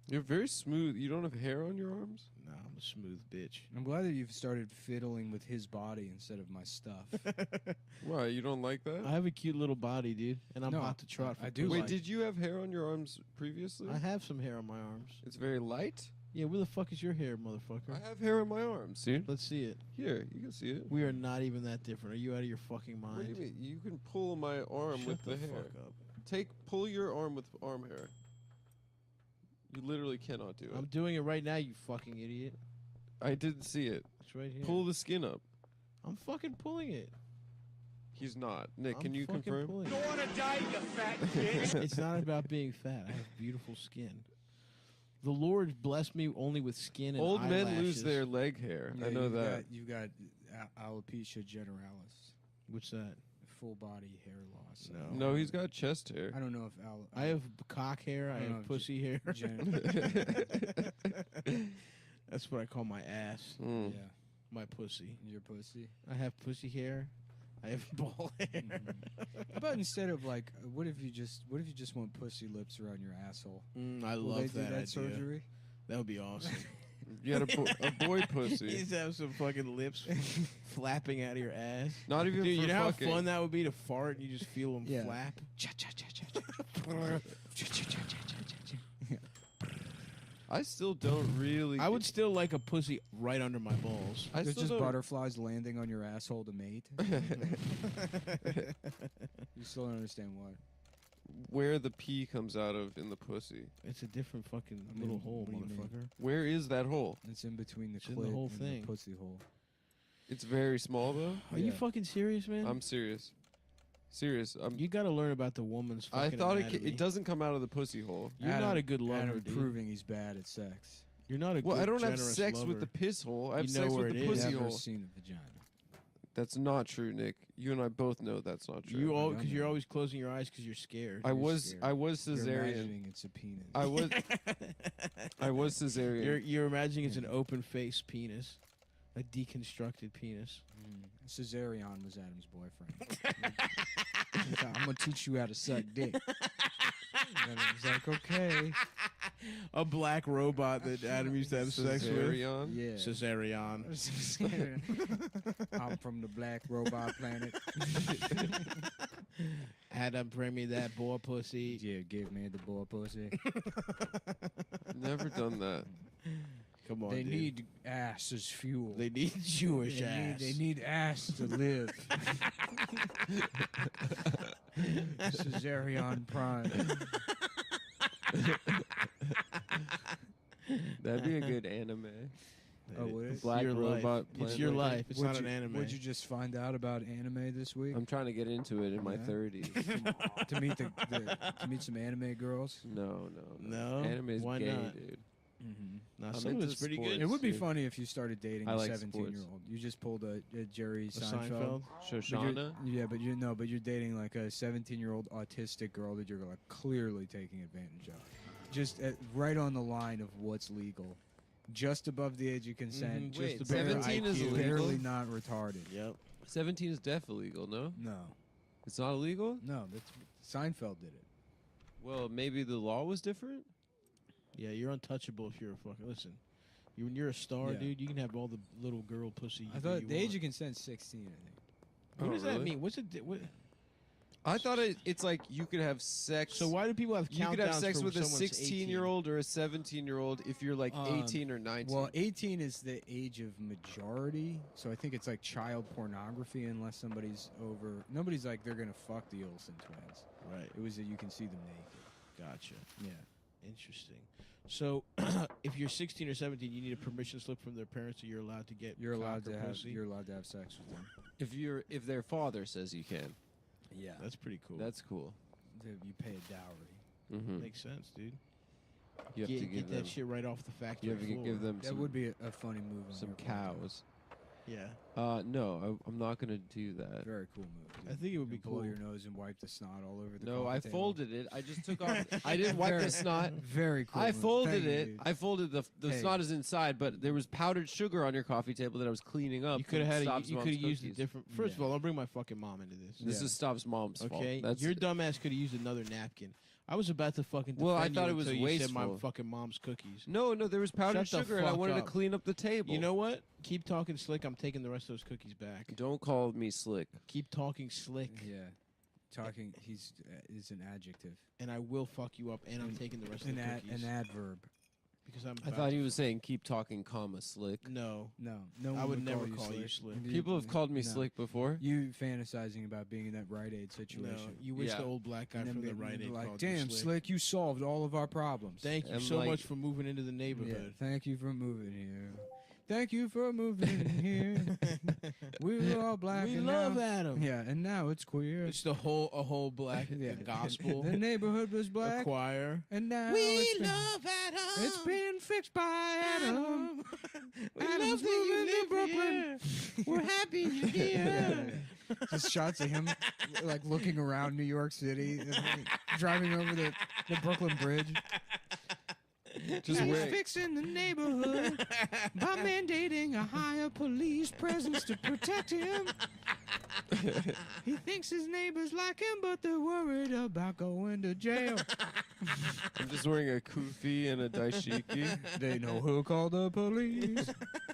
You're very smooth. You don't have hair on your arms? No, I'm a smooth bitch. I'm glad that you've started fiddling with his body instead of my stuff. Why? You don't like that? I have a cute little body, dude, and I'm No, hot to trot. For I do pussy. Wait, like- did you have hair on your arms previously? I have some hair on my arms. It's very light. Yeah, where the fuck is your hair, motherfucker? I have hair on my arms. See? Let's see it. Here, you can see it. We are not even that different. Are you out of your fucking What do you mind? mean? You can pull my arm Shut with the hair. fuck up. Pull your arm with arm hair. You literally cannot do it. I'm doing it right now, you fucking idiot. I didn't see it. It's right here. Pull the skin up. I'm fucking pulling it. He's not. Nick, I'm can you fucking confirm? pulling it. want to die, you fat bitch? It's not about being fat. I have beautiful skin. The Lord blessed me only with skin and Old men lose eyelashes. their leg hair. I know that. You've got alopecia generalis, What's that? full body hair loss. No, he's got chest hair. I don't know if I have cock hair. I I don't know have if pussy hair. Gen- That's what I call my ass. Mm. yeah, My pussy. your pussy. I have pussy hair. I have ball hair. How about instead of like, what if you just want pussy lips around your asshole? I Will love they do that that idea. surgery? That would be awesome. You had a boy You pussy. just have some fucking lips flapping out of your ass. Not even Dude, for you know how fucking. fun that would be to fart and you just feel them Yeah. flap? I still don't really. I would still like a pussy right under my balls. I There's still just don't. butterflies landing on your asshole to mate. You still don't understand what? Where the pee comes out of in the pussy. It's a different fucking I mean, little hole, what do you mean? motherfucker. Where is that hole? It's in between the It's in the clit whole and thing. the pussy hole. It's very small though. Are you Yeah. fucking serious, man? I'm serious. Serious. You got to learn about the woman's I fucking thought anatomy. it doesn't come out of the pussy hole. You're Adam- not a good lover, Adam dude. proving he's bad at sex. You're not a Well, good, I don't have generous sex lover. with the piss hole. I have You know sex where with the it is. pussy Never hole. seen a vagina. That's not true, Nick. You and I both know that's not true. You all I because know. you're always closing your eyes because you're scared. I was scared. You're cesarean. imagining it's a penis. I was I was cesarean. You're imagining it's an open face penis, a deconstructed penis. Cesarean was Adam's boyfriend. I'm gonna teach you how to suck dick. And Adam's like, okay. A black robot that Adam used to have sex with. Cesarean. Yeah. Caesarion. I'm from the black robot planet. Adam, bring me that boy pussy. Yeah, give me the boy pussy. Never done that. Come on, They dude. need ass as fuel. They need Jewish ass. They need ass to live. Caesarion Prime. That'd be a good anime. Oh, would it? Black your life. robot. It's planet. your life. It's What'd not you- an anime. What'd you just find out about anime this week? I'm trying to get into it in my Yeah? 30s. to meet to meet some anime girls. No. No? Anime's Why gay, not? dude. Mm-hmm. Nah, I'm some of into it's pretty sports. good. It would be dude. funny if you started dating I a like 17-year-old. You just pulled a Jerry Seinfeld. Seinfeld. But Shoshana? you're, yeah, but you're dating like a 17-year-old autistic girl that you're like clearly taking advantage of. Just right on the line of what's legal. Just above the age of consent. Mhm, Wait, just above 17 is IQ. illegal? barely not retarded. Yep. 17 is deaf illegal, no? No. It's not illegal? No, that's Seinfeld did it. Well, maybe the law was different? Yeah, you're untouchable if you're a fucking. Listen, when you're a star, Yeah. dude, you can have all the little girl pussy. I thought the age of consent 16. I think. What Oh, does that really? mean? What's it? What, I thought it's like you could have sex. so why do people have you could have countdowns sex for with a someone's 16-year-old or a 17-year-old if you're like 18 or 19. Well, 18 is the age of majority, so I think it's like child pornography unless somebody's over. Nobody's like they're gonna fuck the Olsen twins. Right. It was that you can see them naked. Gotcha. Yeah. Interesting. So, if you're 16 or 17, you need a permission slip from their parents, or you're allowed to get. You're allowed cock to or have. pussy? You're allowed to have sex with them. if their father says you can. Yeah. That's pretty cool. That's cool. You pay a dowry. Mm-hmm. Makes sense, dude. You have to Get give that them. shit right off the factory You have to floor. give them That some, would be a funny move. On some your part. cows. Yeah, No, I'm not gonna do that. Very cool move. I think it would be You blow cool. your nose and wipe the snot all over the. No, coffee I table. folded it. I just took off. I didn't wipe the snot. Very cool. I move. folded Thank you, it. dude. I folded the Hey. snot is inside, but there was powdered sugar on your coffee table that I was cleaning up. You could have from had. Stops You Mom's could have used a cookies. different. First of Yeah. all, don't bring my fucking mom into this. This Yeah. is Stops Mom's Okay, fault. That's your dumbass could have used another napkin. I was about to fucking. Well, I defend thought you it was until you said my wasteful. fucking mom's cookies. no. There was powdered Shut the sugar, and I fuck wanted up. to clean up the table. You know what? Keep talking slick. I'm taking the rest of those cookies back. Don't call me slick. Keep talking slick, Yeah. Talking. He's is an adjective. and I will fuck you up. And I'm taking the rest of An the cookies an adverb. because I'm. I about thought to he was saying keep talking, comma slick. No, No. No. I one would never call call you slick. People have called me No. slick before. You fantasizing about being in that Rite Aid no. situation. You wish Yeah. the old black guy And then from the be- Rite Aid like, called damn, you Slick, you solved all of our problems. Thank you I'm so like- much for moving into the Yeah, neighborhood. thank you for moving here. Thank you for moving here. We were all black. We and love now, Adam. Yeah, and now it's queer. It's a whole black Yeah. the gospel, The neighborhood was a black, choir. and now We it's been, love Adam. it's being fixed by Adam. We Adam's love that you moving to live Brooklyn. here. We're happy you're here. Just shots of him like looking around New York City, and, like, driving over the Brooklyn Bridge. Just He's wearing- fixing the neighborhood by mandating a higher police presence to protect him. He thinks his neighbors like him, but they're worried about going to jail. I'm just wearing a kufi and a daishiki. They know he'll call the police.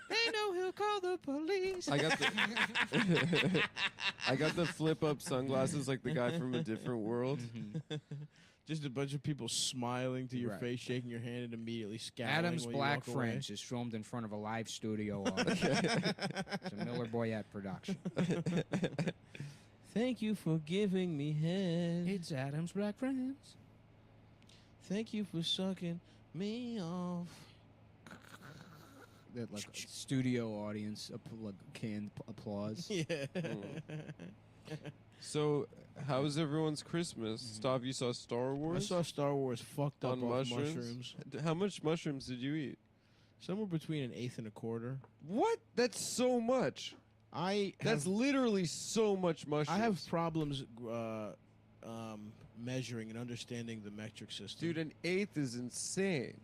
They know he'll call the police. I got the I got the flip up sunglasses like the guy from A Different World. Just a bunch of people smiling to your Right. face, shaking your hand, and immediately scowling. Adam's while you Black walk away. Friends is filmed in front of a live studio audience. It's a Miller Boyette production. Thank you for giving me head. It's Adam's Black Friends. Thank you for sucking me off. That like studio audience like canned applause. Yeah. So, how was everyone's Christmas? Stav, you saw Star I Wars saw Star Wars fucked up on off mushrooms? How much mushrooms did you eat? Somewhere between an eighth and a quarter. What? That's so much. That's have, literally so much mushrooms. I have problems measuring and understanding the metric system. Dude, an eighth is insane.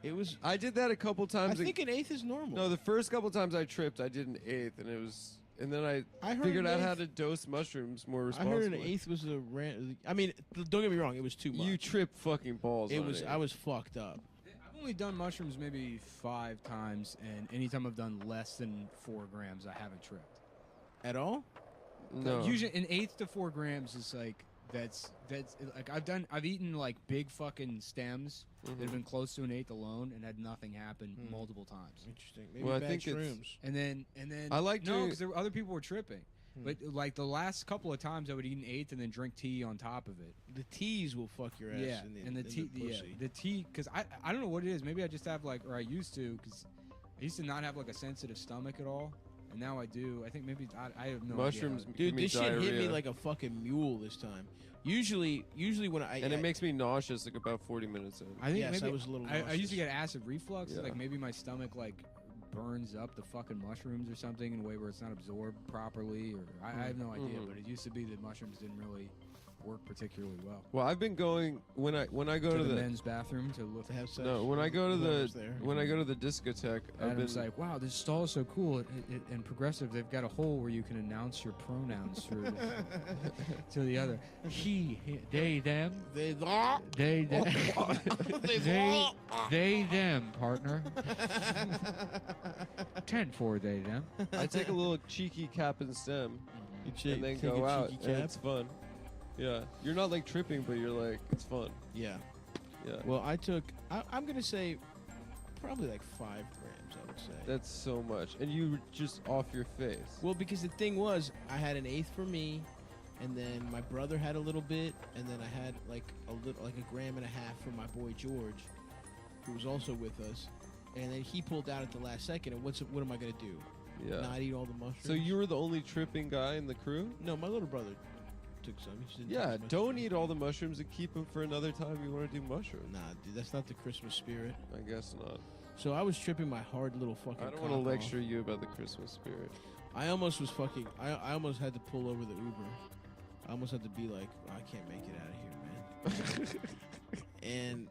it was. I did that a couple I times. think an eighth is normal. No, the first couple times I tripped, I did an eighth, and it was, and then I heard figured an out how eighth- to dose mushrooms more I responsibly. heard an eighth was a I mean, don't get me wrong. It was too much. You trip fucking balls. It on was. it. I was fucked up. I've only done mushrooms maybe 5 times, and anytime I've done less than 4 grams, I haven't tripped. At all? No. Usually, an eighth to 4 grams is like that's like I've eaten like big fucking stems that have been close to an eighth alone and had nothing happen multiple times. Interesting. Maybe Well, I bad think it's- shrooms. And then I like no, doing- because other people were tripping. But like the last couple of times, I would eat an eighth and then drink tea on top of it. The teas will fuck your ass. Yeah, in the, and the in tea, pussy. the tea, because I don't know what it is. Maybe I just have like, or I used to, because I used to not have like a sensitive stomach at all, and now I do. I think maybe I have no Mushrooms idea. Dude, give me this shit hit me diarrhea. like a fucking mule this time. Usually when I and it makes me nauseous like about 40 minutes in. I think Yes, maybe I was a little I used nauseous. to get acid reflux. Yeah. Like maybe my stomach like burns up the fucking mushrooms or something in a way where it's not absorbed properly, or I have no idea. Mhm. But it used to be that mushrooms didn't really work particularly well. Well, I've been going when I go to the the men's bathroom to look. To have sex. no when I go to the whoever's there. when I go to the discotheque. I've been Adam's like, wow, this stall is so cool and progressive. They've got a hole where you can announce your pronouns to the other. He, they, them. They They, they, them, partner. 10 for they, them. I take a little cheeky cap and stem You and then take go a out, cheeky and cap? it's fun. Yeah, you're not like tripping, but you're like it's fun. Yeah. Yeah, Well, I took. I'm gonna say probably like 5 grams. I would say. that's so much, and you were just off your face. Well, because the thing was, I had an eighth for me, and then my brother had a little bit, and then I had like a gram and a half for my boy George, who was also with us, and then he pulled out at the last second. And what am I gonna do? Yeah. Not eat all the mushrooms? So you were the only tripping guy in the crew? No, my little brother took some. He just didn't take Yeah, as much don't as me. eat all the mushrooms and keep them for another time you want to do mushrooms. Nah, dude, that's not the Christmas spirit. I guess not. So I was tripping my hard little fucking. I don't want want to lecture you about the Christmas spirit. I almost was fucking. I almost had to pull over the Uber. I almost had to be like, I can't make it out of here, man.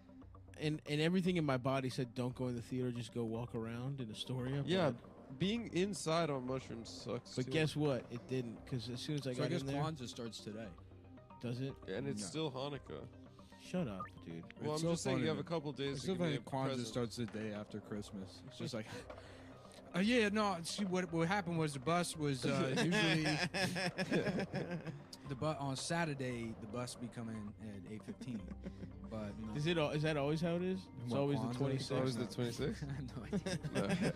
and everything in my body said, don't go in the theater, just go walk around in Astoria. Yeah, but, being inside on mushrooms sucks but too. guess what? It didn't, because as soon as I So I got guess in there, Kwanzaa starts today. does it? And it's No. still Hanukkah. Shut up, dude. Well, It's I'm so just saying you funny, have a couple days It's to so give me funny a that Kwanzaa present. starts the day after Christmas. It's just like, yeah, no. See, what happened was the bus was usually on Saturday the bus be coming at 8:15, but no. Is that always how it is? It's What, always Kwanzaa? the 26th. Always No. the 26th? I have no idea. No.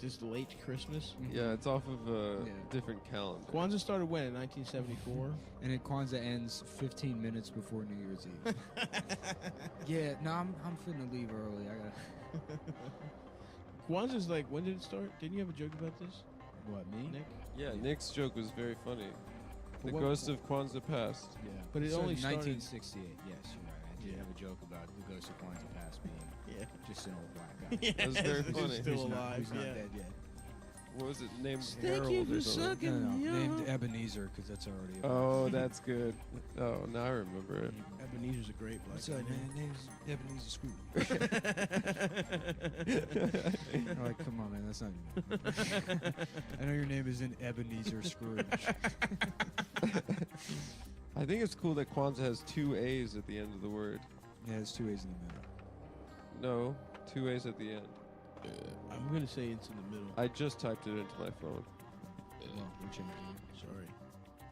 Just late Christmas. Yeah, it's off of a Yeah. different calendar. Kwanzaa started when? In 1974? And then Kwanzaa ends 15 minutes before New Year's Eve. Yeah, no, I'm finna leave early. I got Kwanzaa's like, when did it start? Didn't you have a joke about this, what, me? Nick? Yeah, Nick's joke was very funny. The what- ghost of Kwanzaa passed. Yeah, But it started only in started- 1968. Yes, you're right. I did Yeah. have a joke about the ghost of Kwanzaa Past being Yeah. just an old black guy. Yeah, That was very he's funny. Still Who's not- alive. who's not yeah. dead yet. What was it? Named Thank Harold you or for something. sucking No, me named up. Ebenezer because that's already. Oh, that's good. Oh, now I remember it. Ebenezer's a great black What's guy. up, man? Name's Ebenezer Scrooge. I'm like, come on, man, that's not your name. I know your name isn't Ebenezer Scrooge. I think it's cool that Kwanzaa has 2 A's at the end of the word. Yeah, there's 2 A's in the middle. No, 2 A's at the end. I'm gonna say it's in the middle. I just typed it into my phone. Well, we're changing it. Sorry.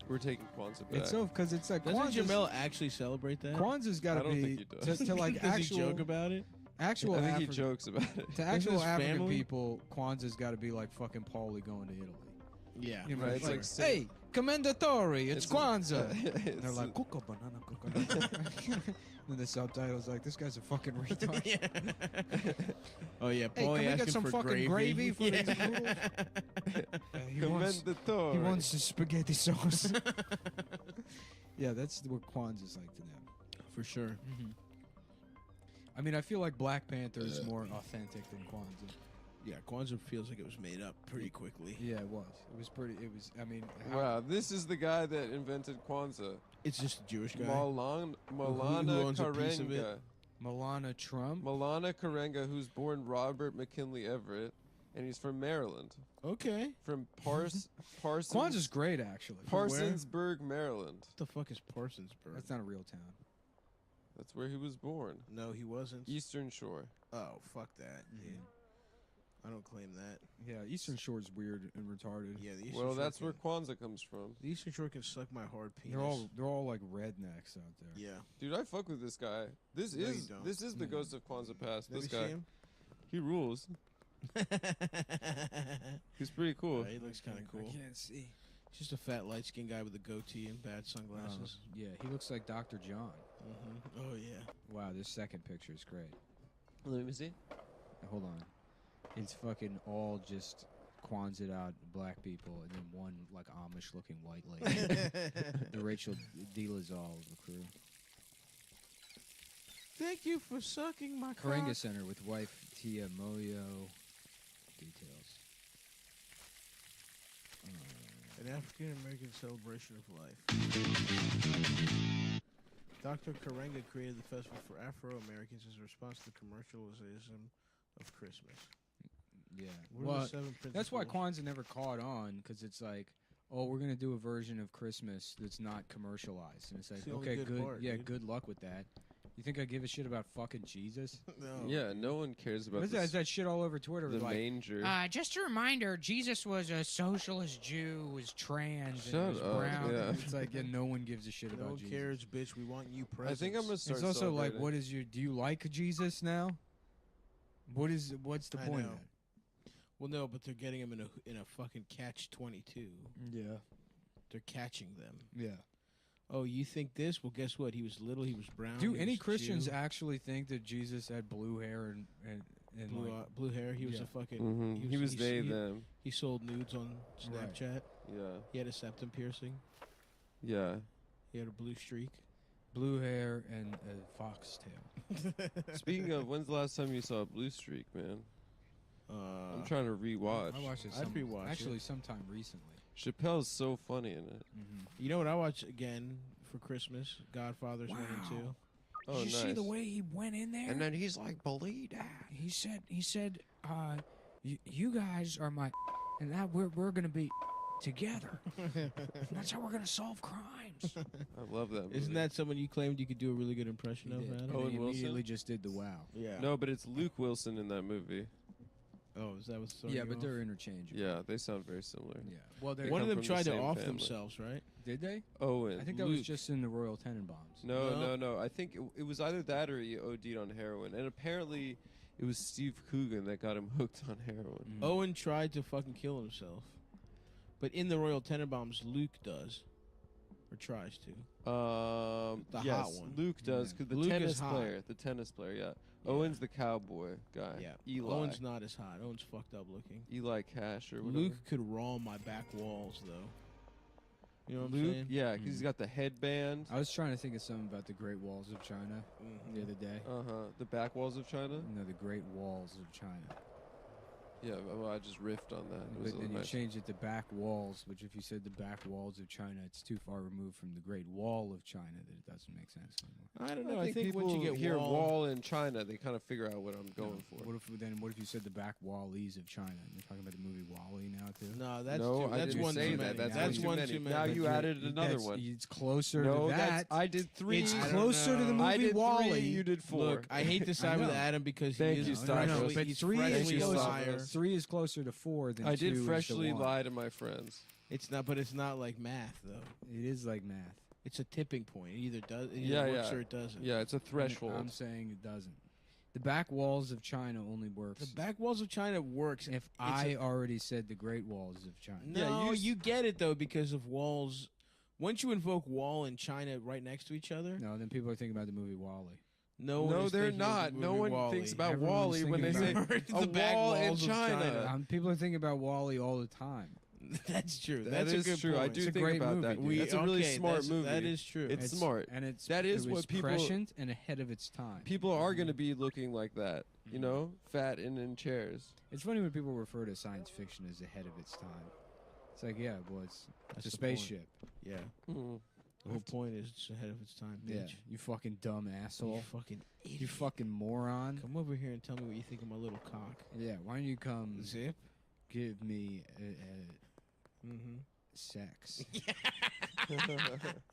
We're taking Kwanzaa back. It's so because it's like Doesn't Kwanzaa's, Jamel actually celebrate that? Kwanzaa's got I to don't be think he does. to like Does actual he joke about it? actual I think he Afri- jokes about it. to actual his African family? people. Kwanzaa's got to be like fucking Paulie going to Italy. Yeah. You know, Right, it's it's like, like saying- hey, Commendatore, it's Kwanzaa. It's And they're like, cocoa banana, coconut. And the subtitles like, this guy's a fucking retard. Oh yeah, Hey, Paulie can we asked get him some for fucking gravy for these noodles? He wants Commendatore. the spaghetti sauce. Yeah, that's what Kwanzaa's like to them. for sure. I mean, I feel like Black Panther is more authentic than Kwanzaa. Yeah, Kwanzaa feels like it was made up pretty quickly. Yeah, it was. It was pretty. It was. I mean, how- Wow, this is the guy that invented Kwanzaa. It's just a Jewish guy. Malana owns a piece of it? Karenga. Malana Trump. Malana Karenga, who's born Robert McKinley Everett, and he's from Maryland. Okay. From Parsons. Kwanzaa's great, actually. Parsonsburg, Maryland. What the fuck is Parsonsburg? That's not a real town. That's where he was born. No, he wasn't. Eastern Shore. Oh, fuck that, dude. I don't claim that. Yeah, Eastern Shore's weird and retarded. Yeah, the Eastern Well, Shore that's can, where Kwanzaa comes from. the Eastern Shore can suck my hard penis. They're all like rednecks out there. Yeah. Dude, I fuck with this guy. This No, you is don't. this is the ghost of Kwanzaa Pass. Let This me guy, see him. he rules. He's pretty cool. Yeah, he looks kind of cool. I can't see. He's just a fat, light-skinned guy with a goatee and bad sunglasses. Yeah, he looks like Dr. John. Oh yeah. Wow, this second picture is great. Let me see. Hold on. It's fucking all just Kwanzaa out black people and then one like Amish looking white lady. The Rachel Dilazal of the crew. Thank you for sucking my Karenga cock. Center with wife Tia Moyo. Details. And African American celebration of life. Dr. Karenga created the festival for Afro-Americans as a response to the commercialization of Christmas. Yeah. What are Well, the 7 that's why principles? Kwanzaa never caught on, because it's like, oh, we're gonna do a version of Christmas that's not commercialized, and it's like, It's the only okay, good good, part, yeah, dude. good luck with that. You think I give a shit about fucking Jesus? No. Yeah, no one cares about What is that? this, Is that shit all over Twitter? the like, manger. Just a reminder, Jesus was a socialist Jew, was trans, Shut and was up, brown. yeah. It's like, yeah, no one gives a shit No about one Jesus. cares, bitch. We want you I presents. think I'm gonna start. It's also like, celebrating. what is your? Do you like Jesus now? What's the I point know. of that? Well, no, but they're getting them in a fucking catch-22. Yeah, They're catching them. yeah. Oh, you think this? Well, guess what? He was little. He was brown. Do he any was Christians Jew, actually think that Jesus had blue hair and blue, like, blue hair? He was yeah. a fucking. Mhm. He was they them. He sold nudes on Right. Snapchat. Yeah, He had a septum piercing. yeah. He had a blue streak. blue hair and a foxtail? Speaking of, when's the last time you saw a Blue Streak, man? I'm trying to rewatch. I watched it. I'd rewatch it. actually sometime recently. Chappelle's so funny in it. You know what I watched again for Christmas? Godfathers 1 and 2. Oh, Did you see nice. the way he went in there? And then he's like, "Believe that." He said, you guys are my, and that we're gonna be together. That's how we're gonna solve crimes. I love that movie. Isn't that someone you claimed you could do a really good impression He of, did. Adam? And Owen he Wilson? immediately just did the wow. Yeah. No, but it's Luke Wilson in that movie. Oh, is that what's throwing Yeah, you but off? they're interchangeable. Yeah, they sound very similar. Yeah. Well, They they One of come them from the tried to same off family. themselves, right? did they? Owen. I think that was Luke. just in the Royal Tenenbaums. No. I think it was either that or he OD'd on heroin. And apparently it was Steve Coogan that got him hooked on heroin. Mm. Owen tried to fucking kill himself. But in the Royal Tenenbaums, Luke does. Or tries to. The yes, hot one. Luke does, because the Luke is tennis player, yeah. Owen's the cowboy guy. Yeah. Eli. Owen's not as hot. Owen's fucked up looking. Eli Cash or whatever. Luke could raw my back walls, though. You know what I'm Luke, saying? yeah, because he's got the headband. I was trying to think of something about the Great Walls of China Mhm. the other day. The back walls of China. No, the Great Walls of China. Yeah, well, I just riffed on that. It was But then you nice. changed it to back walls, which if you said the back walls of China, it's too far removed from the Great Wall of China that it doesn't make sense anymore. I don't know. I think once you people get hear wall, wall in China, they kind of figure out what I'm going for. What if you said the back wallies of China? You're talking about the movie Wall-E now too. No, that's No, too, I that's didn't one say too that. many. That's That's one one too too many. many. Now you But added another that's- one. It's closer No, to that's that. I did 3. It's I don't closer to the know. I movie did Wall-E. 3. You did 4. Look, I hate to side I with know. Adam because Thank he is you, a Stavros. freshly, But he's 3 Thank freshly you, is liar. Stavros. 3 is closer to 4 than I 2 did is freshly to 1. lie to my friends. It's not, but it's not like math though. It is like math. It's a tipping point. It either does, it Yeah, either works yeah. or it doesn't. Yeah, it's a And threshold. I'm saying it doesn't. The back walls of China only works The back walls of China works. if I already said the Great Walls of China. No, Yeah, you get it though because of walls. Once you invoke wall and China right next to each other, No, then people are thinking about the movie Wall-E. no one No, is they're thinking of the not. No movie one Wall-E. thinks about Everyone's Wall-E when they thinking say about a the back wall in walls of China. China. People are thinking about Wall-E all the time. That's true. That That's is a good true. Point. I do It's a think great about movie. that. Dude. That's a really smart movie. That is true. It's smart. And it's That is it was what people- prescient and ahead of its time. People are going to be looking like that, you know, fat and in chairs. It's funny when people refer to science fiction as ahead of its time. It's like, yeah, well, it's That's a the point. spaceship. Yeah. Mm. The whole point is it's ahead of its time, Yeah, bitch. you fucking dumb You asshole. fucking You idiot. fucking moron. Come over here and tell me what you think of my little cock. Yeah, why don't you come Zip. give me Mm-hmm. sex?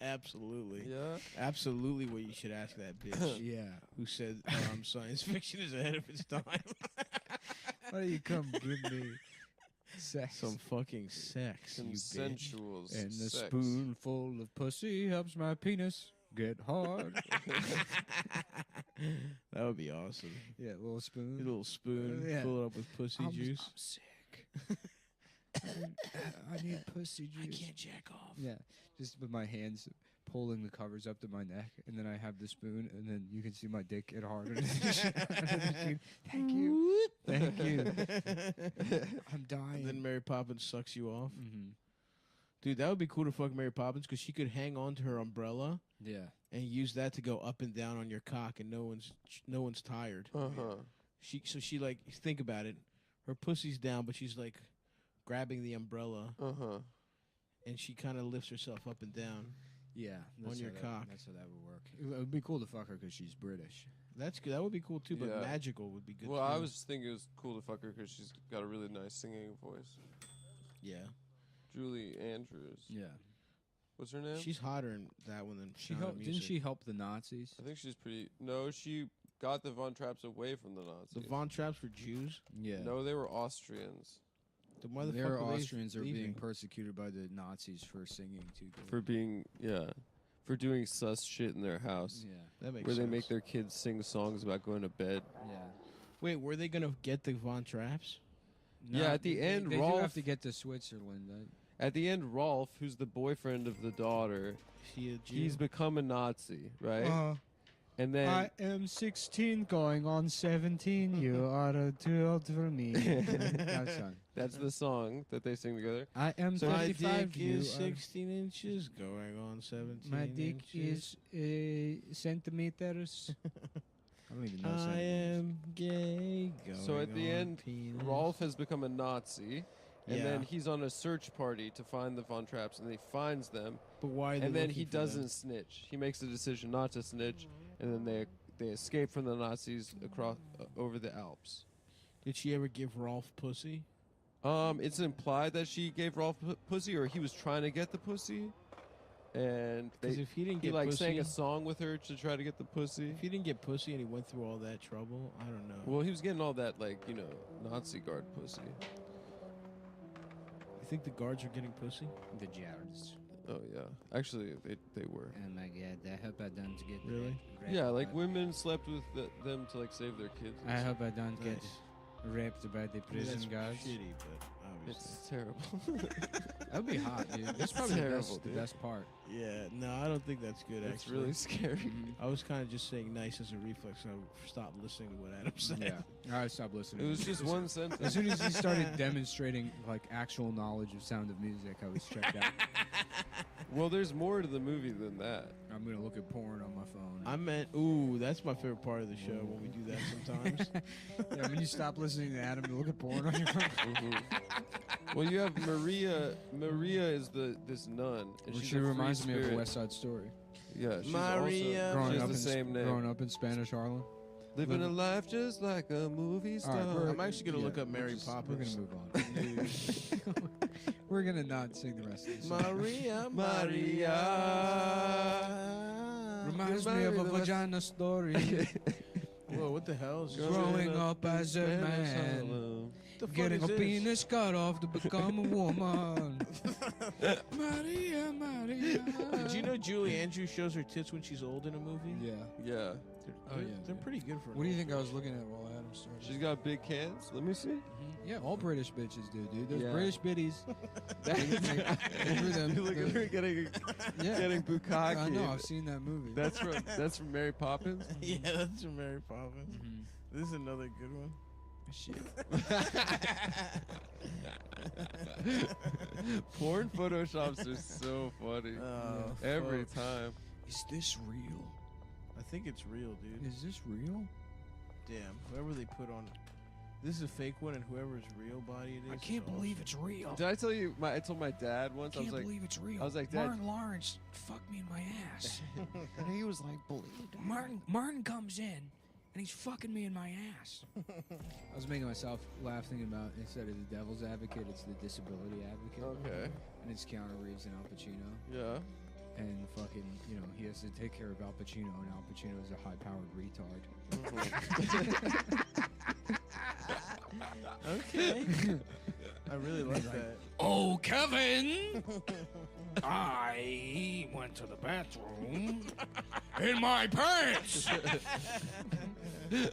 Absolutely. Yeah. Absolutely what you should ask that bitch Yeah. who said science fiction is ahead of its time. Why don't you come give me sex? Some fucking sex, you bitch. Consensual And a sex. spoonful of pussy helps my penis get hard. That would be awesome. Yeah, a little spoon. A little spoon, Yeah. fill it up with pussy juice. I'm sick. I need pussy juice. I can't jack off. Yeah, just with my hands pulling the covers up to my neck, and then I have the spoon, and then you can see my dick get harder. Thank you. Thank you. I'm dying. And then Mary Poppins sucks you off. Mhm. Dude, that would be cool to fuck Mary Poppins because she could hang on to her umbrella Yeah. and use that to go up and down on your cock, and no one's tired. Uh-huh. She like think about it. Her pussy's down, but she's like grabbing the umbrella, Uh-huh. and she kind of lifts herself up and down. Yeah, On your cock. That's how that would work. It would be cool to fuck her because she's British. That's good. That would be cool too. But Yeah. magical would be good. Well, too. I was thinking it was cool to fuck her because she's got a really nice singing voice. Yeah, Julie Andrews. Yeah, What's her name? she's hotter in that one than she Sound of helped. Didn't Music. she help the Nazis? I think she's pretty. No, she got the Von Trapps away from the Nazis. The Von Trapps were Jews. Yeah. No, they were Austrians The motherfucker. Their Austrians are being leaving. persecuted by the Nazis for singing too good. for being for doing sus shit in their house Yeah. That makes where they sense. make their kids sing songs about going to bed. Yeah. Wait, were they gonna get the Von Trapps? Yeah, at the end, they do Rolf- have to get to Switzerland. At the end, Rolf, who's the boyfriend of the daughter, Is he a Jew? he's become a Nazi, right? And then I am 16 going on 17. You are too old for me. That song. that's the song that they sing together. I am So My 35. dick You is are 16 inches, going on 17. My dick inches. is centimeters. I don't even know I centimeters. am gay. Going So at the on end, penis. Rolf has become a Nazi, and Yeah. then he's on a search party to find the Von Trapps, and he finds them, But why? Are they and then looking he for them? doesn't snitch. He makes a decision not to snitch, and then they escape from the Nazis across over the Alps. Did she ever give Rolf pussy? It's implied that she gave Rolf pussy, or he was trying to get the pussy, and Because if he didn't he get like pussy, sang a song with her to try to get the pussy. if he didn't get pussy and he went through all that trouble, I don't know. Well, he was getting all that Nazi guard pussy. You think the guards are getting pussy? The Jards. Oh yeah, actually they were. Oh my god, I hope I don't get Really? Yeah, like women slept with them to like save their kids. and I stuff. hope I don't get Nice. raped by the I mean, prison that's guards. shitty, but obviously. It's terrible. That'd be hot, dude. That's probably terrible, the dude. best part. Yeah, no, I don't think that's good. It's actually, really scary. I was kind of just saying nice as a reflex. So I stopped listening to what Adam said. Yeah, I stopped listening. It was just one sentence. As soon as he started demonstrating like actual knowledge of Sound of Music, I was checked out. Well, there's more to the movie than that. I'm gonna look at porn on my phone. I meant, ooh, that's my favorite part of the show when we do that sometimes. Yeah, when you stop listening to Adam, you look at porn on your phone. Mhm. Well, you have Maria. Maria is this nun. And she's She a free reminds me of spirit. a West Side Story. Yeah, she's Maria. also Growing she up has the same name. Growing up in Spanish Harlem. Living a life just like a movie All star. right, we're- I'm actually gonna look up Mary We're Poppins. gonna move on. We're gonna not sing the rest of the song. Maria, Maria. Reminds me of a vagina story. Whoa, what the hell is this? Growing up as a man. Harlem. What the fuck Getting is a this? penis cut off to become a woman. Maria, Maria. Did you know Julie Andrews shows her tits when she's old in a movie? Yeah. Yeah, They're, yeah, they're yeah. pretty good for. What do you think I was looking at while Adam started? she's got big cans. Let me see. Yeah, all British bitches do, dude. Those Yeah. British biddies. You look at her getting Yeah. bukkake. I know. I've seen that movie. That's from Mary Poppins. Yeah, that's from Mary Poppins. Mhm. This is another good one. Shit. Porn photoshops are so funny. Every fuck. time. Is this real? I think it's real, dude. Is this real? Damn, whoever they put on. This is a fake one, and whoever's real body it is. I is can't believe awesome. it's real. Did I tell you? I told my dad once. I was Can't like, believe it's real. I was like, Dad. Martin Lawrence fucked me in my ass. and he was like, believe Martin comes in and he's fucking me in my ass. I was making myself laugh thinking about instead of the devil's advocate, it's the disability advocate. Okay. And it's Keanu Reeves and Al Pacino. Yeah. And fucking, he has to take care of Al Pacino, and Al Pacino is a high-powered retard. Okay. I really like that. Oh, Kevin! I went to the bathroom in my pants! The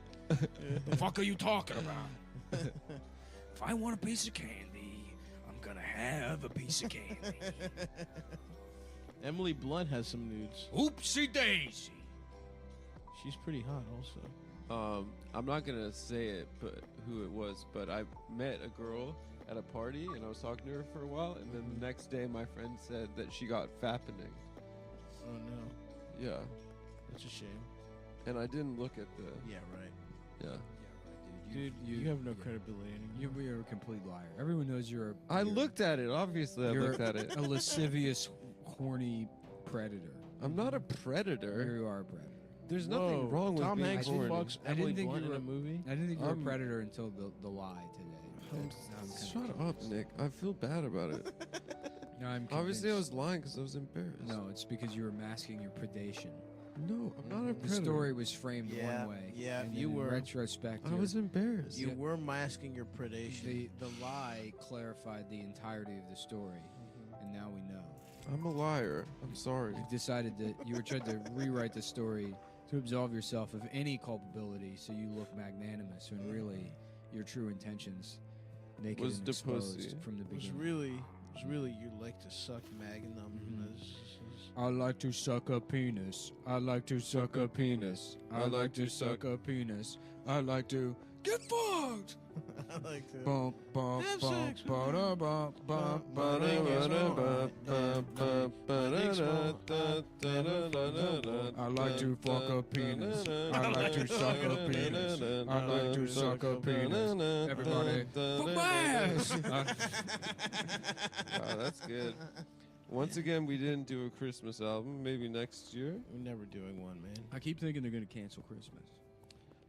fuck are you talking about? If I want a piece of candy, I'm gonna have a piece of candy. Emily Blunt has some nudes. Oopsie daisy. She's pretty hot, also. I'm not gonna say it, but who it was, but I met a girl at a party and I was talking to her for a while, and then the next day my friend said that she got fappening. Oh no, Yeah. that's a shame. And I didn't look at the. Yeah, right. Yeah. Yeah, right, dude. Dude, you have no credibility anymore. You're a complete liar. Everyone knows you're. I looked at it. Obviously, I You're looked at it. a lascivious, horny predator. I'm not a predator. You are a predator. There's nothing wrong with Tom being Hanks horny. fucks I didn't Emily think Blunt you in were a movie. I didn't think you were a I'm- predator until the lie today. Shut up, Nick. I feel bad about it. No, I'm Obviously, I convinced. was lying because I was embarrassed. No, it's because you were masking your predation. No, I'm not a The predator. story was framed Yeah, one way. yeah, and you then in were. retrospect, I was embarrassed. You were masking your predation. the lie clarified the entirety of the story, and now we know. I'm a liar. I'm sorry. You've decided that you were trying to rewrite the story to absolve yourself of any culpability, so you look magnanimous when really your true intentions naked Was and the exposed pussy. from the It was beginning. really you like to suck magnum. I like to suck a penis. I like to suck a penis. I like to suck a penis. I like to get fucked. I like to. Bump, bump, Have bump, sex with ba-da, bump, bump, I like to fuck a penis. I like to suck a penis. I like to suck a penis. Everybody, fuck my ass. Wow, that's good. Once again, we didn't do a Christmas album. Maybe next year. We're never doing one, man. I keep thinking they're going to cancel Christmas.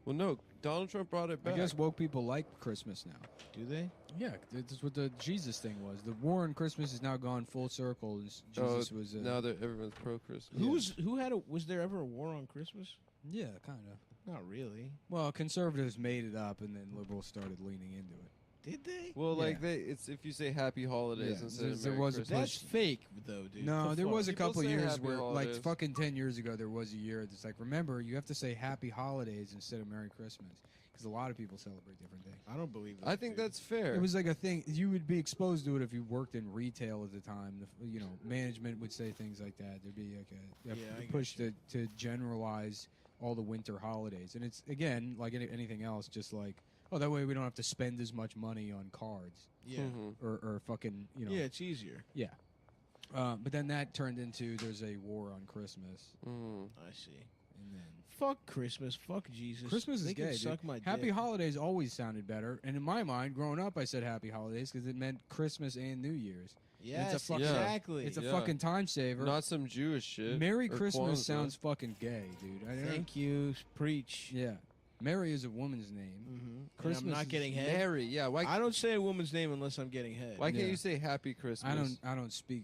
Well, no. Donald Trump brought it I back. guess woke people like Christmas now. Do they? Yeah, that's what the Jesus thing was. The war on Christmas is now gone full circle. And Jesus was now that everyone's pro Christmas. Was there ever a war on Christmas? yeah, kind of. Not really. Well, conservatives made it up, and then liberals started leaning into it. Did they? Well, like Yeah. it's if you say Happy Holidays Yeah, instead of there Merry was a Christmas. That's fake, though, dude. No, The there fuck? was a People couple say years Happy where, Holidays. like, fucking 10 years ago, there was a year that's like, remember, you have to say Happy Holidays instead of Merry Christmas, because a lot of people celebrate different things. I don't believe that. I think that's fair. It was like a thing. You would be exposed to it if you worked in retail at the time. Management would say things like that. There'd be like a Yeah, I get push to generalize all the winter holidays. And it's, again, like anything else, just like, oh, that way we don't have to spend as much money on cards Yeah. Mhm. or fucking, Yeah, it's easier. Yeah. But then that turned into there's a war on Christmas. Mm. I see. And then Fuck Christmas. Fuck Jesus. Christmas they is can gay. suck Dude. my Happy dick. Holidays always sounded better. And in my mind, growing up, I said Happy Holidays because it meant Christmas and New Year's. Yes, fucking- exactly. It's a Yeah. fucking time saver. Not some Jewish shit. Merry or Christmas Kwanzaa. sounds fucking gay, dude. Thank you. Preach. Yeah. Mary is a woman's name. Mm-hmm. Christmas I'm not is getting head. Mary. Yeah. Why? I don't say a woman's name unless I'm getting head. Why can't Yeah. you say Happy Christmas? I don't speak.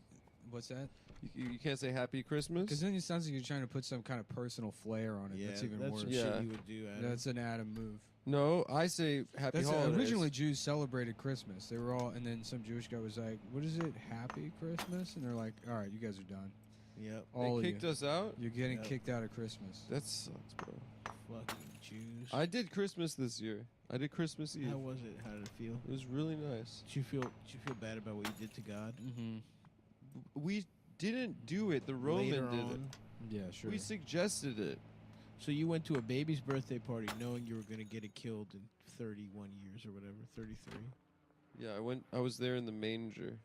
What's that? You can't say Happy Christmas. Because then it sounds like you're trying to put some kind of personal flair on it. Yeah, that's even that's worse. some Yeah. shit you would do. Adam. That's an Adam move. No, I say Happy That's Holidays. originally Jews celebrated Christmas. They were all, and then some Jewish guy was like, "What is it? Happy Christmas?" And they're like, "All right, you guys are done. Yep. All They of kicked you. us out. You're getting Yep. kicked out of Christmas." That sucks, bro. Fucking Jews. I did Christmas this year. I did Christmas Eve. How was it? How did it feel? It was really nice. Did you feel bad about what you did to God? Mm-hmm. We didn't do it. The Roman Later did on? Yeah, sure. it. We suggested it. So you went to a baby's birthday party knowing you were going to get it killed in 31 years or whatever, 33. Yeah, I was there in the manger.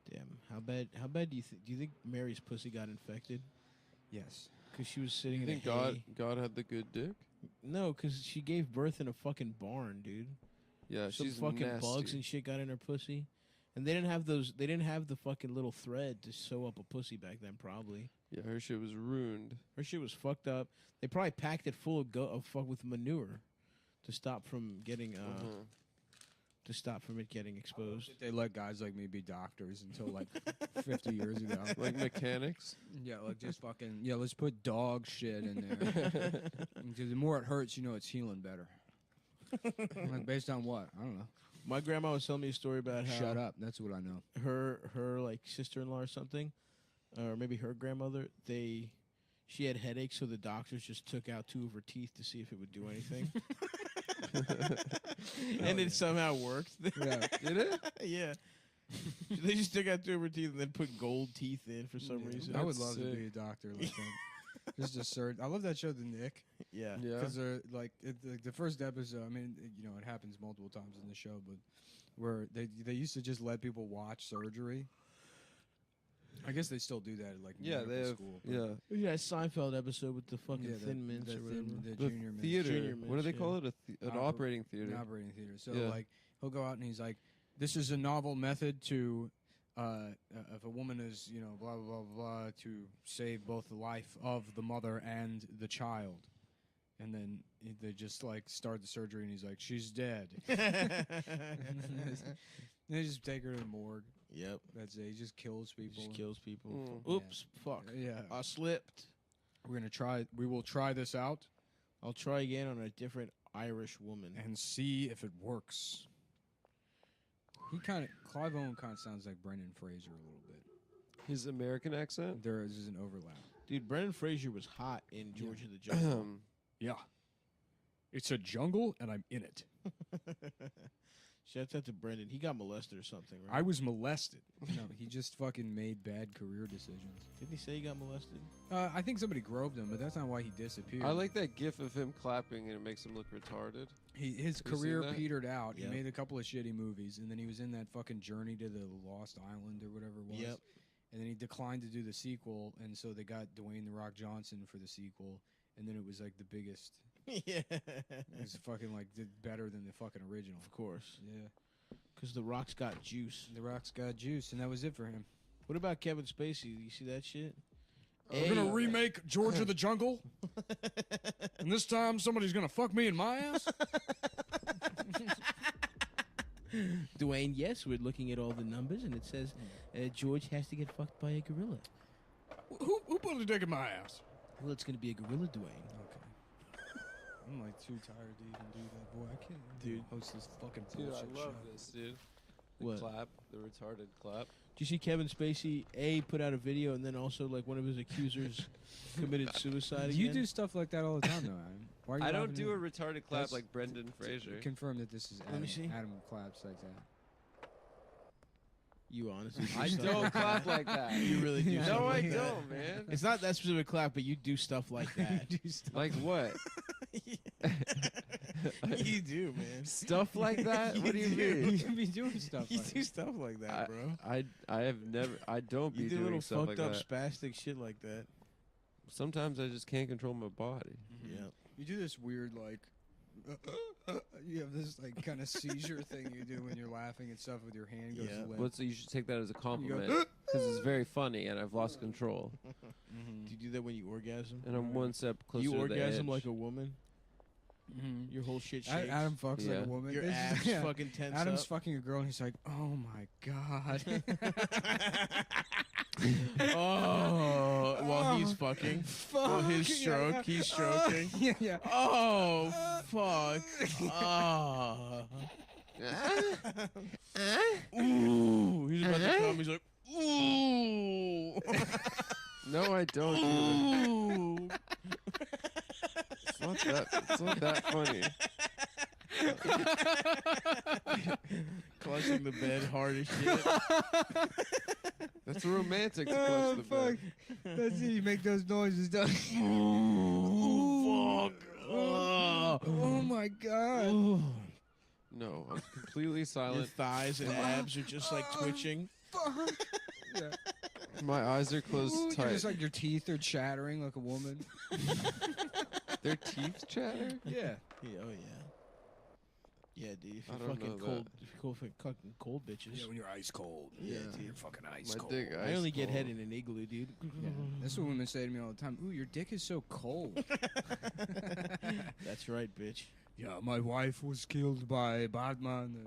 Damn. How bad do you think Mary's pussy got infected? Yes. Cuz she was sitting You in think a hay. God had the good dick? No, cuz she gave birth in a fucking barn, dude. Yeah, Some she's fucking nasty. bugs and shit got in her pussy. And they didn't have the fucking little thread to sew up a pussy back then probably. Yeah, her shit was ruined. Her shit was fucked up. They probably packed it full of with manure to stop from getting Uh-huh. to stop from it getting exposed. They let guys like me be doctors until like 50 years ago. Like mechanics. Yeah, like just fucking, let's put dog shit in there. Because the more it hurts, it's healing better. Like, based on what? I don't know. My grandma was telling me a story about how Shut up. That's what I know. her like sister-in-law or something, or maybe her grandmother, she had headaches, so the doctors just took out 2 of her teeth to see if it would do anything. And it somehow worked. Yeah. Did it? Yeah. They just took out 2 of her teeth and then put gold teeth in for some reason. I would That's love to sick. be a doctor like that. Just absurd. I love that show, The Nick. Yeah. Yeah. Because like the first episode, I mean, it happens multiple times in the show, but where they used to just let people watch surgery. I guess they still do that at like Yeah, medical they have. school. but- Yeah, Yeah, Seinfeld episode with the fucking Yeah, thin mints the or whatever. the the junior mints. theater. Junior What do they mints, call yeah. it? An Oper- operating theater. An operating theater. So Yeah. like he'll go out and he's like, "This is a novel method to, if a woman is blah blah blah blah to save both the life of the mother and the child." And then they just like start the surgery, and he's like, "She's dead." And they just take her to the morgue. Yep. That's it. He just kills people. Just kills people. Mm. Oops, fuck. Yeah. I slipped. We will try this out I'll try again on a different Irish woman. and see if it works. Clive Owen kind of sounds like Brendan Fraser a little bit. His American accent. There is an overlap. Dude, Brendan Fraser was hot in George of the Jungle. Yeah. It's a jungle, and I'm in it. Shouts out to Brendan. He got molested or something, right? I was molested. No, he just fucking made bad career decisions. Didn't he say he got molested? I think somebody groped him, but that's not why he disappeared. I like that gif of him clapping and it makes him look retarded. His Have you career seen that? petered out. Yep. He made a couple of shitty movies, and then he was in that fucking Journey to the Lost Island or whatever it was. Yep. And then he declined to do the sequel, and so they got Dwayne the Rock Johnson for the sequel, and then it was like the biggest. Yeah. It was fucking like did better than the fucking original. Of course. Yeah. Because The Rock's got juice. The Rock's got juice, and that was it for him. What about Kevin Spacey? You see that shit? We're gonna remake George of the Jungle, and this time somebody's gonna fuck me in my ass. Dwayne, yes, we're looking at all the numbers, and it says George has to get fucked by a gorilla. Who put a dick in my ass? Well, it's going to be a gorilla, Dwayne. Okay. I'm like too tired to even do that, boy. I can't, Dude. host this fucking Dude, bullshit I love show. this, dude. The What? clap, the retarded clap. Do you see Kevin Spacey, put out a video, and then also, like, one of his accusers committed suicide again? You do stuff like that all the time, though, Adam. Why are you I don't laughing do a at me? retarded clap That's- like Brendan Fraser. Confirm that this is Let Adam. me see. Adam claps like that. You honestly do I stuff don't like clap that. like that. You really do Yeah. stuff No, I like that. don't, man. It's not that specific clap, but you do stuff like that. You do stuff. Like what? You do, man. Stuff like that? What do you mean? You be doing stuff You like do stuff like that, bro. I have never. I don't be You do doing little stuff fucked like up that. spastic shit like that. Sometimes I just can't control my body. Yeah. You do this weird like you have this like kind of seizure thing you do when you're laughing and stuff with your hand goes Yeah. limp. Well, so you should take that as a You compliment go, because it's very funny and I've lost control Do you do that when you orgasm? and I'm one step closer You to the orgasm edge. like a woman? Your whole shit shakes? Adam fucks like Yeah. a woman. Your This is- abs yeah. fucking tense Adam's up. fucking a girl and he's like, oh my god. Oh, while he's fucking. While his Fuck, stroke, yeah. he's stroking. Yeah, yeah. Oh, fuck. Oh. Ooh. He's about to come. He's like, ooh. No, I don't. Either. Ooh. It's not that funny. Clutching the bed hard as shit. That's romantic to clutch the bed. That's it. You make those noises, don't you? Ooh, fuck. Oh my god. No, I'm completely Your silent. thighs and abs are just like twitching. Yeah. My eyes are closed Ooh, you're tight. just like your teeth are chattering like a woman. Their teeth chatter? Yeah. Yeah, oh yeah. Yeah, dude. If I you don't fucking know cold, if you fucking cold bitches. when you're ice cold. Yeah, dude. You're fucking ice My cold. dick I ice only get head cold. in an igloo, dude. Yeah. That's what women say to me all the time. Ooh, your dick is so cold. That's right, bitch. Yeah, my wife was killed by Batman.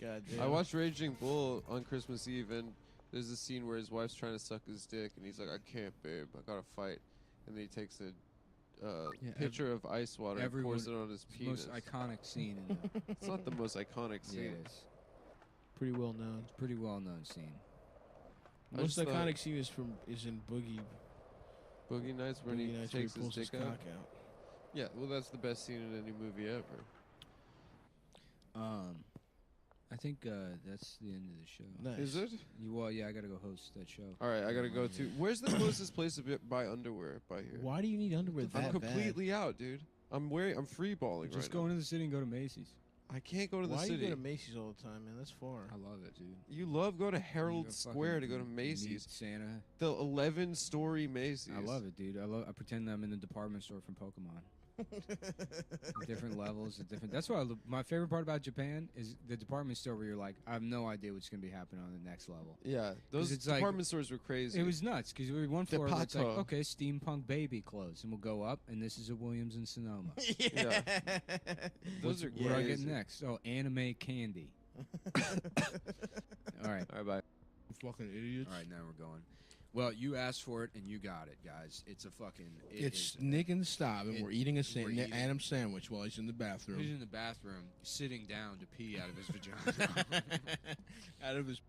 God damn. I watched Raging Bull on Christmas Eve, and there's a scene where his wife's trying to suck his dick, and he's like, "I can't, babe. I gotta fight." And then he takes a pitcher of ice water and pours it on his the penis. most iconic scene in the It's not the most iconic Yeah, scene. it is. Pretty well known. Pretty well known scene. I Most just thought- iconic scene is in Boogie. Boogie Nights when Boogie he Nights where takes his pulls dick his out. cock out. Yeah, well, that's the best scene in any movie ever. I think that's the end of the show. Nice. Is it? Well, yeah, I gotta go host that show. All right, I gotta go to. Where's the closest place to buy underwear by here? Why do you need underwear I'm that completely out, dude. I'm free balling Just right go now. into the city and go to Macy's. I can't go to the Why city. you go to Macy's all the time, man? That's far. I love it, dude. You love go to You Herald go Square to go to fucking Macy's. meet Santa. The 11-story Macy's. I love it, dude. I pretend I'm in the department store from Pokemon. Different levels, different. That's why my favorite part about Japan is the department store where you're like, I have no idea what's gonna be happening on the next level. Yeah, those it's like- department stores were crazy. It was nuts because we were one floor that's like, Depato. okay, steampunk baby clothes, and we'll go up, and this is a Williams and Sonoma. Yeah. Those are What do I get crazy. next? Oh, anime candy. All right. All right, bye. Fucking idiots. All right, now we're going. Well, you asked for it and you got it, guys. It's a fucking. It's Nick and Stav, and we're eating a eating- Adam's sandwich while he's in the bathroom. He's in the bathroom, sitting down to pee out of his vagina. Out of his.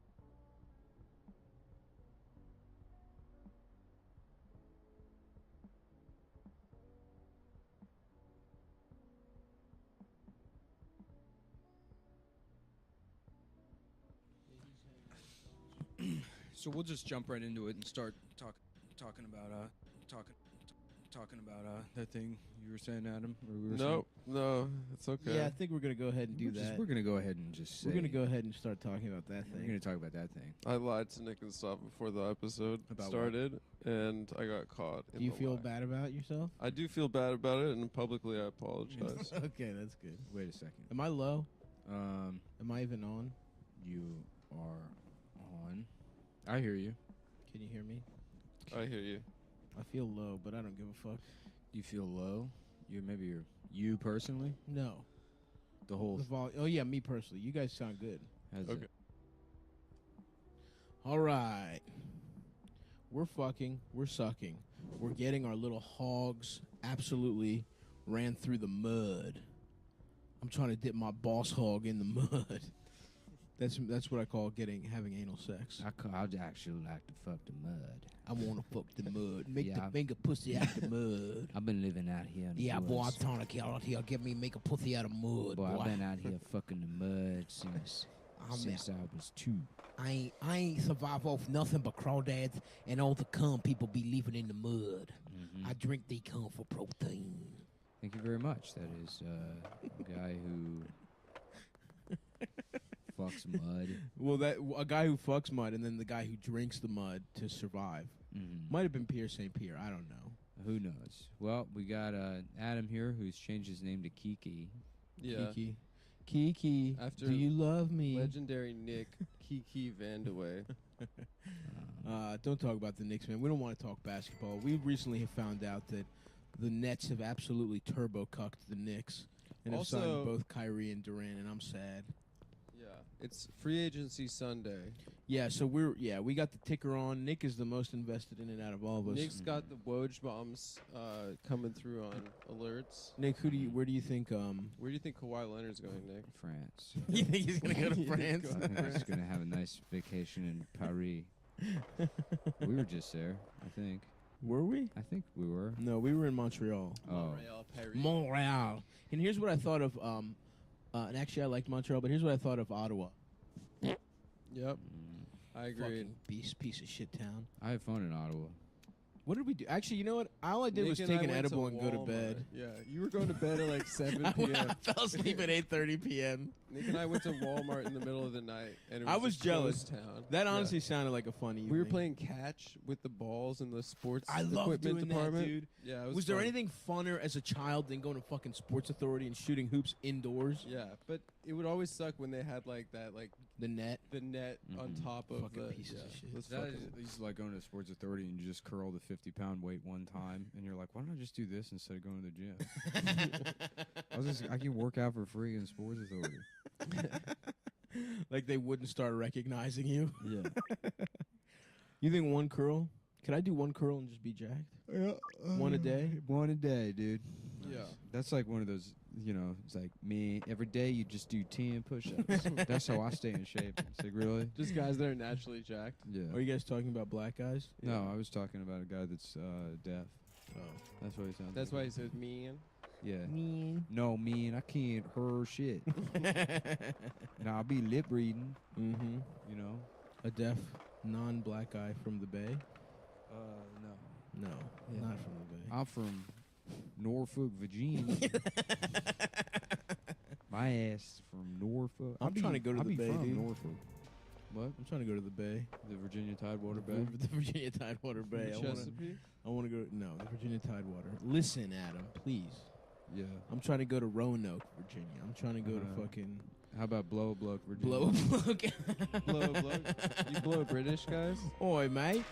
So we'll just jump right into it and start talking about that thing you were saying, Adam. Or we were No, it's okay. Yeah, I think we're gonna go ahead and do that. We're gonna go ahead and just. We're say- gonna go ahead and start talking about that We're thing. gonna talk about that thing. I lied to Nick and stuff before the episode About what? started, and I got caught. Do you the feel lie. bad about yourself? I do feel bad about it, and publicly I apologize. Okay, that's good. Wait a second. Am I low? Um, Am I even on? you are on. I hear you. Can you hear me? I hear you. I feel low, but I don't give a fuck. You feel low. You personally. No. The whole. Oh yeah, me personally. You guys sound good. Has Okay. it- All right. We're fucking. We're sucking. We're getting our little hogs absolutely ran through the mud. I'm trying to dip my boss hog in the mud. That's what I call having anal sex. I'd actually like to fuck the mud. I want to fuck the mud. Make Yeah, the I've- finger pussy out the mud. I've been living out here in the Yeah, boy, I'm woods. trying to get out here. Get me make a pussy out of mud, Boy, boy. I've been out here fucking the mud since I was 2. I ain't survive off nothing but crawdads and all the cum people be leaving in the mud. Mhm. I drink the cum for protein. Thank you very much. That is a guy who fucks mud. Well, that a guy who fucks mud and then the guy who drinks the mud to survive. Mhm. Might have been Pierre St. Pierre. I don't know. Who knows? Well, we got Adam here who's changed his name to Kiki. Yeah. Kiki, After do you love me? Legendary Nick Kiki Vandewey. Don't talk about the Knicks, man. We don't want to talk basketball. We recently have found out that the Nets have absolutely turbo-cucked the Knicks and have signed Also- both Kyrie and Durant, and I'm sad. Yeah. It's free agency Sunday. Yeah, so we got the ticker on. Nick is the most invested in it out of all of us. Nick's got the Woj bombs coming through on alerts. Nick, where do you think Where do you think Kawhi Leonard's going, Nick? France. you think he's gonna go to You think France? go- I think he's gonna have a nice vacation in Paris. We were just there, I think. Were we? I think we were. No, we were in Montreal. Oh, Montreal, Paris. Montreal. And here's what I thought of and actually I liked Montreal, but here's what I thought of Ottawa. Yep. mm. I agree. Fucking piece of shit town. I had fun in Ottawa. What did we do? Actually, you know what? All I did was Nick take and an I went edible and go to Walmart. bed. Yeah, you were going to bed at like 7 I p.m. fell asleep at 8:30 p.m. Nick and I went to Walmart in the middle of the night, and it was I was a jealous. closed town. That Yeah. honestly sounded like a fun evening. We were playing catch with the balls in the sports I love equipment doing department. that, dude. Yeah, it Was was there fun. anything funner as a child than going to fucking Sports Authority and shooting hoops indoors? Yeah, but it would always suck when they had like that, like The net. the net on Mhm. top of Fucking the pieces of shit. those That fucking- is like going to the Sports Authority and you just curl the 50-pound weight one time, and you're like, why don't I just do this instead of going to the gym? I can work out for free in Sports Authority. Like they wouldn't start recognizing you. Yeah. You think one curl? Could I do one curl and just be jacked? One a day? One a day, dude. yeah. That's like one of those, it's like me, every day you just do 10 push-ups. That's how I stay in shape. It's like, really? Just guys that are naturally jacked. Yeah. Are you guys talking about black guys? No, I was talking about a guy that's deaf. Oh. That's what he sounds That's like. why he said mean. Yeah. Mean. No, man, I can't hear shit. Now I'll be lip reading, Mm-hmm. you know. A deaf, non-black guy from the Bay? No. No, Yeah. not from the Bay. I'm from Norfolk, Virginia. My ass from Norfolk. I'm trying to go to I'd the be Bay, from dude. Norfolk. What? I'm trying to go to the Bay. The Virginia Tidewater Bay. The Virginia Tidewater Bay. Chesapeake. I want to go. No, the Virginia Tidewater. Listen, Adam, please. Yeah. I'm trying to go to Roanoke, Virginia. I'm trying to go to fucking How about Blow Bloke, Virginia? Blow. Blow, blow. You blow British guys? Oi, mate.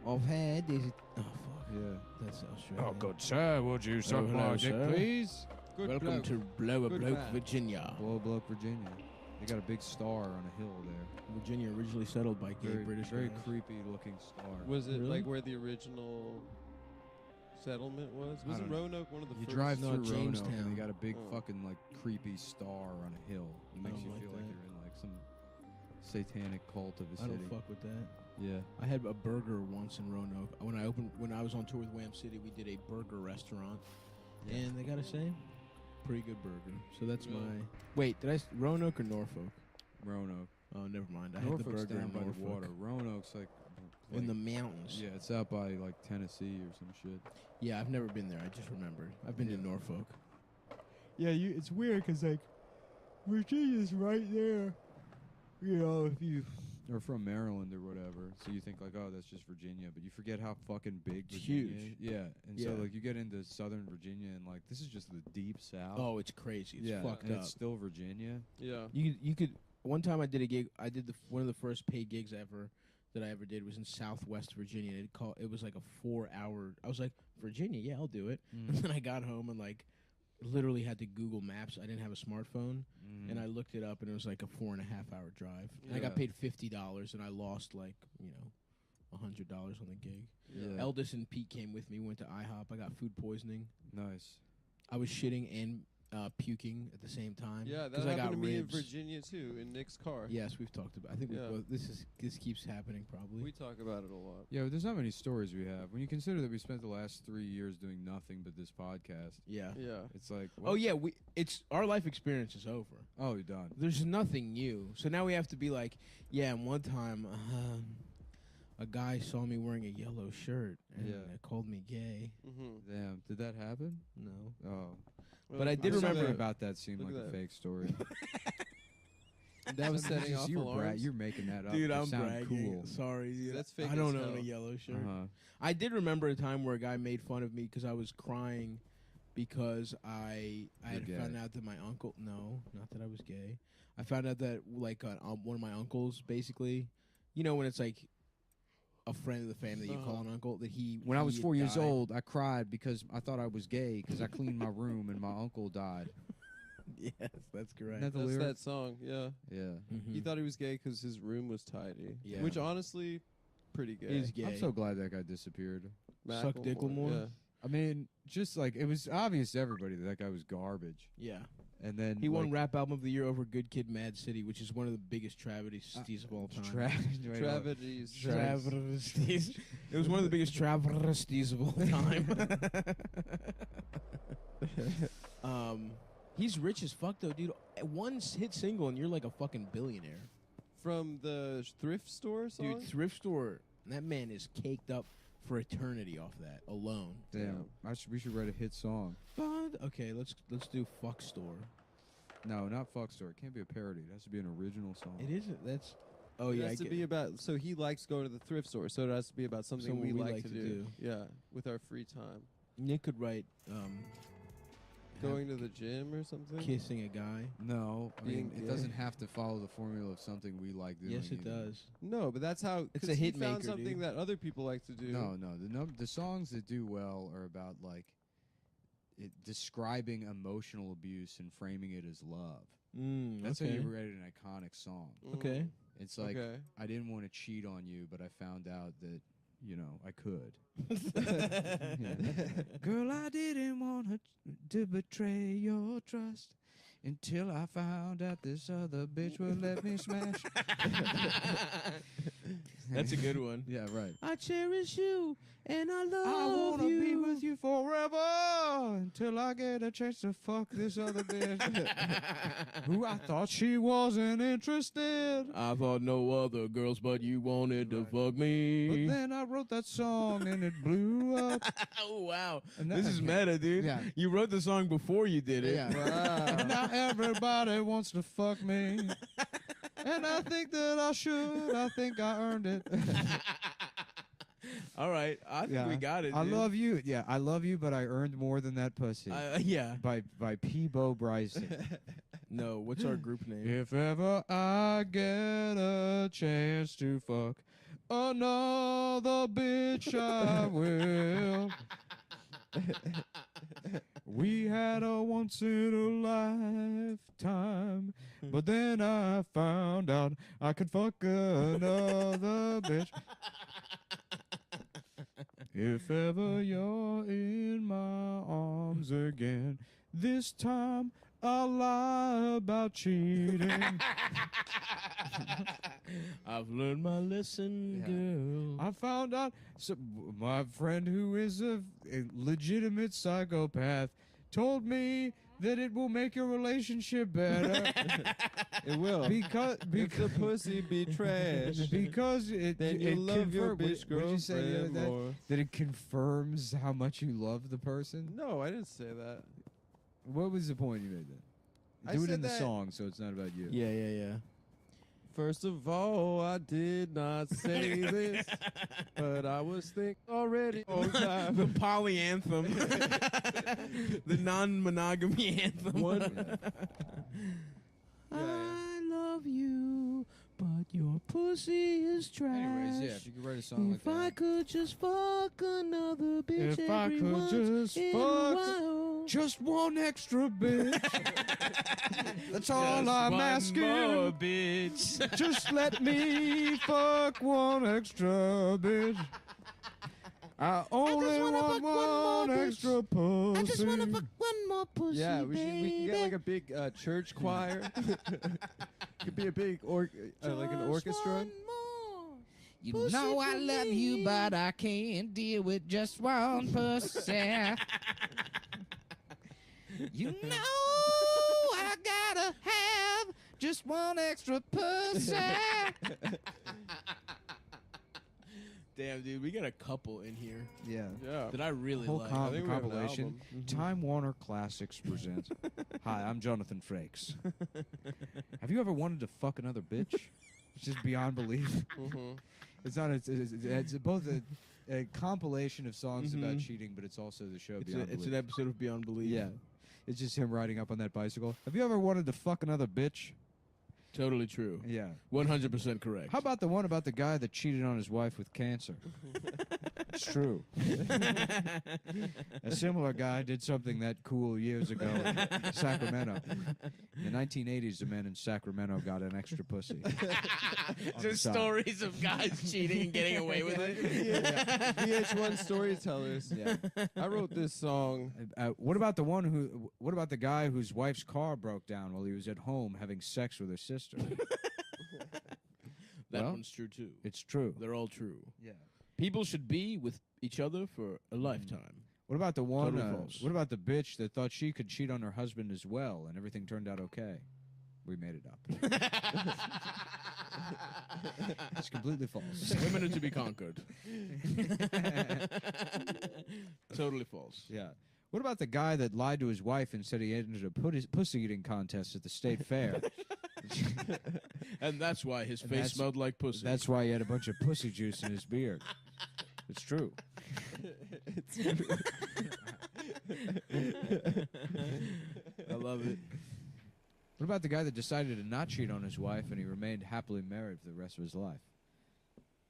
Yeah. I've had this. Oh, fuck. Yeah. That's Australia. Oh, good sir, would you suck hello, my dick, sir. please? Good Welcome bloke. to Blow a Good Bloke, man. Virginia. Blow Bloke, Virginia. They got a big star on a hill there. Virginia originally settled by gay Very, British very guys. creepy looking star. Was it Really? like where the original settlement was? I Wasn't don't know. Roanoke one of the You first? drive No, through Roanoke and Jamestown. they got a big Oh. fucking like creepy star on a hill. It makes don't you like feel like that. you're in like some satanic cult of a I city. don't fuck with that. Yeah. I had a burger once in Roanoke. When I was on tour with Wham City, we did a burger restaurant, and they gotta say, pretty good burger. So that's Really? my. Wait, did I Roanoke or Norfolk? Roanoke. Oh, never mind. I Norfolk's had the burger down in by Norfolk. the water. Roanoke's like In the mountains. yeah, it's out by like Tennessee or some shit. Yeah, I've never been there. I just remembered. I've been to Yeah. Norfolk. Yeah, it's weird because, like, Virginia's right there. You know, if you... Or from Maryland or whatever. So you think like, oh, that's just Virginia, but you forget how fucking big It's Virginia huge. is. Yeah. And so Yeah. like you get into southern Virginia and like this is just the deep south. Oh, it's crazy. It's yeah, fucked and up. it's still Virginia. Yeah. You could. One time I did a gig. I did one of the first paid gigs ever that I ever did was in Southwest Virginia. It was like a 4-hour. I was like, Virginia, yeah, I'll do it. And then I got home and like literally had to Google Maps. I didn't have a smartphone, and I looked it up, and it was like a 4.5-hour drive. And I got Yeah. paid $50, and I lost like $100 on the gig. Yeah. Eldest and Pete came with me. We went to IHOP. I got food poisoning. Nice. I was shitting and puking at the same time. Yeah, that 'cause I happened got to me in ribs. Virginia too, in Nick's car. Yes, we've talked about. I think Yeah. this keeps happening probably. We talk about it a lot. Yeah, but there's not many stories we have. When you consider that we spent the last 3 years doing nothing but this podcast, Yeah. Yeah. it's like, Oh yeah, it's our life experience is over. oh, you're done. There's nothing new. So now we have to be like, yeah. And one time, a guy saw me wearing a yellow shirt and Yeah. called me gay. Mm-hmm. Damn, did that happen? No. Oh, But I did Something remember- about that seemed Look like at a that. fake story. That was It's setting just off you're alarms. making that up. Dude, to I'm sound bragging. cool. Sorry, dude. That's fake I don't as own a hell. yellow shirt. Uh-huh. I did remember a time where a guy made fun of me because I was crying because I had You're found gay. out that my uncle. No, not that I was gay. I found out that like one of my uncles, basically, when it's like a friend of the family that you call an uncle, that he When I was he 4 years died. old, I cried because I thought I was gay because I cleaned my room and my uncle died. Yes, that's correct. Isn't that the That's lyric? that song. Yeah. Yeah. He thought he was gay because his room was tidy. Yeah. Which honestly, pretty gay. Is gay. I'm so glad that guy disappeared. Suck Dicklemore? Yeah. I mean, just like it was obvious to everybody that guy was garbage. Yeah. And then He won like, Rap Album of the Year over Good Kid, Mad City, which is one of the biggest travesties of all time. Travesties. Travesties. It was one of the biggest travesties of all time. He's rich as fuck though, dude. One hit single and you're like a fucking billionaire. From the thrift store song? Dude, thrift store. That man is caked up for eternity off that alone. Damn, we should write a hit song. Okay, let's do Fuck Store. No, not Fuck Store. It can't be a parody. It has to be an original song. It isn't. That's. Oh It yeah. I has to get be it. about. So he likes going to the thrift store. So it has to be about something Something we we like to do. Yeah, with our free time. Nick could write. Going to the gym or something. Kissing a guy. No, I mean, Being it gay. doesn't have to follow the formula of something we like doing. Yes, it either. does. No, but that's how. It's 'cause a he hit found maker, something dude. that other people like to do. No, the songs that do well are about like describing emotional abuse and framing it as love. That's okay. how you write an iconic song. Okay. It's like Okay. I didn't want to cheat on you, but I found out that I could. Girl, I didn't want to betray your trust until I found out this other bitch would let me smash. That's a good one. Yeah, right. I cherish you and I love I wanna you. be with you forever until I get a chance to fuck this other bitch who I thought she wasn't interested. I thought no other girls but you wanted to fuck me. But then I wrote that song and it blew up. Oh, wow. And This is meta, dude. Yeah. You wrote the song before you did it. Yeah. Wow. And now everybody wants to fuck me. And I think that I should. I think I earned it. All right. I think we got it, I dude. love you. Yeah, I love you, but I earned more than that pussy. Yeah. By Peebo Bryson. No, what's our group name? If ever I get a chance to fuck another bitch, I will. We had a once in a lifetime, but then I found out I could fuck another bitch. If ever you're in my arms again, this time I'll lie about cheating. I've learned my lesson, girl. I found out my friend who is a legitimate psychopath told me that it will make your relationship better. It will. Because If the pussy be trash, because then you it love your confirm- bitch what did you say the other girlfriend day? more. That it confirms how much you love the person. No, I didn't say that. What was the point you made then? I Do it said in the that- song, so it's not about you. Yeah. First of all, I did not say this, but I was thinking already all the time. The polyanthem. The non-monogamy anthem. I love you, but your pussy is trash. Anyways, yeah, if you could write a song If like I that. could just fuck another bitch If I every could once just in a fuck while. just one extra bitch. That's all Just I'm one asking. more bitch. Just let me fuck one extra bitch. I only wanna want fuck one more one bitch. extra pussy. I just wanna fuck one more pussy, Yeah, we can get like baby. a big church choir. Could be a big like an Just orchestra. one more You pussy know I for love me. you, but I can't deal with just one pussy. You know I gotta have just one extra pussy. Damn, dude, we got a couple in here Yeah. Yeah. that I really Whole like. I think we have an compilation. album. Mhm. Time Warner Classics presents. Hi, I'm Jonathan Frakes. Have you ever wanted to fuck another bitch? It's just beyond belief. Mhm. It's not. It's both a compilation of songs about Mhm. cheating, but it's also the show It's, Beyond it's Belief. an episode of Beyond Belief. Yeah, it's just him riding up on that bicycle. Have you ever wanted to fuck another bitch? Totally true. Yeah. 100% correct. How about the one about the guy that cheated on his wife with cancer? It's true. A similar guy did something that cool years ago in Sacramento. In the 1980s, the men in Sacramento got an extra pussy. Just side. stories of guys cheating and getting away with it. VH1 storytellers. Yeah. I wrote this song. What about the one who? What about the guy whose wife's car broke down while he was at home having sex with her sister? That Well, one's true too. It's true. They're all true. Yeah. People should be with each other for a lifetime. What about the one? Totally false. What about the bitch that thought she could cheat on her husband as well, and everything turned out okay? We made it up. It's completely false. Women are to be conquered. Totally false. Yeah. What about the guy that lied to his wife and said he entered a pussy eating contest at the state fair? And that's why his And face that's- smelled like pussy. That's why he had a bunch of pussy juice in his beard. It's true. I love it. What about the guy that decided to not cheat on his wife and he remained happily married for the rest of his life?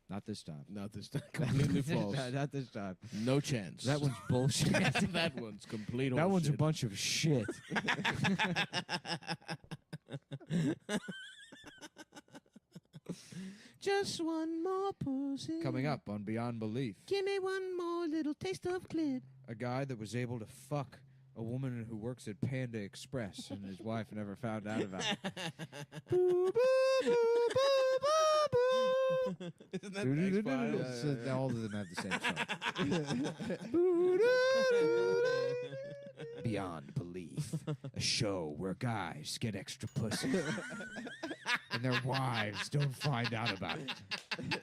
Not this time. Not this time. Completely false. Not this time. No chance. That one's bullshit. That one's complete That one's a horseshit. bunch of shit. Just one more pussy. Coming up on Beyond Belief, Give me one more little taste of clit. a guy that was able to fuck a woman who works at Panda Express and his wife never found out about it. Isn't X-Files. So all of them have the same song. Beyond Belief, a show where guys get extra pussy and their wives don't find out about it.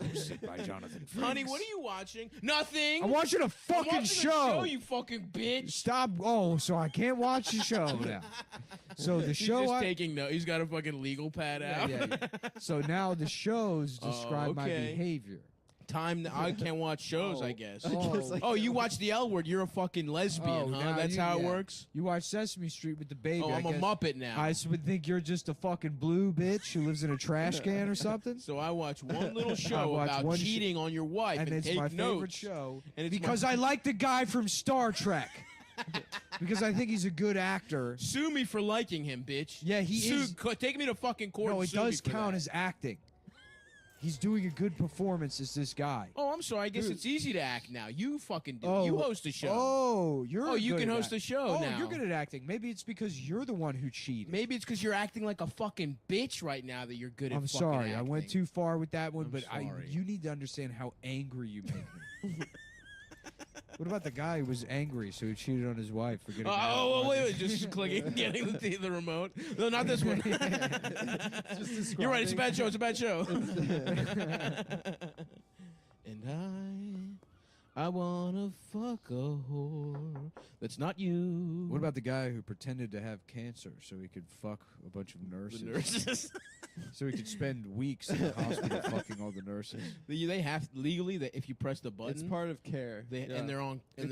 Hosted by Jonathan Frakes. Honey, what are you watching? Nothing. I'm watching a I'm fucking watching show. a show, you fucking bitch. Stop. Oh, so I can't watch the show now. So the He's show just I, taking notes. He's got a fucking legal pad out. yeah. So now the shows describe my okay. behavior. Time I can't watch shows, I guess. Oh. Oh, you watch the L Word. You're a fucking lesbian, huh? now That's you- how it yeah. works? You watch Sesame Street with the baby. Oh, I I'm a guess. Muppet now. I would think you're just a fucking blue bitch who lives in a trash can or something. So I watch one little I show watch about one cheating on your wife and, and it's take my notes. favorite show. And it's Because I like the guy from Star Trek. Because I think he's a good actor. Sue me for liking him, bitch. Yeah, he is. Take me to fucking court. No, and it sue me does for count that. as acting. He's doing a good performance as this guy. Oh, I'm sorry. I guess it's easy to act now. You fucking do. Oh, You host a show. Oh, you're. Oh, you good can at host a acting. show Oh, now. you're good at acting. Maybe it's because you're the one who cheated. Maybe it's because you're acting like a fucking bitch right now that you're good at I'm fucking sorry, acting. I went too far with that one, I'm but sorry. you need to understand how angry you make me. What about the guy who was angry, so he cheated on his wife for getting? Wait, just clicking, getting the remote. No, not this one. You're right. It's a bad show. It's a bad show. And I wanna fuck a whore. That's not you. What about the guy who pretended to have cancer so he could fuck a bunch of nurses? the nurses? So he could spend weeks in the hospital fucking all the nurses. They have legally that if you press the button, It's part of care. they, yeah. and they're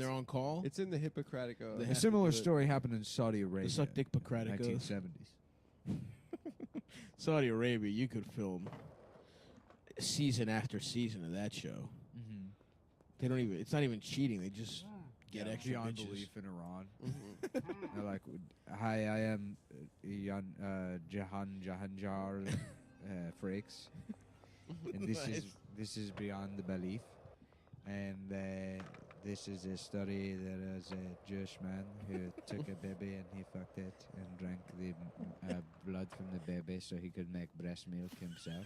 on call. It's in the Hippocratic Oath. They A have similar to do it. story happened in Saudi Arabia. suck dick Hippocratic in Oath. 1970s. Saudi Arabia, you could film season after season of that show. Mm-hmm. They don't even. It's not even cheating. They just get extra beyond bitches. belief in Iran. They're like, hi, I am Jahanjar Frakes, and this is beyond the belief, and this is a story. There is a Jewish man who took a baby and he fucked it and drank the blood from the baby so he could make breast milk himself,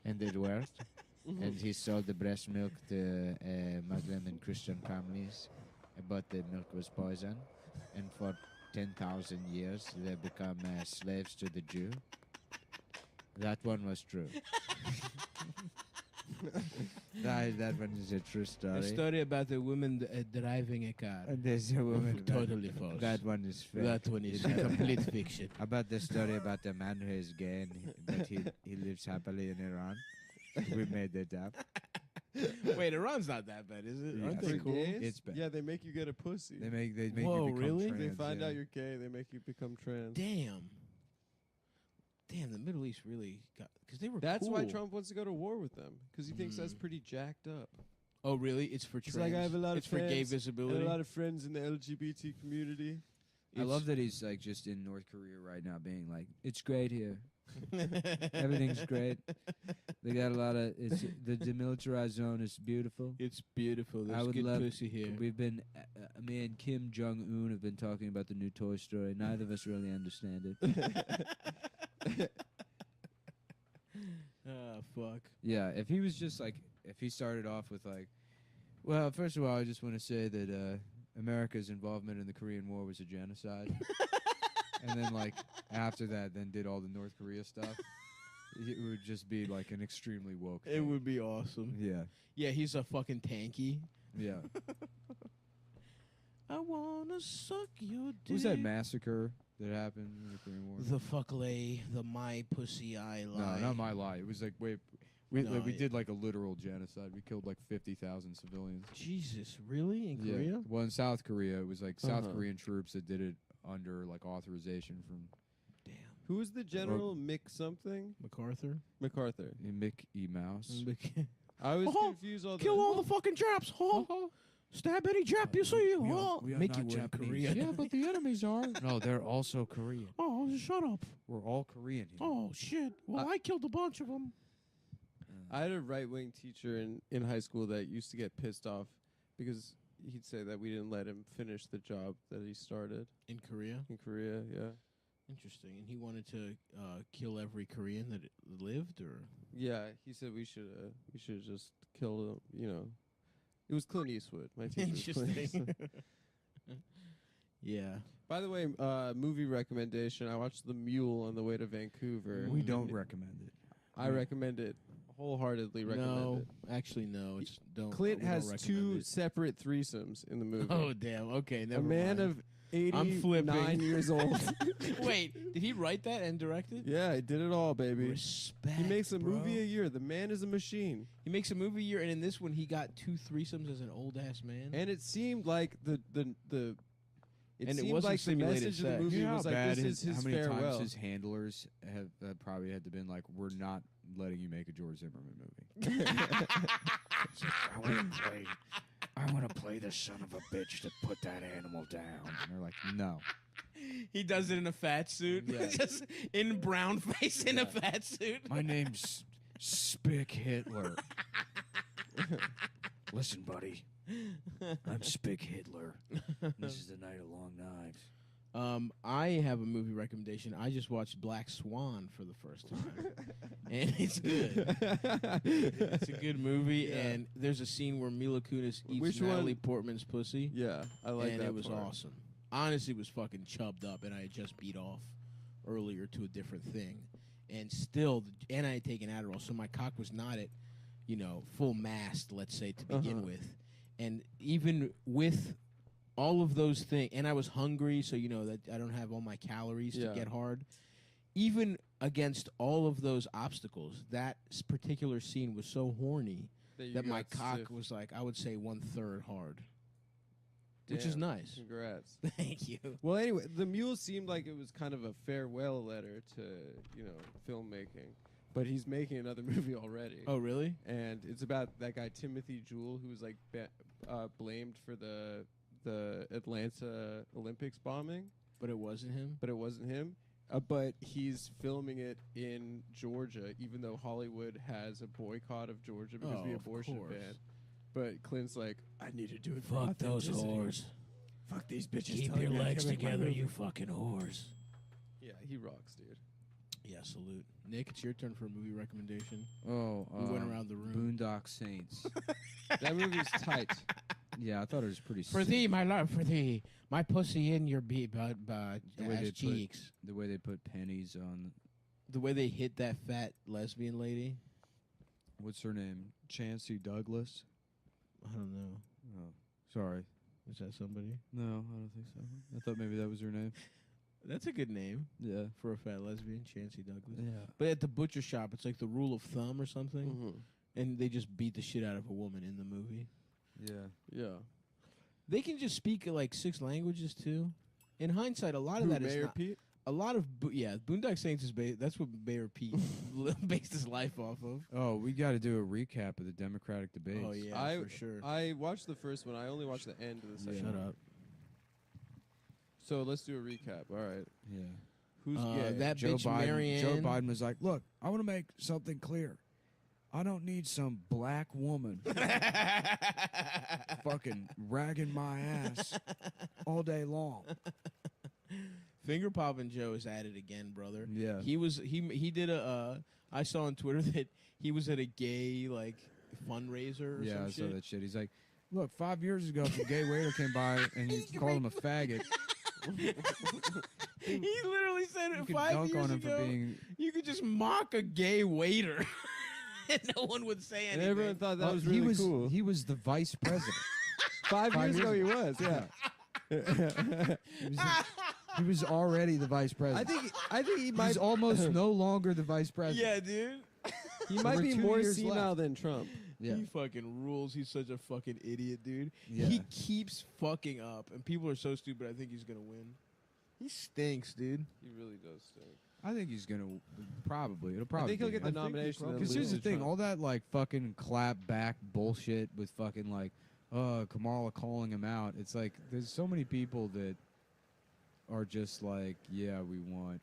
and it worked. And he sold the breast milk to Muslim and Christian families, but the milk was poison. And for 10,000 years, they become slaves to the Jew. That one was true. that one is a true story. A story about a woman driving a car. And there's a woman. Totally false. That one is fake. That one is complete fiction. About the story about the man who is gay and but he lives happily in Iran. We made that up. Wait, Iran's not that bad, is it? Aren't Yeah. they For cool? gays? It's bad. Yeah, they make you get a pussy. They make Whoa, you become really? trans. They find yeah. out you're gay, they make you become trans. Damn. Damn, the Middle East really got because they were. That's cool. why Trump wants to go to war with them, because he thinks that's Mm. pretty jacked up. Oh, really? It's for It's trans. like I have a lot it's of for gay friends visibility. and a lot of friends in the LGBT community. I love that he's like just in North Korea right now, being like, "It's great here. Everything's great. They got a lot of. It's the demilitarized zone is beautiful. It's beautiful. I There's would good love. pussy here. We've been, me and Kim Jong Un have been talking about the new Toy Story. Neither of us really understand it. Ah, fuck. Yeah, if he was just like, if he started off with like, well, first of all, I just want to say that America's involvement in the Korean War was a genocide. And then like after that, then did all the North Korea stuff. It would just be like an extremely woke. It thing. would be awesome. Yeah, Yeah, he's a fucking tanky. yeah. I wanna suck your dick. What was that massacre that happened in the Korean War? The fuck lay, the my pussy I lie. No, not my lie. It was like we No, we yeah. did like a literal genocide. We killed like 50,000 civilians. Jesus, really? In Yeah. Korea? Well, in South Korea, it was like South Uh-huh. Korean troops that did it under like authorization from Damn. Who was the general? Mick something? MacArthur? MacArthur. Mickey Mouse. I was Oh, confused all the Kill all the fucking Japs. Oh. Stab any Jap you see. Oh. Mickey not were in Japanese. Korea. Yeah, but the enemies are. No, they're also Korean. Oh, shut up. We're all Korean here. Oh, shit. Well, I killed a bunch of them. I had a right-wing teacher in high school that used to get pissed off because he'd say that we didn't let him finish the job that he started In Korea? in Korea. Yeah, Interesting. And he wanted to kill every Korean that lived, or Yeah, he said we should just kill them. You know, it was Clint Eastwood. My teacher was Clint Eastwood. yeah. By the way, movie recommendation. I watched The Mule on the way to Vancouver. We don't recommend it. I recommend it wholeheartedly. Recommend No, it. actually, no. It's don't. Clint we don't has recommend 2 it. separate threesomes in the movie. Oh damn. Okay. A Never man mind. of 89 I'm flipping. years old. Wait, did he write that and direct it? Yeah, he did it all, baby. Respect. He makes a bro. movie a year. The man is a machine. He makes a movie a year, and in this one, he got 2 threesomes as an old ass man. And it seemed like the it And it seemed wasn't like the simulated message of the sex. movie You know how was like bad this is his how many farewell. times his handlers have probably had to been like, we're not letting you make a George Zimmerman movie. I want to play the son of a bitch to put that animal down. And they're like, no. he does it in a fat suit, Yeah. just in brown face in a fat suit. My name's Spick Hitler. Listen, buddy. I'm Spick Hitler. This is the night of long knives. I have a movie recommendation. I just watched Black Swan for the first time, and it's good. It's a good movie, Yeah. and there's a scene where Mila Kunis eats Which Natalie one? Portman's pussy, Yeah, I like and that it was part. awesome. Honestly, it was fucking chubbed up, and I had just beat off earlier to a different thing, and still, and I had taken Adderall, so my cock was not at, full mast, let's say, to begin with, and even with all of those things, and I was hungry, so that I don't have all my calories Yeah. to get hard. Even against all of those obstacles, that particular scene was so horny you that my got cock stiff. was like, I would say 1/3 hard, which is Damn. nice. Congrats. Thank you. Well, anyway, The Mule seemed like it was kind of a farewell letter to filmmaking, but he's making another movie already. Oh, really? And it's about that guy Timothy Jewell, who was like blamed for the Atlanta Olympics bombing, But it wasn't him? but it wasn't him. But he's filming it in Georgia, even though Hollywood has a boycott of Georgia because of the Oh, of abortion course. ban. But Clint's like, I need to do it for Fuck those authenticity. whores. Fuck these bitches. Keep telling your me I legs can't make my together, movie." you fucking whores. Yeah, he rocks, dude. Yeah, salute. Nick, it's your turn for a movie recommendation. Oh, We went around the room. Boondock Saints. That movie's tight. Yeah, I thought it was pretty For sick. thee, my love, for thee. My pussy in your The way ass they cheeks. the way they put pennies on, The way they hit that fat lesbian lady. what's her name? Chancey Douglas? I don't know. Oh, sorry. Is that somebody? No, I don't think so. I thought maybe that was her name. That's a good name Yeah. for a fat lesbian, Chancey Douglas. Yeah. But at the butcher shop, it's like the rule of thumb or something. Mhm. And they just beat the shit out of a woman in the movie. Yeah. Yeah. They can just speak like 6 languages too. In hindsight, a lot of Who, that is Mayor not, Pete? a lot of Boondock Saints is that's what Mayor Pete based his life off of. Oh, we got to do a recap of the Democratic debates. Oh yeah, I- for sure. I watched the first one. I only watched the end of the second Shut one. up. So let's do a recap. All right. Yeah. Who's gay? That Joe bitch Biden. Marianne. Joe Biden was like, "Look, I want to make something clear. I don't need some black woman fucking ragging my ass all day long." Finger popping Joe is at it again, brother. Yeah. He did a. I saw on Twitter that he was at a gay like fundraiser or Yeah, some I saw shit. that shit. He's like, "Look, 5 years ago, if a gay waiter came by and he called him a faggot, He literally said you it could 5 dunk years on him ago. for being." You could just mock a gay waiter, and no one would say and anything. everyone thought that Oh, was he really was cool. He was the vice president. 5 5 years years ago he was. Yeah. He was already the vice I president. think he might He's almost no longer the vice president. yeah, dude. he might Over be 2 more years senile left. than Trump. Yeah. He fucking rules. He's such a fucking idiot, dude. Yeah. He keeps fucking up, and people are so stupid. I think he's gonna win. He stinks, dude. He really does stink. I think he's gonna probably. It'll I probably. think he'll get the I think he nomination. probably and Because lose here's the to thing: Trump. all that like fucking clap back bullshit with fucking like, Kamala calling him out. It's like there's so many people that are just like, yeah, we want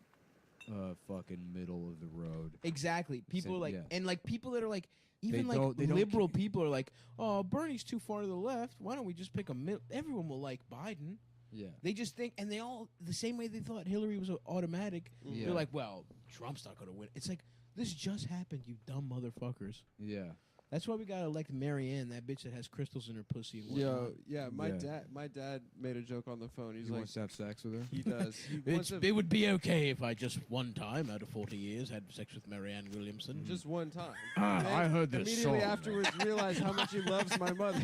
fucking middle of the road. Exactly. People Same- like, yeah. and like people that are like, even They like don't liberal ca- people are like, oh, Bernie's too far to the left. Why don't we just pick a middle? Everyone will like Biden. Yeah. They just think, and they all the same way they thought Hillary was automatic. Yeah. They're like, well, Trump's not going to win. It's like this just happened, you dumb motherfuckers. Yeah. That's why we gotta elect Marianne, that bitch that has crystals in her pussy. And Yo, whatnot. yeah, Yeah. my dad made a joke on the phone. He's He like, wants to have sex with her. he does. He wants to, It would be okay if I just one time out of 40 years had sex with Marianne Williamson. just one time. Ah, I heard this Immediately song. afterwards, realized how much he loves my mother.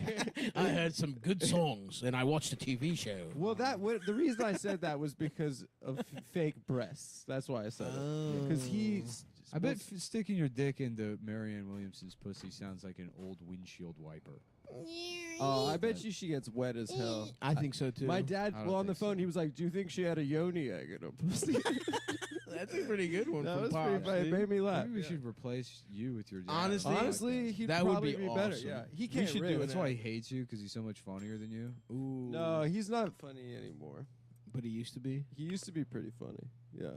I heard some good songs, and I watched a TV show. Well, the reason I said that was because of fake breasts. That's why I said it. Because he's. I bet sticking your dick into Marianne Williamson's pussy sounds like an old windshield wiper. Oh, I bet you she gets wet as hell. I think so too. My dad, I don't well, on the think so. phone, he was like, "Do you think she had a yoni egg in her pussy?" That's a pretty good one That from was Pops. pretty funny. It dude. made me laugh. Maybe we Yeah. should replace you with your dad. Honestly- Honestly, he'd That would probably be better. awesome. Yeah, he We can't should do rip. it. That's why he hates you, because he's so much funnier than you. Ooh. No, he's not funny anymore. But he used to be. He used to be pretty funny. Yeah.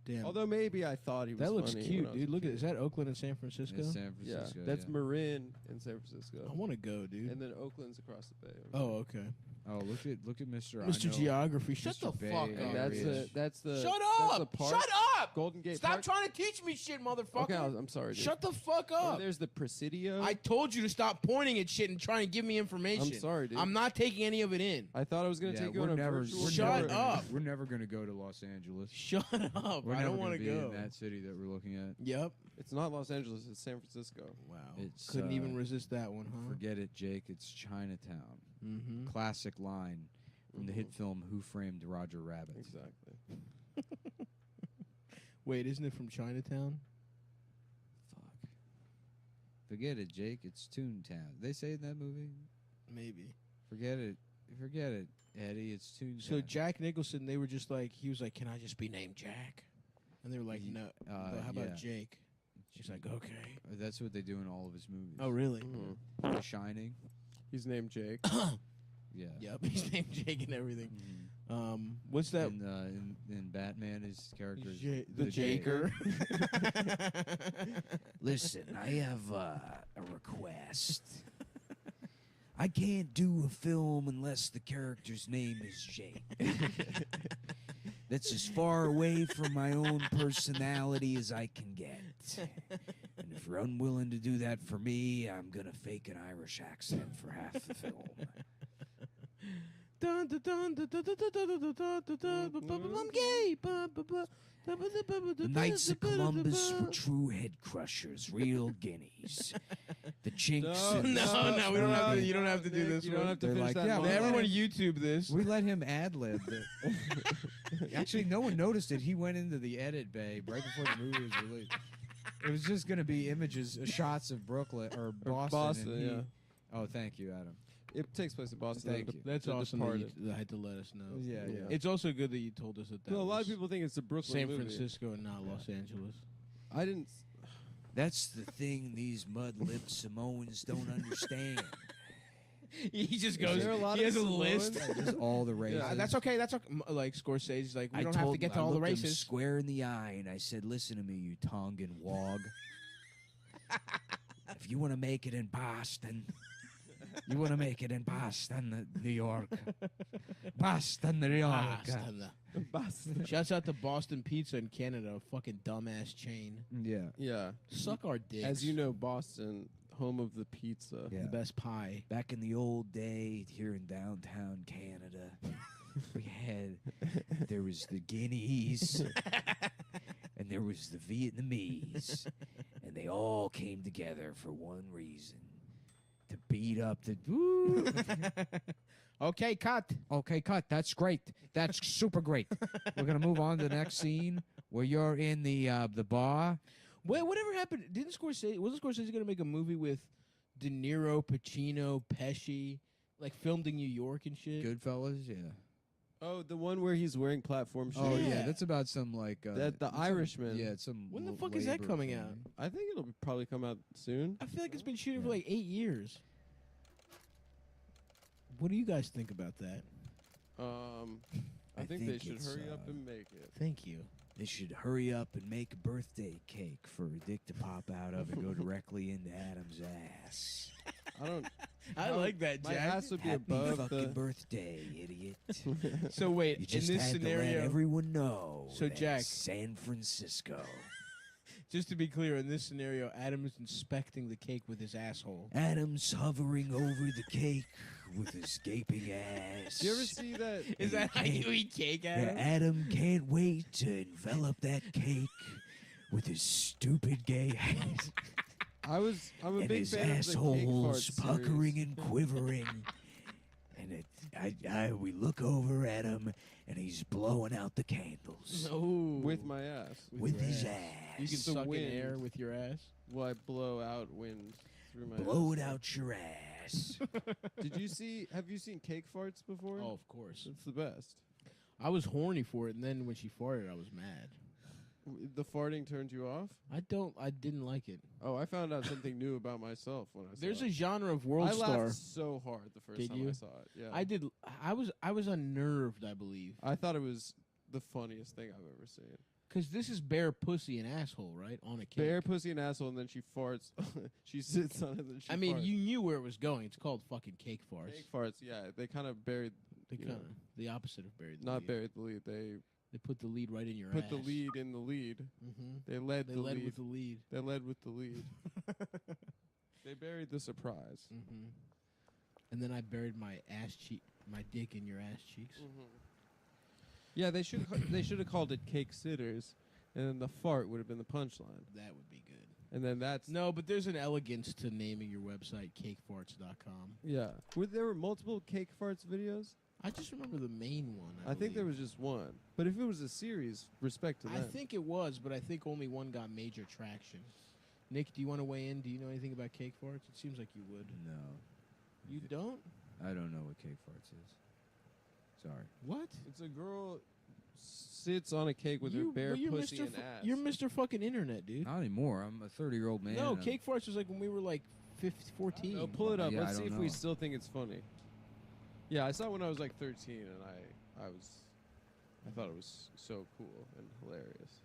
Damn. Although maybe I thought he was that looks funny cute, when I was dude. a Look at kid. is that Oakland and San Francisco? It's San Yeah, Francisco. that's yeah. Marin in San Francisco. I want to go, dude. And then Oakland's across the bay. Oh, okay. Oh, look at Mr. I Mr. know. Geography, shut Mr. the Bay fuck Area. up. That's dude. the that's the Shut that's the up! park. Shut up! Golden Gate Stop Park. trying to teach me shit, motherfucker. Okay, I'm sorry. Dude. Shut the fuck And up. there's the Presidio. I told you to stop pointing at shit and try and give me information. I'm sorry, dude. I'm not taking any of it in. I thought I was gonna Yeah, take you on we're a never. virtual we're Shut never, up. We're never gonna go to Los Angeles. Shut up. We're I never don't want gonna to be go. in that city that we're looking at. Yep. It's not Los Angeles. It's San Francisco. Wow. It's, Couldn't even uh, resist that one, huh? Forget it, Jake. It's Chinatown. Mm-hmm. Classic line from the hit film Who Framed Roger Rabbit. Exactly. Wait, isn't it from Chinatown? Fuck. Forget it, Jake. It's Toontown. They say in that movie. Maybe. Forget it. Forget it, Eddie. It's Toontown. So Jack Nicholson, they were just like, he was like, "Can I just be named Jack?" And they were like, Ye- "No." uh, But how about yeah. Jake? He's like, "Okay." That's what they do in all of his movies. Oh, really? Mhm. The Shining. He's named Jake. Yeah. Yep. He's named Jake and everything. Mhm. What's that? In Batman, his character is The Jaker. Listen, I have a request. I can't do a film unless the character's name is Jake. That's as far away from my own personality as I can get. And if you're unwilling to do that for me, I'm gonna fake an Irish accent for half the film. Dun, dun, dun, dun, dun, dun, dun, dun, dun, dun, dun, dun, dun, I'm gay. The Knights of Columbus were true head crushers, real guineas. The chinks. and No, we don't have to. You don't have to do Nick, this You don't one. have to They're finish like, that. yeah, line. man, Everyone YouTube this. We let him ad lib. Actually, no one noticed it. He went into the edit bay right before the movie was released. It was just going to be images, shots of Brooklyn or Boston. Boston, and he- yeah. Oh, thank you, Adam. It takes place in Boston. Thank The- you. That's The awesome that you Departed. had to let us know. Yeah, yeah. It's also good that you told us that. Well, a lot of was people think it's a Brooklyn San movie. Francisco and not Los Angeles. I didn't. That's the thing these mud-lipped Samoans don't understand. He just Is there a lot he of has a list. Samoans? Just all the races. That's okay. That's okay. Like Scorsese's like, we I don't have told to get him- to I all the looked him races. square in the eye, and I said, "Listen to me, you Tongan wog. If you want to make it in Boston, you want to make it in Boston, New York, Boston, New York. Boston. Shouts out to Boston Pizza in Canada, a fucking dumbass chain. Yeah. Yeah. Suck our dicks. As you know, Boston, home of the pizza. Yeah. the best pie. Back in the old day, here in downtown Canada, there was the Guineas, and there was the Vietnamese, and they all came together for one reason: to beat up the. Woo! Okay, cut. Okay, cut. That's great. That's super great. We're gonna move on to the next scene where you're in the bar. Wait, whatever happened? Wasn't Scorsese going to make a movie with De Niro, Pacino, Pesci, like filmed in New York and shit? Goodfellas, yeah. Oh, the one where he's wearing platform shoes. Oh, yeah. Yeah. That's about some, like... That the some- Irishman. Yeah, it's some... When the l- fuck is that labor coming thing. out? I think it'll probably come out soon. I feel like it's been shooting for Yeah. like 8 years. What do you guys think about that? I think they think should it's, hurry up and make it. Thank you. They should hurry up and make a birthday cake for a dick to pop out of and go directly into Adam's ass. I don't. I like that, My Jack. ass would be above the. birthday, idiot. So wait, You just in this had to let scenario, everyone know. So, that Jack- San Francisco. just to be clear, in this scenario, Adam is inspecting the cake with his asshole. Adam's hovering over the cake with his gaping ass. Do you ever see that? Is that how you eat cake, Yeah, Adam? Adam can't wait to envelop that cake with his stupid gay ass. I'm a And big his fan of the cake asshole's fart puckering series. and quivering. And we look over at him, and he's blowing out the candles No. with my ass. with his your ass. You can the suck in wind. air with your ass. Well, I blow out wind through my Blow it ass. out your ass. Did you see? Have you seen cake farts before? Oh, of course. It's the best. I was horny for it, and then when she farted, I was mad. The farting turned you off? I didn't like it. Oh, I found out something new about myself when I saw There's it. a genre of world I star. laughed so hard the first Did time you? I saw it. Yeah, I did. I was unnerved, I believe, I thought it was the funniest thing I've ever seen. because this is bare pussy and asshole, right, on a cake. Bare pussy and asshole, and then she farts. She sits on it, and then she. I mean, farts. you knew where it was going. It's called fucking cake farts. Cake farts. Yeah, they kind of buried. They you kind know, of the opposite of buried. The not lead. buried the lead. They They put the lead right in your put ass. the lead in the lead. Mm-hmm. They led They the led lead. with the lead. They led with the lead. They buried the surprise. Mm-hmm. And then I buried my my dick in your ass cheeks. Yeah, they should have called it cake sitters, and then the fart would have been the punchline. That would be good. And then that's No, but there's an elegance to naming your website cakefarts.com. yeah. There were multiple cake farts videos? I just remember the main one. I think there believe. was just one. But if it was a series, respect to I them. think it was, but I think only one got major traction. Nick, do you want to weigh in? Do you know anything about cake farts? It seems like you would. No, You don't? I don't know what cake farts is. Sorry. What? It's a girl sits on a cake with her bare but you're pussy Mr. and ass. You're Mr. fucking Internet, dude. Not anymore. I'm a 30-year-old man. No, and cake farts was like when we were like 14. No, pull it up. Yeah, Let's I see don't if we know. still think it's funny. Yeah, I saw it when I was like 13, and I thought it was so cool and hilarious.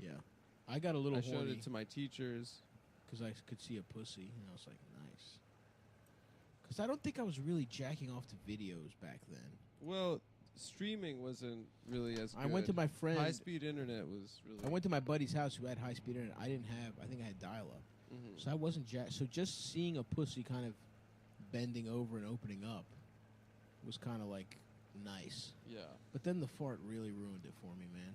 Yeah. I got a little I showed horny it to my teachers. because I could see a pussy, and I was like, nice. Because I don't think I was really jacking off to videos back then. Well, streaming wasn't really as good. I went to my friend. High-speed internet was really. I went to my buddy's house who had high-speed internet. I didn't have. I think I had dial-up. Mhm. So I wasn't so just seeing a pussy kind of bending over and opening up was kind of like nice. Yeah. But then the fart really ruined it for me, man.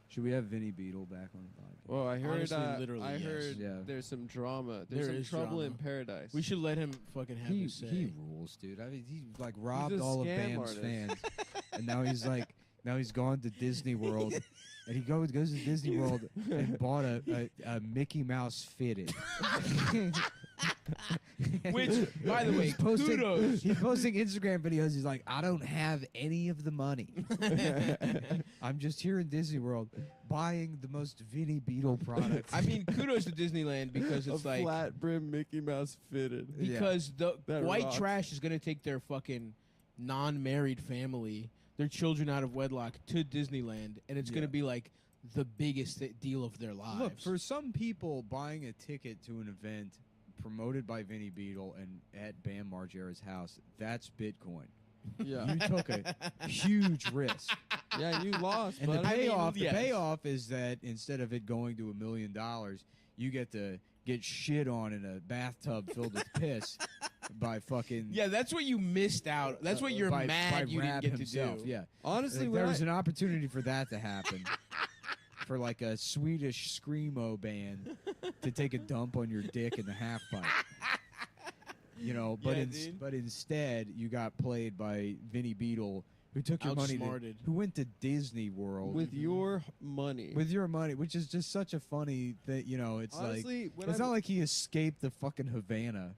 Should we have Vinny Beetle back on the podcast? Well, I heard. Honestly, literally, I yes. heard Yeah. there's some drama. There's There some is trouble drama. in paradise. We should let him fucking have his say. He rules, dude. I mean, he like robbed a all of scam Bam's artist. fans, and now he's gone to Disney World, and he goes to Disney World and bought a Mickey Mouse fitted. Which, by the way, He's posting, kudos. He's posting Instagram videos. He's like, I don't have any of the money. I'm just here in Disney World buying the most Vinny Beetle products. I mean, kudos to Disneyland because it's a like flat brim Mickey Mouse fitted. because the That white rocks. trash is going to take their fucking non-married family, their children out of wedlock to Disneyland, and it's going Yeah. to be like the biggest deal of their lives. Look, for some people, buying a ticket to an event promoted by Vinny Beetle and at Bam Margera's house, that's Bitcoin. Yeah. You took a huge risk. Yeah, you lost. And the buddy. payoff, yes. the payoff is that instead of it going to $1 million, you get to get shit on in a bathtub filled with piss by fucking yeah, that's what you missed out. That's what you're by mad you didn't Rab get himself. to do. Yeah, Honestly, like, when there was I- an opportunity for that to happen. For like a Swedish screamo band to take a dump on your dick in the half pipe. You know, but Yeah, dude. but instead you got played by Vinny Beetle, who took your money, Outsmarted. who went to Disney World with your money. with your money, which is just such a funny thing. You know, it's Honestly, like when it's I- not like he escaped the fucking Havana.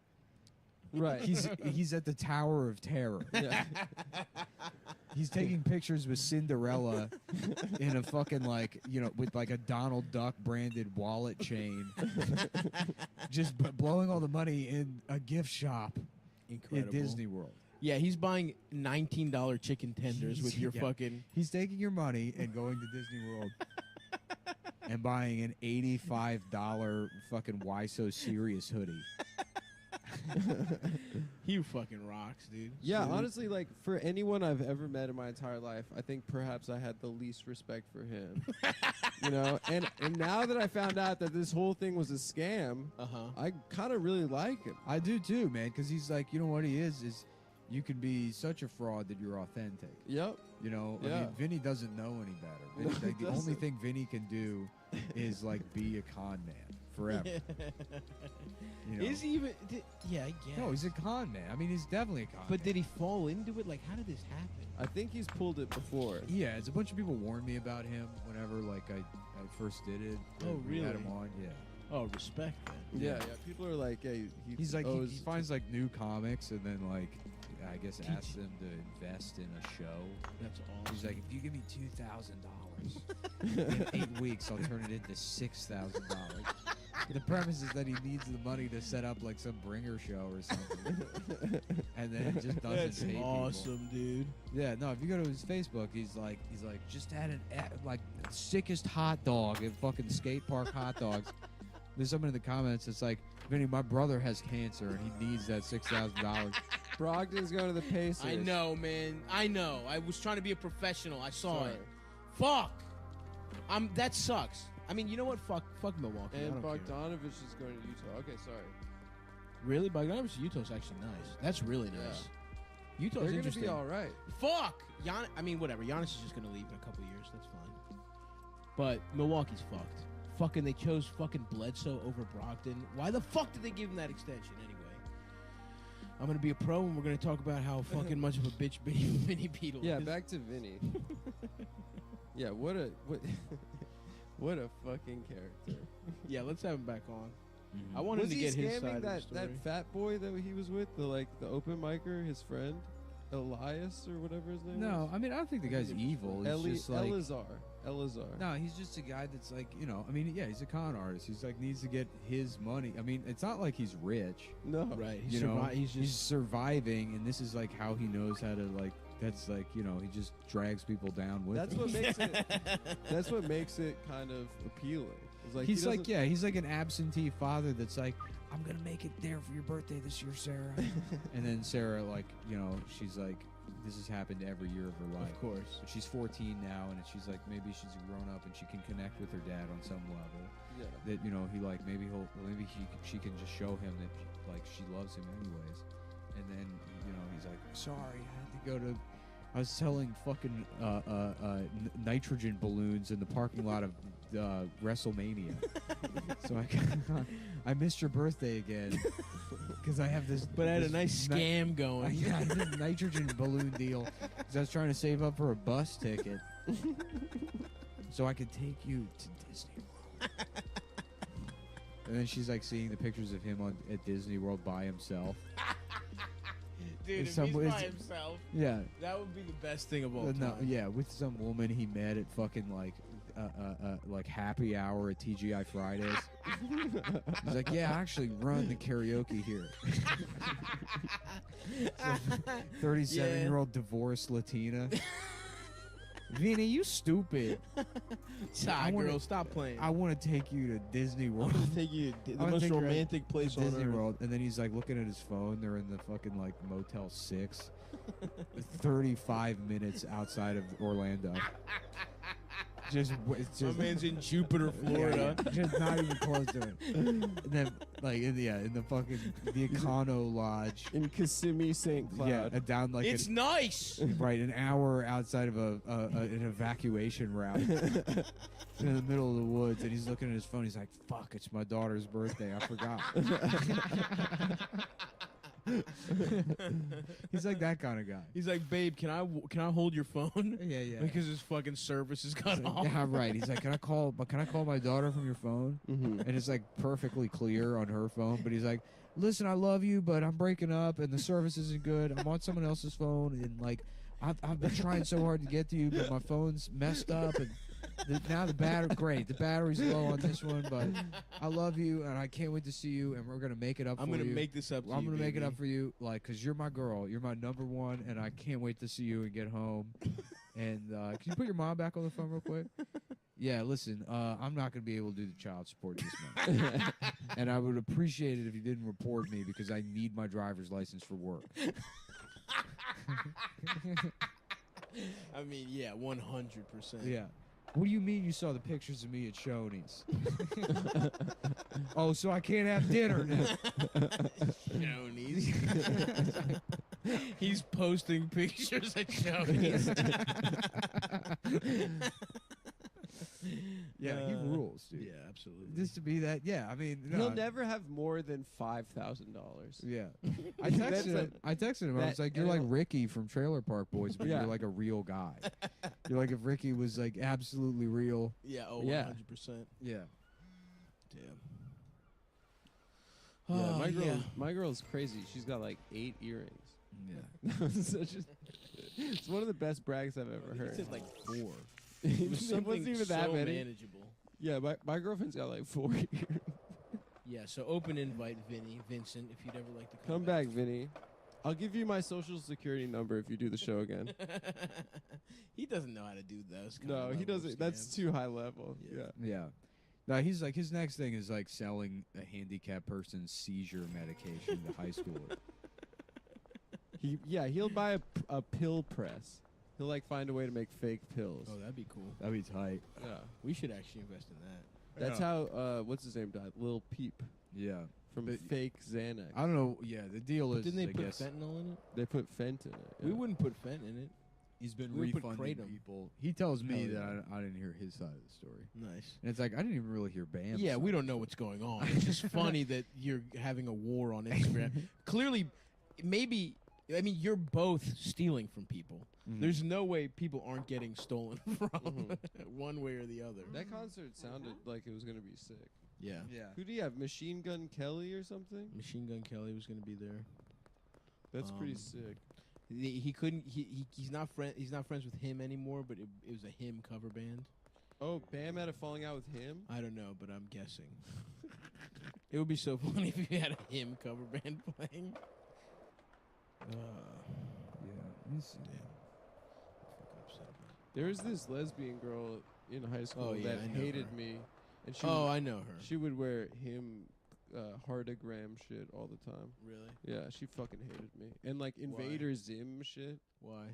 right. He's at the Tower of Terror. yeah. He's taking pictures with Cinderella in a fucking with like a Donald Duck branded wallet chain, just blowing all the money in a gift shop Incredible. in Disney World. Yeah, he's buying $19 chicken tenders with your Yeah. fucking. He's taking your money and going to Disney World and buying an $85 fucking Why So Serious hoodie. He fucking rocks, dude. Yeah, So- honestly, like for anyone I've ever met in my entire life, I think perhaps I had the least respect for him. You know, and now that I found out that this whole thing was a scam, I kind of really like him. I do too, man, because he's like, you know what he is you can be such a fraud that you're authentic. Yep. You know, I Yeah. mean, Vinny doesn't know any better. No, Vinny, like, he the only doesn't. thing Vinny can do is like be a con man forever. You know? Is he even? Yeah, I guess. No, he's a con man. I mean, he's definitely a con But man. did he fall into it? Like, how did this happen? I think he's pulled it before. Yeah, it's a bunch of people warned me about him whenever like I first did it. Oh, We had really? him on, yeah. Oh, respect, man. Yeah, yeah. People are like, hey, He's like he owes- finds like new comics and then like I guess asks them to invest in a show. That's awesome. He's like, if you give me $2,000 in 8 weeks, I'll turn it into $6,000. The premise is that he needs the money to set up like some bringer show or something, and then it just doesn't That's pay people. awesome, dude. Yeah, no. If you go to his Facebook, he's like, just had an like sickest hot dog at fucking skate park hot dogs. There's someone in the comments that's like, Vinny, my brother has cancer and he needs that $6,000. Brogdon's going to the Pacers. I know, man. I know. I was trying to be a professional. I saw Sorry. it. Fuck. That sucks. I mean, you know what? Fuck Milwaukee. I And don't care. Bogdanovich is going to Utah. Okay, sorry. Really? Bogdanovich to Utah's actually nice. That's really nice. Yeah. Utah's They're going to interesting. be all right. Fuck. I mean, whatever. Giannis is just going to leave in a couple of years. That's fine. But Milwaukee's fucked. Fucking, they chose fucking Bledsoe over Brogdon. Why the fuck did they give him that extension anyway? I'm going to be a pro, and we're going to talk about how fucking much of a bitch Vinny Beetle Yeah, is. back to Vinny. Yeah, what what a fucking character. Yeah, let's have him back on. Mm-hmm. I want Was him to he get his scamming side that, of the story. that fat boy that he was with, the open micer, his friend, Elias or whatever his name No, is? I mean, I don't think the guy's evil. He's just like, Elazar. no, he's just a guy that's like, you know, I mean, yeah, he's a con artist. He's like needs to get his money. I mean, it's not like he's rich. No. Right. You know, He's just he's surviving, and this is like how he knows how to like. That's like, you know, he just drags people down with That's him. what makes it. That's what makes it kind of appealing. It's like he's he like, doesn't- yeah, he's like an absentee father that's like, I'm gonna make it there for your birthday this year, Sarah. And then Sarah, like, you know, she's like, this has happened every year of her life. Of course. But she's 14 now, and she's like, maybe she's grown up and she can connect with her dad on some level. Yeah. That, you know, he like maybe she can just show him that like she loves him anyways. And then, you know, he's like, sorry, I had to go to. I was selling fucking nitrogen balloons in the parking lot of WrestleMania. So I missed your birthday again because I have this. But I had a this nice ni- scam going. Yeah, I did a nitrogen balloon deal because I was trying to save up for a bus ticket so I could take you to Disney World. And then she's like seeing the pictures of him at Disney World by himself. Dude, If if some- he's by it's- himself, Yeah. that would be the best thing of all No, time. yeah, with some woman he met at fucking like happy hour at TGI Fridays. He's like, yeah, I actually run the karaoke here. 37-year-old divorced Latina. Vinny, you stupid. Sigh, girl, stop playing. I want to take you to Disney World. I'm gonna take you to the I wanna most take you romantic place to on Disney earth. World, and then he's like looking at his phone. They're in the fucking like Motel 6, 35 minutes outside of Orlando. It's My just man's in Jupiter, Florida. Yeah, just not even close to it. And then like in the fucking the Econo Lodge in Kissimmee, St. Cloud. Yeah, down like It's nice. Right, an hour outside of an evacuation route in the middle of the woods, and he's looking at his phone. He's like, "Fuck, it's my daughter's birthday. I forgot." He's like that kind of guy. He's like, babe, can I hold your phone? Yeah, yeah. Because his fucking service is cut He's like, off. yeah, right. He's like, can I call my daughter from your phone? Mm-hmm. And it's like perfectly clear on her phone, but he's like, listen, I love you, but I'm breaking up, and the service isn't good. I'm on someone else's phone, and like, I've been trying so hard to get to you, but my phone's messed up, and now the battery's low on this one, but I love you, and I can't wait to see you, and we're gonna make it up. I'm for gonna you. make this up to I'm you, gonna make it baby. up for you, like, cause you're my girl, you're my number one, and I can't wait to see you and get home. And can you put your mom back on the phone real quick? Yeah, listen, I'm not going to be able to do the child support this month. And I would appreciate it if you didn't report me because I need my driver's license for work. I mean, yeah, 100%. Yeah. What do you mean you saw the pictures of me at Shoney's? Oh, so I can't have dinner now. Shoney's. He's posting pictures at Shoney's. Yeah, he rules, dude. Yeah, absolutely. Just to be that, yeah, I mean, no, He'll never have more than $5,000. Yeah. I texted him. I was like, you're like Ricky from Trailer Park Boys, but Yeah. you're like a real guy. You're like if Ricky was like absolutely real. Yeah, Yeah. 100%. Yeah. Damn. Yeah, Oh, my girl's crazy. She's got like 8 earrings. Yeah. It's one of the best brags I've ever He heard. said like 4. It was wasn't something even that so many. manageable. Yeah, my girlfriend's got like 4 earrings. Yeah, so open invite, Vincent, if you'd ever like to Come back, Vinny. I'll give you my social security number if you do the show again. He doesn't know how to do those. No, he doesn't. That's too high level. Yeah. Yeah. No, he's like his next thing is like selling a handicapped person's seizure medication to high schoolers. He'll buy a pill press. He'll like find a way to make fake pills. Oh, that'd be cool. That'd be tight. Yeah. We should actually invest in that. That's how what's his name died? Lil Peep. Yeah. From fake Xanax. I don't know. Yeah, the deal But is. didn't they I put guess, fentanyl in it? They put fent in it. We yeah. wouldn't put fent in it. He's been We would put refunding kratom. people. He tells me Hell that yeah. I didn't hear his side of the story. Nice. And it's like I didn't even really hear Bam's Yeah, side we of don't the know story. what's going on. It's just funny that you're having a war on Instagram. Clearly, maybe, I mean, you're both stealing from people. Mhm. There's no way people aren't getting stolen from one way or the other. That concert sounded like it was gonna be sick. Yeah. Yeah. Who do you have? Machine Gun Kelly or something? Machine Gun Kelly was going to be there. That's pretty Um, sick. He couldn't. He's not He's not friends with him anymore. But it was a him cover band. Oh, Bam had a falling out with him? I don't know, but I'm guessing. It would be so funny if you had a him cover band playing. Yeah. Let me see. There was this lesbian girl in high school Oh, yeah, that I know hated her. me. And she Oh, would, I know her. She would wear him heartagram shit all the time. Really? Yeah, she fucking hated me. And like Invader Zim shit. Why?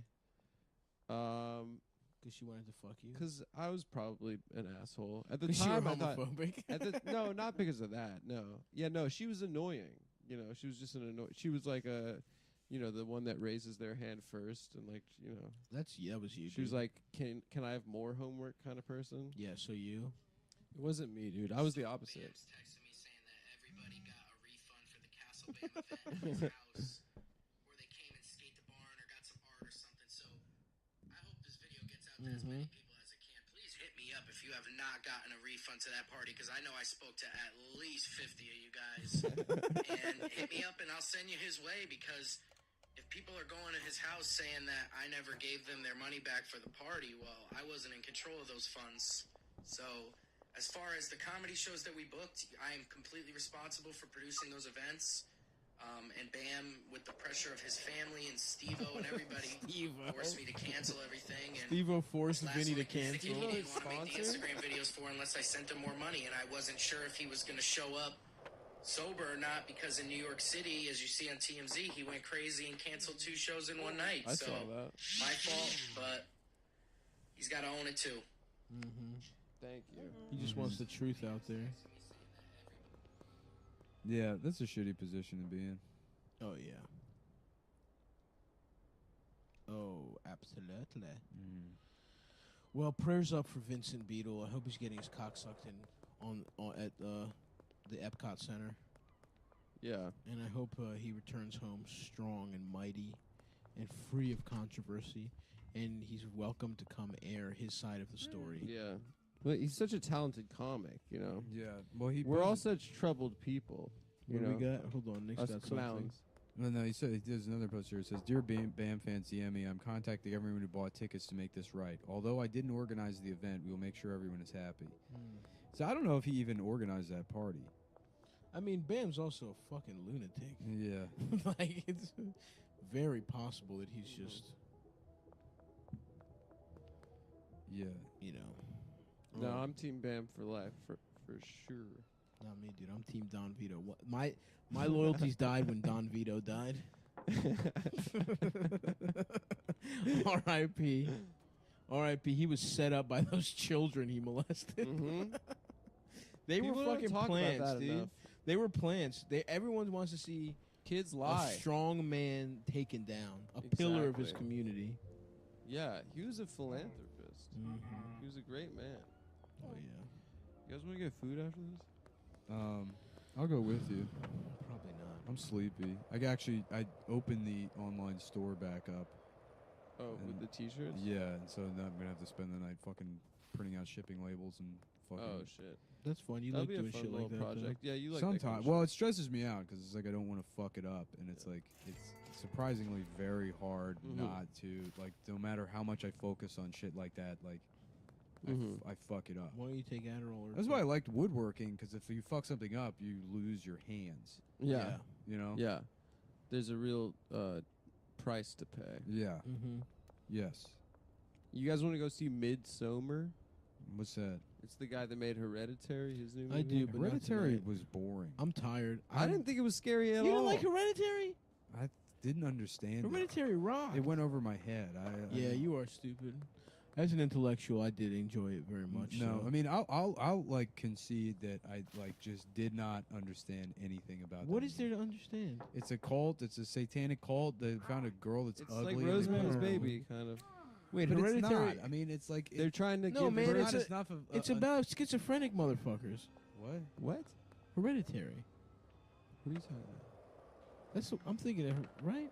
Because she wanted to fuck you. Because I was probably an asshole at the 'Cause you were time. I thought, homophobic? no, not because of that. No, yeah, no. She was annoying. You know, she was just an annoying. She was like the one that raises their hand first, and like, that was you. She was dude. like, can I have more homework kind of person. Yeah. So you. It wasn't me, dude. I was the opposite. Bam's texting me saying that everybody got a refund for the Castle Bam event at his house, or they came and skate the barn or got some art or something. So I hope this video gets out to as many people as it can. Please hit me up if you have not gotten a refund to that party, because I know I spoke to at least 50 of you guys. And hit me up and I'll send you his way, because if people are going to his house saying that I never gave them their money back for the party, well, I wasn't in control of those funds. So as far as the comedy shows that we booked, I am completely responsible for producing those events. And Bam, with the pressure of his family and Steve-O and everybody, forced me to cancel everything. And Steve-O forced last Vinny to week, he cancel. didn't want to make the Instagram videos for unless I sent him more money, and I wasn't sure if he was going to show up sober or not, because in New York City, as you see on TMZ, he went crazy and canceled 2 shows in one night. I so saw that. my fault, but he's got to own it too. Thank you. He just wants the truth out there. Yeah, that's a shitty position to be in. Oh yeah. Oh, absolutely. Well, prayers up for Vincent Beadle. I hope he's getting his cock sucked in at the Epcot Center. Yeah. And I hope he returns home strong and mighty and free of controversy. And he's welcome to come air his side of the story. Yeah. But he's such a talented comic, you know. Yeah. Well, we're all such troubled people. You What know? do we got? Hold on, Nick's Us got something. clowns. No, he said there's another post here. It says, "Dear Bam fans, DM me. I'm contacting everyone who bought tickets to make this right. Although I didn't organize the event, we will make sure everyone is happy." So I don't know if he even organized that party. I mean, Bam's also a fucking lunatic. Yeah. Like, it's very possible that he's just, Yeah. you know. No, I'm Team Bam for life, for sure. Not me, dude. I'm Team Don Vito. What, my loyalties died when Don Vito died. R.I.P. R.I.P. He was set up by those children he molested. They People were don't fucking talk about plants, that dude. enough. They were plants. Everyone wants to see Kids a lie. strong man taken down, a pillar of his Exactly. community. Yeah, he was a philanthropist. Mm-hmm. He was a great man. Oh yeah. You guys want to get food after this? I'll go with you. Probably not. I'm sleepy. I opened the online store back up. Oh, with the T-shirts? Yeah, and so now I'm gonna have to spend the night fucking printing out shipping labels and fucking. Oh shit. That's fun. You That'll like be a doing fun shit little like that. project. Yeah, you like Sometimes. that kind of Well, it stresses me out because it's like I don't want to fuck it up, and it's like it's surprisingly very hard not to like. No matter how much I focus on shit like that, like I fuck it up. Why don't you take Adderall? Or That's why I liked woodworking, because if you fuck something up, you lose your hands. Yeah. You know. Yeah. There's a real price to pay. Yeah. Mm-hmm. Yes. You guys want to go see Midsommar? What's that? It's the guy that made Hereditary, his new movie. I do, but not Hereditary tonight. was boring. I'm tired. I didn't think it was scary at You all. didn't like Hereditary? I didn't understand. Hereditary rock. It went over my head. Yeah, you are stupid. As an intellectual, I did enjoy it very much. No, so. I mean, I'll like concede that I like just did not understand anything about. What that is there to understand? It's a cult. It's a satanic cult. They found a girl that's It's ugly. like and they Rosemary's put her- Baby, kind of. Wait, But Hereditary. it's not. I mean, it's like They're trying to No, give man, birth. it's enough of. It's about schizophrenic motherfuckers. What? What? Hereditary. What are you talking about? That's what I'm thinking of, right?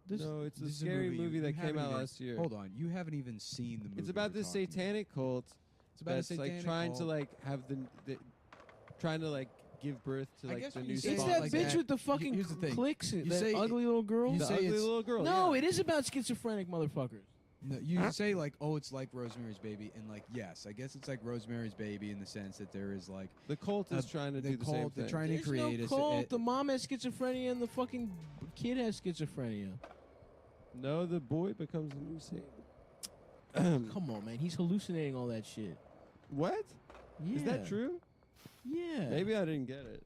This, No, it's a This is scary you- movie you that came haven't out even- last year. Hold on, you haven't even seen the movie. It's about we're this talking about. satanic cult. It's about a that's satanic like trying to cult. like have the trying to like give birth to I like guess the when new you say it's it spawn. that like bitch that, with the fucking here's the thing. clicks. You That say ugly little girl. you The say ugly it's- little girl. No, yeah. it is about schizophrenic motherfuckers. No, you say like, oh, it's like Rosemary's Baby, and like, yes, I guess it's like Rosemary's Baby in the sense that there is like The cult is trying to the do the same cult. They're thing. trying to There's create no a cult. The mom has schizophrenia and the fucking kid has schizophrenia. No, the boy becomes the new saint. Come on, man. He's hallucinating all that shit. What? Yeah. Is that true? Yeah. Maybe I didn't get it.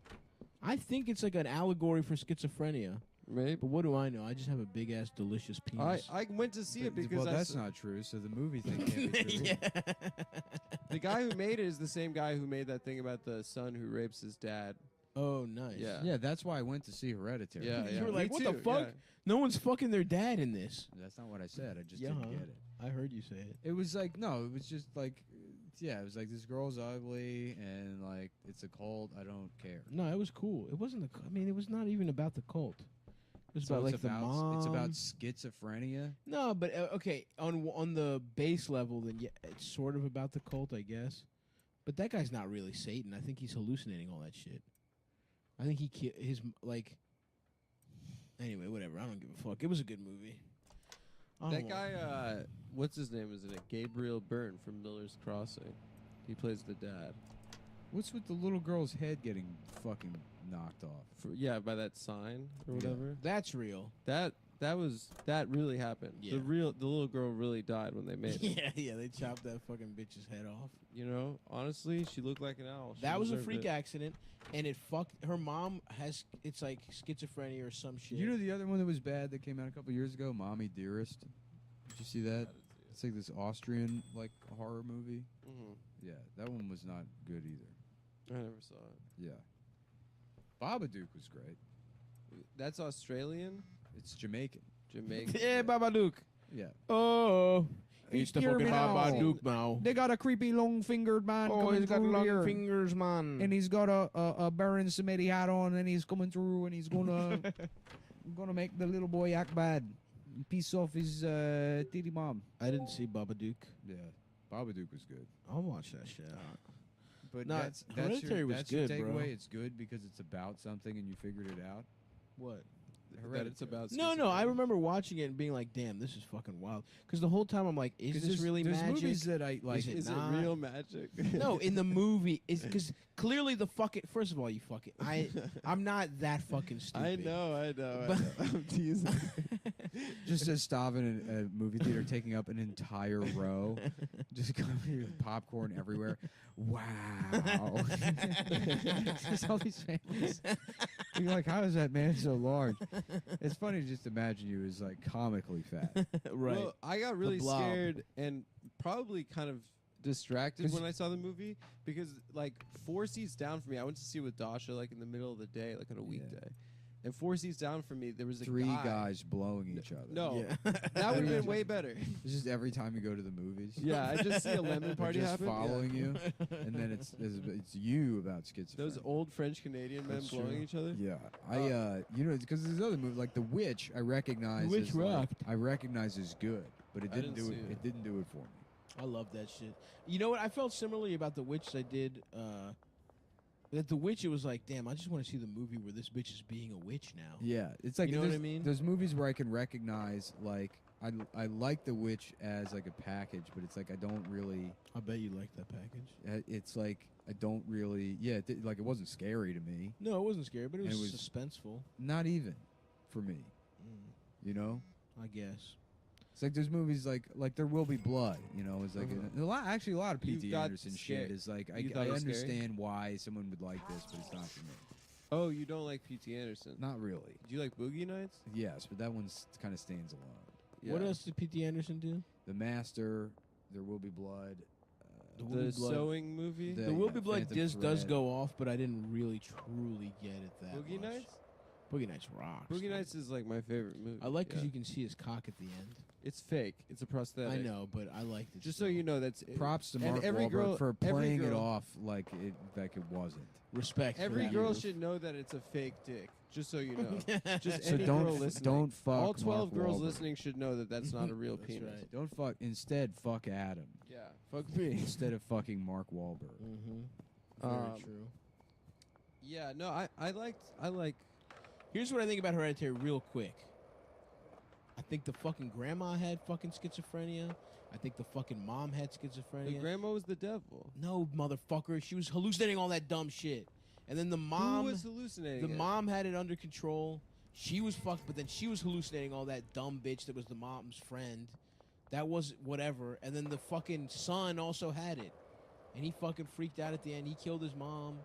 I think it's like an allegory for schizophrenia. Maybe. But what do I know? I just have a big ass delicious penis. I went to see it because well, I that's saw- not true. So the movie thing can't be true. yeah. the guy who made it is the same guy who made that thing about the son who rapes his dad. Oh, nice. Yeah. Yeah, that's why I went to see Hereditary. Yeah, You yeah. were Me like, what the too, fuck? yeah. No one's fucking their dad in this. That's not what I said. I just Yeah, didn't huh? get it. I heard you say it. It was like no, it was just like yeah, it was like this girl's ugly and like it's a cult. I don't care. No, it was cool. It wasn't the. I mean, it was not even about the cult. It was So about it's like the about mom. it's about schizophrenia. No, but okay, on the base level, then yeah, it's sort of about the cult, I guess. But that guy's not really Satan. I think he's hallucinating all that shit. I think his like. Anyway, whatever. I don't give a fuck. It was a good movie. I That don't guy, want- what's his name? Is it Gabriel Byrne from Miller's Crossing? He plays the dad. What's with the little girl's head getting fucking knocked off? Yeah, by that sign or Yeah. whatever. That's real. That really happened. Yeah. The little girl really died when they made it. Yeah, they chopped that fucking bitch's head off. You know, honestly, she looked like an owl. She That was a deserved freak it. accident, and it fucked. Her mom has it's like schizophrenia or some shit. You know the other one that was bad that came out a couple years ago, Mommy Dearest. Did you see that? It's like this Austrian like horror movie. Mhm. Yeah, that one was not good either. I never saw it. Yeah, Babadook was great. That's Australian, It's Jamaican. Jamaican. yeah, Babadook. Yeah. Oh, He's it's the hear fucking me now. Babadook now. They got a creepy long-fingered man Oh, coming he's got through long here, fingers, man. and he's got a Baron Samedi hat on, and he's coming through, and he's gonna make the little boy act bad, piece off his titty mom. I didn't see Babadook. Yeah, Babadook was good. I'll watch that shit. But No, that's Hereditary your, was that's good, your bro. takeaway. It's good because it's about something and you figured it out. What? that it's about. No, I remember watching it and being like, "Damn, this is fucking wild." Because the whole time I'm like, "Is this really there's magic?" movies that I like. Is Is it not? real magic? No, in the movie, is because clearly the fucking. First of all, you fucking. I'm not that fucking stupid. I know. But- I'm teasing. Just as Stav in a movie theater taking up an entire row, just coming with popcorn everywhere. Wow. There's all these families. You're like, how is that man so large? It's funny to just imagine you as like comically fat. Right. Well, I got really blob. scared and probably kind of distracted 'Cause- when I saw the movie because like 4 seats down from me, I went to see it with Dasha like in the middle of the day, like on a weekday. And 4 seats down from me, there was a Three guy. guys blowing each other. No, Yeah. that would have been way better. It's just every time you go to the movies. Yeah, I just see a lemon party just happen. following you, and then it's you about schizophrenia. Those old French Canadian men That's blowing true. each other. Yeah, I you know, because there's other movie like The Witch. I recognize. Witch as, like, rocked. I recognize as good, but it I didn't didn't do it. see it. It didn't do it for me. I love that shit. You know what? I felt similarly about The Witch as I did. That The Witch, it was like, damn, I just want to see the movie where this bitch is being a witch now. Yeah, it's like You know what I there's- mean? There's movies where I can recognize like I like The Witch as like a package, but it's like I don't really. I bet you like that package. It's like I don't really. Yeah, like it wasn't scary to me. No, it wasn't scary, but it And was, it was- suspenseful. Not even for me. You know. I guess. It's like there's movies like There Will Be Blood, you know. It's like a lot. Actually, a lot of You P.T. got Anderson scared. shit is like You I thought it was scary? understand why someone would like this, but it's not for me. Oh, you don't like P.T. Anderson? Not really. Do you like Boogie Nights? Yes, but that one's kind of stands alone. What Yeah. else did P.T. Anderson do? The Master, There Will Be Blood. The Will The Be Blood. sewing movie? The Will Be Blood Phantom does Thread. go off, but I didn't really truly get it that Boogie much. Nights? Boogie Nights rocks. Boogie Nights is like my favorite movie. I like because yeah. you can see his cock at the end. It's fake. It's a prosthetic. I know, but I liked it. Just so you know, that's Props to and Mark every Wahlberg girl for every playing it girl- off like it wasn't. Respect. for Every that girl move. should know that it's a fake dick. Just so you know. Just So any don't girl f- listening. don't fuck All 12 Mark girls Wahlberg. listening should know that that's not a real That's penis. right. Don't fuck. Instead, fuck Adam Yeah. Fuck me. instead of fucking Mark Wahlberg. Mm-hmm. Very Um, true. Yeah. No. I like. Here's what I think about Hereditary, real quick. I think the fucking grandma had fucking schizophrenia. I think the fucking mom had schizophrenia. The grandma was the devil. No, motherfucker. She was hallucinating all that dumb shit. And then the mom. Who was hallucinating? The it? mom had it under control. She was fucked, but then she was hallucinating all that dumb bitch that was the mom's friend. That was whatever. And then the fucking son also had it. And he fucking freaked out at the end. He killed his mom.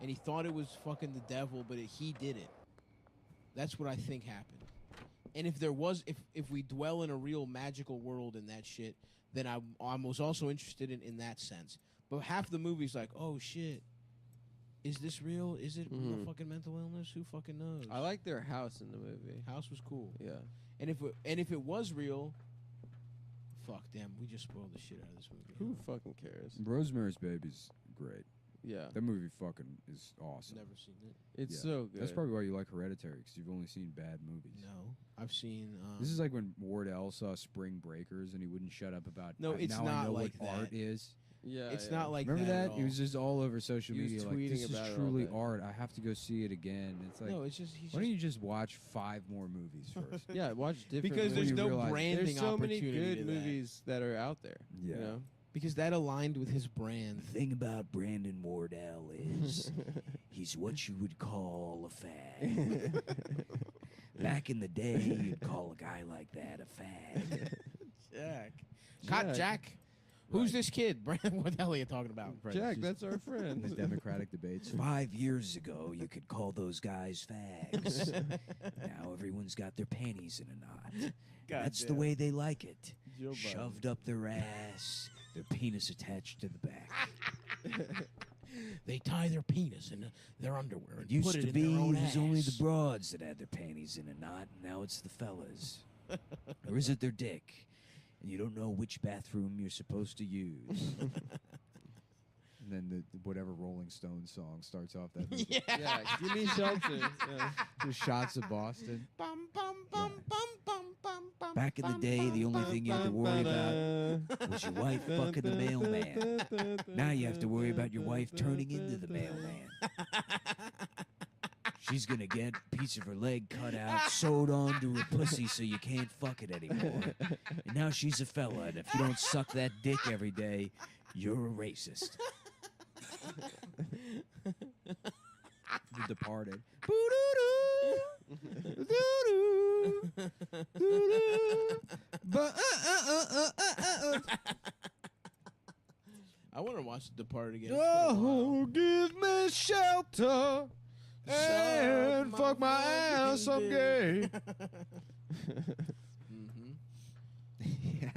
And he thought it was fucking the devil, but he did it. That's what I think happened. And if there was, if we dwell in a real magical world in that shit, then I was also interested in that sense. But half the movie's like, oh shit, is this real? Is it a fucking mental illness? Who fucking knows? I like their house in the movie. House was cool. Yeah. And if it was real, fuck, damn, we just spoiled the shit out of this movie. Who fucking cares? Rosemary's Baby's great. Yeah. That movie fucking is awesome. Never seen it. It's Yeah. so good. That's probably why you like Hereditary, because you've only seen bad movies. No, I've seen. This is like when Ward L saw Spring Breakers and he wouldn't shut up about. No, it's now I not know like what art that. is. Yeah. It's yeah. not like Remember that. that? at He all. was just all over social He was media like, tweeting this is about it all truly day. art. I have to go see it again. It's like, No, it's just he's why don't just, you just watch 5 more movies first? Yeah, watch different because movies. there's no realize- branding There's so many opportunity good to that. movies that are out there. Yeah. You know? Because that aligned with his brand. The thing about Brandon Wardell is he's what you would call a fag. Back in the day, you'd call a guy like that a fag. Jack. Cot Jack. Who's this kid? Brandon, what the hell are you talking about? Jack, that's our In friend. the Democratic debates. 5 years ago, you could call those guys fags. Now everyone's got their panties in a knot. That's the way they like it. Joe Biden. Shoved up their ass, their penis attached to the back. They tie their penis in their underwear and It used put it to in be their own it was only the ass. broads that had their panties in a knot, and now it's the fellas. Or is it their dick? And you don't know which bathroom you're supposed to use. And then whatever Rolling Stones song starts off that movie. Yeah, give me shelter. Yeah. Just shots of Boston. Bum, bum, bum, bum, bum, bum, bum, Back in the bum, day, the bum, only bum, thing you had to bum, worry bum. about was your wife fucking the mailman. Now you have to worry about your wife turning into the mailman. She's gonna get a piece of her leg cut out, sewed onto her pussy so you can't fuck it anymore. And now she's a fella, and if you don't suck that dick every day, you're a racist. The Departed. I want to watch The Departed again. Oh, give me shelter and fuck my ass, I'm gay. Yeah.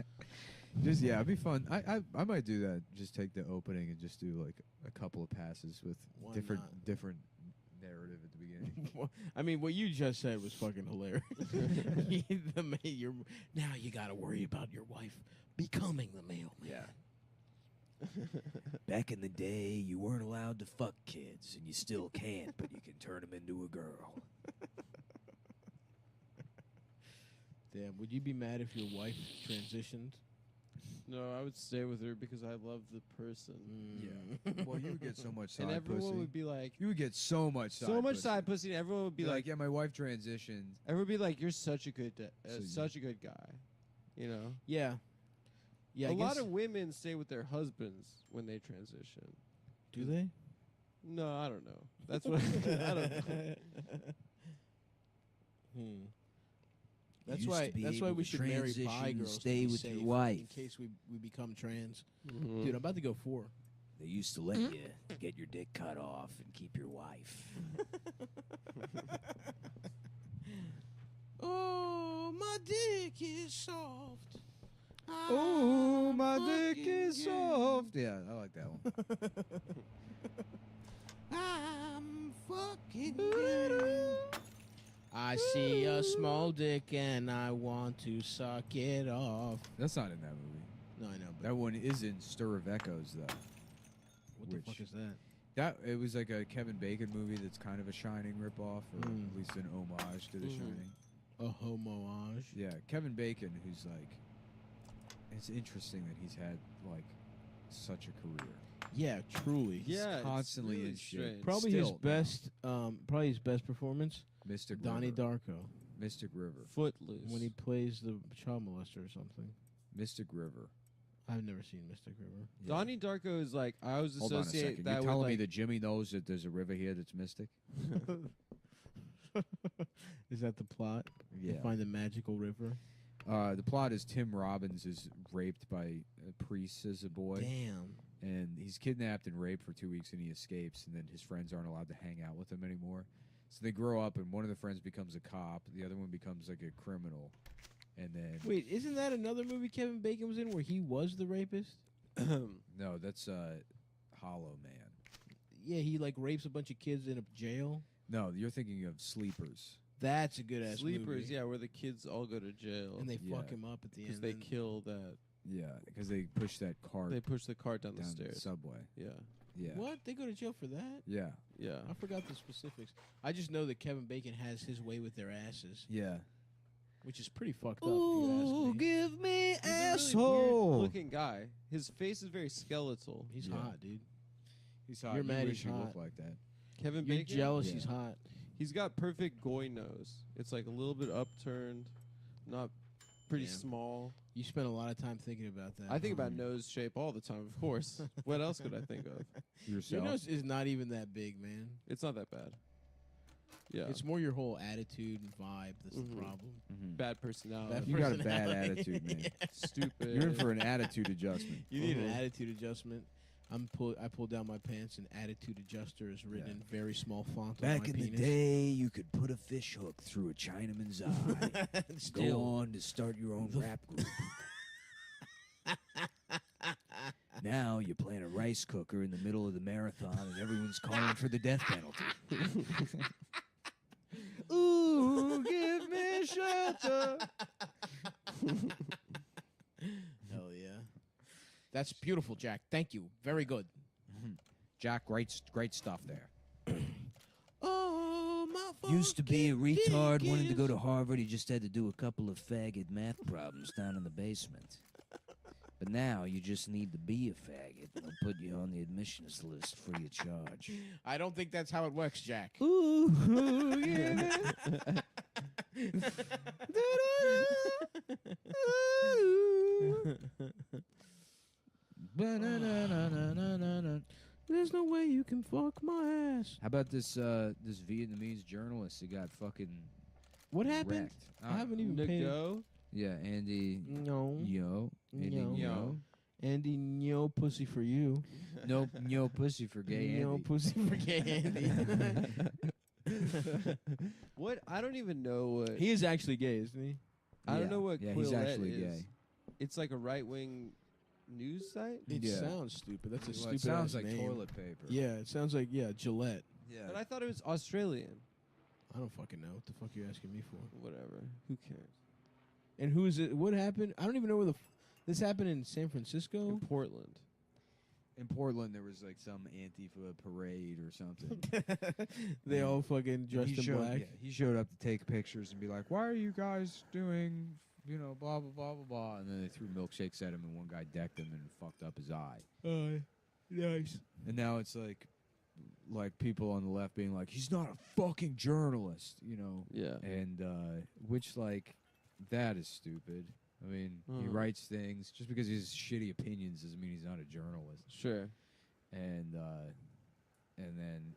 Just it'd be fun. I might do that. Just take the opening and just do like a couple of passes with Why different not? different narrative at the beginning. I mean, what you just said was fucking hilarious. Now you got to worry about your wife becoming the mailman. Yeah. Back in the day, you weren't allowed to fuck kids, and you still can't, but you can turn them into a girl. Damn, would you be mad if your wife transitioned? No, I would stay with her because I love the person. Yeah. Well, you would get so much side And everyone pussy. would be like, You would get so much side so much pussy. side pussy. And everyone would be like, yeah, my wife transitioned. everyone would be like, you're such a good, So you- such a good guy. You know. Yeah. Yeah, A lot of women stay with their husbands when they transition. Do they? No, I don't know. That's what I don't know. That's used why. to be That's why able we to should marry transition bi and girls. to stay be with your safe wife. in case we become trans. Mhm. Dude, I'm about to go 4. They used to let you get your dick cut off and keep your wife. Oh, my dick is soft. Oh, my dick is soft. Yeah, I like that one. I'm fucking gay. I see a small dick and I want to suck it off. That's not in that movie. No, I know. But That one is in Stir of Echoes, though. what the fuck is that? That it was like a Kevin Bacon movie that's kind of a Shining ripoff, or at least an homage to The Shining. A homage. Yeah, Kevin Bacon, who's like, it's interesting that he's had like such a career. Yeah, truly. Yeah, it's Constantly really in shit. strange. Probably Still his now. best. Probably his best performance. Mystic Donnie River. Darko Mystic River. Footloose. when he plays the child molester or something. Mystic River. I've never seen Mystic River. Yeah. Donnie Darko is like, I always Hold on a associate second. that You're with telling me like, that Jimmy knows that there's a river here that's mystic? Is that the plot? Yeah. To find the magical river. The plot is Tim Robbins is raped by priests as a boy. Damn. And he's kidnapped and raped for 2 weeks, and he escapes, and then his friends aren't allowed to hang out with him anymore. So they grow up, and one of the friends becomes a cop, the other one becomes like a criminal, and then Wait, isn't that another movie Kevin Bacon was in where he was the rapist? no, that's Hollow Man. Yeah, he like rapes a bunch of kids in a jail. No, you're thinking of Sleepers. That's a good ass Sleepers, movie. yeah, where the kids all go to jail And they Yeah. fuck him up at the because end. they and- kill that. Yeah, because they push that cart They push the cart down the down the stairs. subway. Yeah, Yeah, What? They go to jail for that? yeah, yeah. I forgot the specifics. I just know that Kevin Bacon has his way with their asses, yeah. which is pretty fucked up. If you ask me. give me He's a really weird-looking guy. His face is very skeletal. He's Yeah. hot, dude. He's hot. You're You mad wish he's he hot. looked like that. Kevin You're Bacon. jealous Yeah. he's hot. He's got perfect goy nose. It's like a little bit upturned, not pretty Damn. small. You spend a lot of time thinking about that. I think huh? about nose shape all the time, of course. What else could I think of? Your Yourself. nose is not even that big, man. It's not that bad. Yeah. It's more your whole attitude and vibe that's Mhm. the problem. Mhm. bad personality. Bad You got a bad personality. attitude, man. Stupid. You're in for an attitude adjustment. You need an Mhm. attitude adjustment. I pulled down my pants and attitude adjuster is written Yeah. in very small font Back on my in the penis. day, you could put a fish hook through a Chinaman's eye. Go Still. on to start your own rap group. Now you plant a rice cooker in the middle of the marathon, and everyone's calling for the death penalty. Ooh, give me shelter. Hell yeah. That's beautiful, Jack. Thank you. Very good. Jack, great stuff there. Oh, my Used to be a retard, dick wanted to go is- to Harvard. He just had to do a couple of faggot math problems down in the basement. But now you just need to be a faggot. And they'll put you on the admissions list free of charge. I don't think that's how it works, Jack. Ooh, yeah. There's no way you can fuck my ass. How about this this Vietnamese journalist who got fucking What happened? wrecked? I haven't even paid. Go. Yeah, Andy. No. Yo. Andy No. Yo. Andy, no pussy for you. No, no pussy for gay No Andy. pussy for gay Andy. What? I don't even know what. He is actually gay, isn't he? I don't know what Yeah, Quillette he's actually is. gay. It's like a right-wing news site. It Yeah. sounds stupid. That's a Well, stupid it sounds ass like name. toilet paper. Yeah, it sounds like Gillette. Yeah. And I thought it was Australian. I don't fucking know. What the fuck are you asking me for? Whatever. Who cares? And who is it? What happened? I don't even know where this happened in San Francisco. In Portland. In Portland, there was like some Antifa parade or something. They all fucking dressed He in showed- black. Yeah, he showed up to take pictures and be like, "Why are you guys doing, blah blah blah blah blah?" And then they threw milkshakes at him, and one guy decked him and fucked up his eye. Nice. And now it's like people on the left being like, "He's not a fucking journalist," Yeah. and which like that is stupid. I mean, he writes things just because he has shitty opinions doesn't mean he's not a journalist. Sure. And then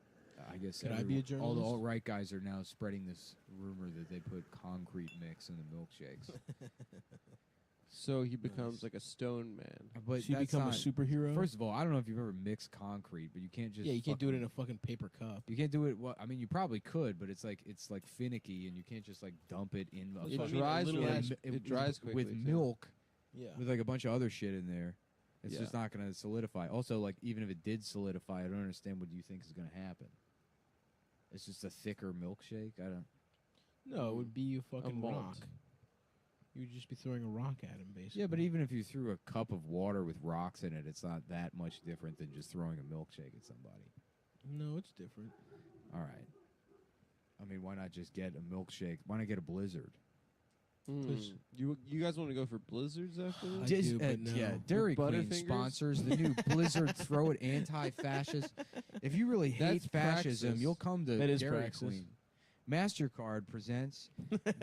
I guess Could I be a all the journalist? alt-right guys are now spreading this rumor that they put concrete mix in the milkshakes. So he becomes like a stone man. But Does he that's become a not- superhero? First of all, I don't know if you've ever mixed concrete, but you can't just yeah, you can't do it fucking- in a fucking paper cup. You can't do it. Well, I mean, you probably could, but it's like finicky, and you can't just like dump it in. That's It what I mean, a dries little really- ass- it dries quickly, with too. milk, Yeah. with like a bunch of other shit in there. It's Yeah. just not going to solidify. Also, like even if it did solidify, I don't understand what you think is going to happen. It's just a thicker milkshake. I don't. No, it would be a fucking malt. rock. You would just be throwing a rock at him, basically. Yeah, but even if you threw a cup of water with rocks in it, it's not that much different than just throwing a milkshake at somebody. No, it's different. All right. I mean, why not just get a milkshake? Why not get a Blizzard? You guys want to go for blizzards after this? I do, but no. Yeah, Dairy With Queen Butterfingers? sponsors the new Blizzard Throw It anti-fascist. If you really hate That's fascism, Praxis. you'll come to That is Dairy Praxis. Queen. MasterCard presents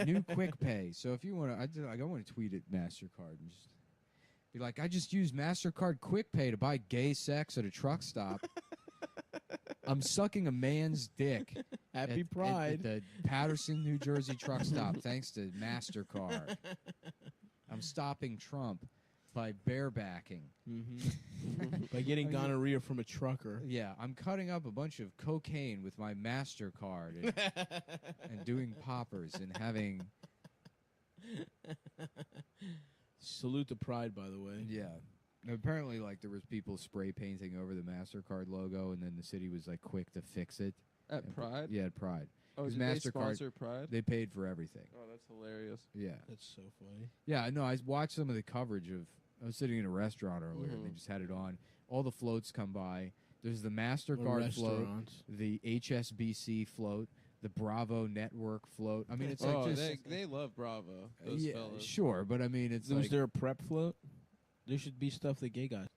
new Quick Pay. So if you want to, I want to tweet at MasterCard and just be like, I just used MasterCard Quick Pay to buy gay sex at a truck stop. I'm sucking a man's dick. Happy at Pride. the Patterson, New Jersey truck stop, thanks to MasterCard. I'm stopping Trump by barebacking. By getting gonorrhea from a trucker. Yeah, I'm cutting up a bunch of cocaine with my MasterCard and doing poppers and having. Salute to Pride, by the way. Yeah. Apparently, like, there was people spray painting over the MasterCard logo, and then the city was, like, quick to fix it. At Pride? Yeah, at Pride. Oh, 'Cause did they MasterCard, sponsor Pride? They paid for everything. Oh, that's hilarious. Yeah. That's so funny. Yeah, no, I watched some of the coverage of. I was sitting in a restaurant earlier, and they just had it on. All the floats come by. There's the MasterCard float, restaurants. the HSBC float, the Bravo Network float. I mean, it's like just they love Bravo. Those yeah, fellas. sure, but I mean, it's Was like there a prep float? There should be stuff that gay guys.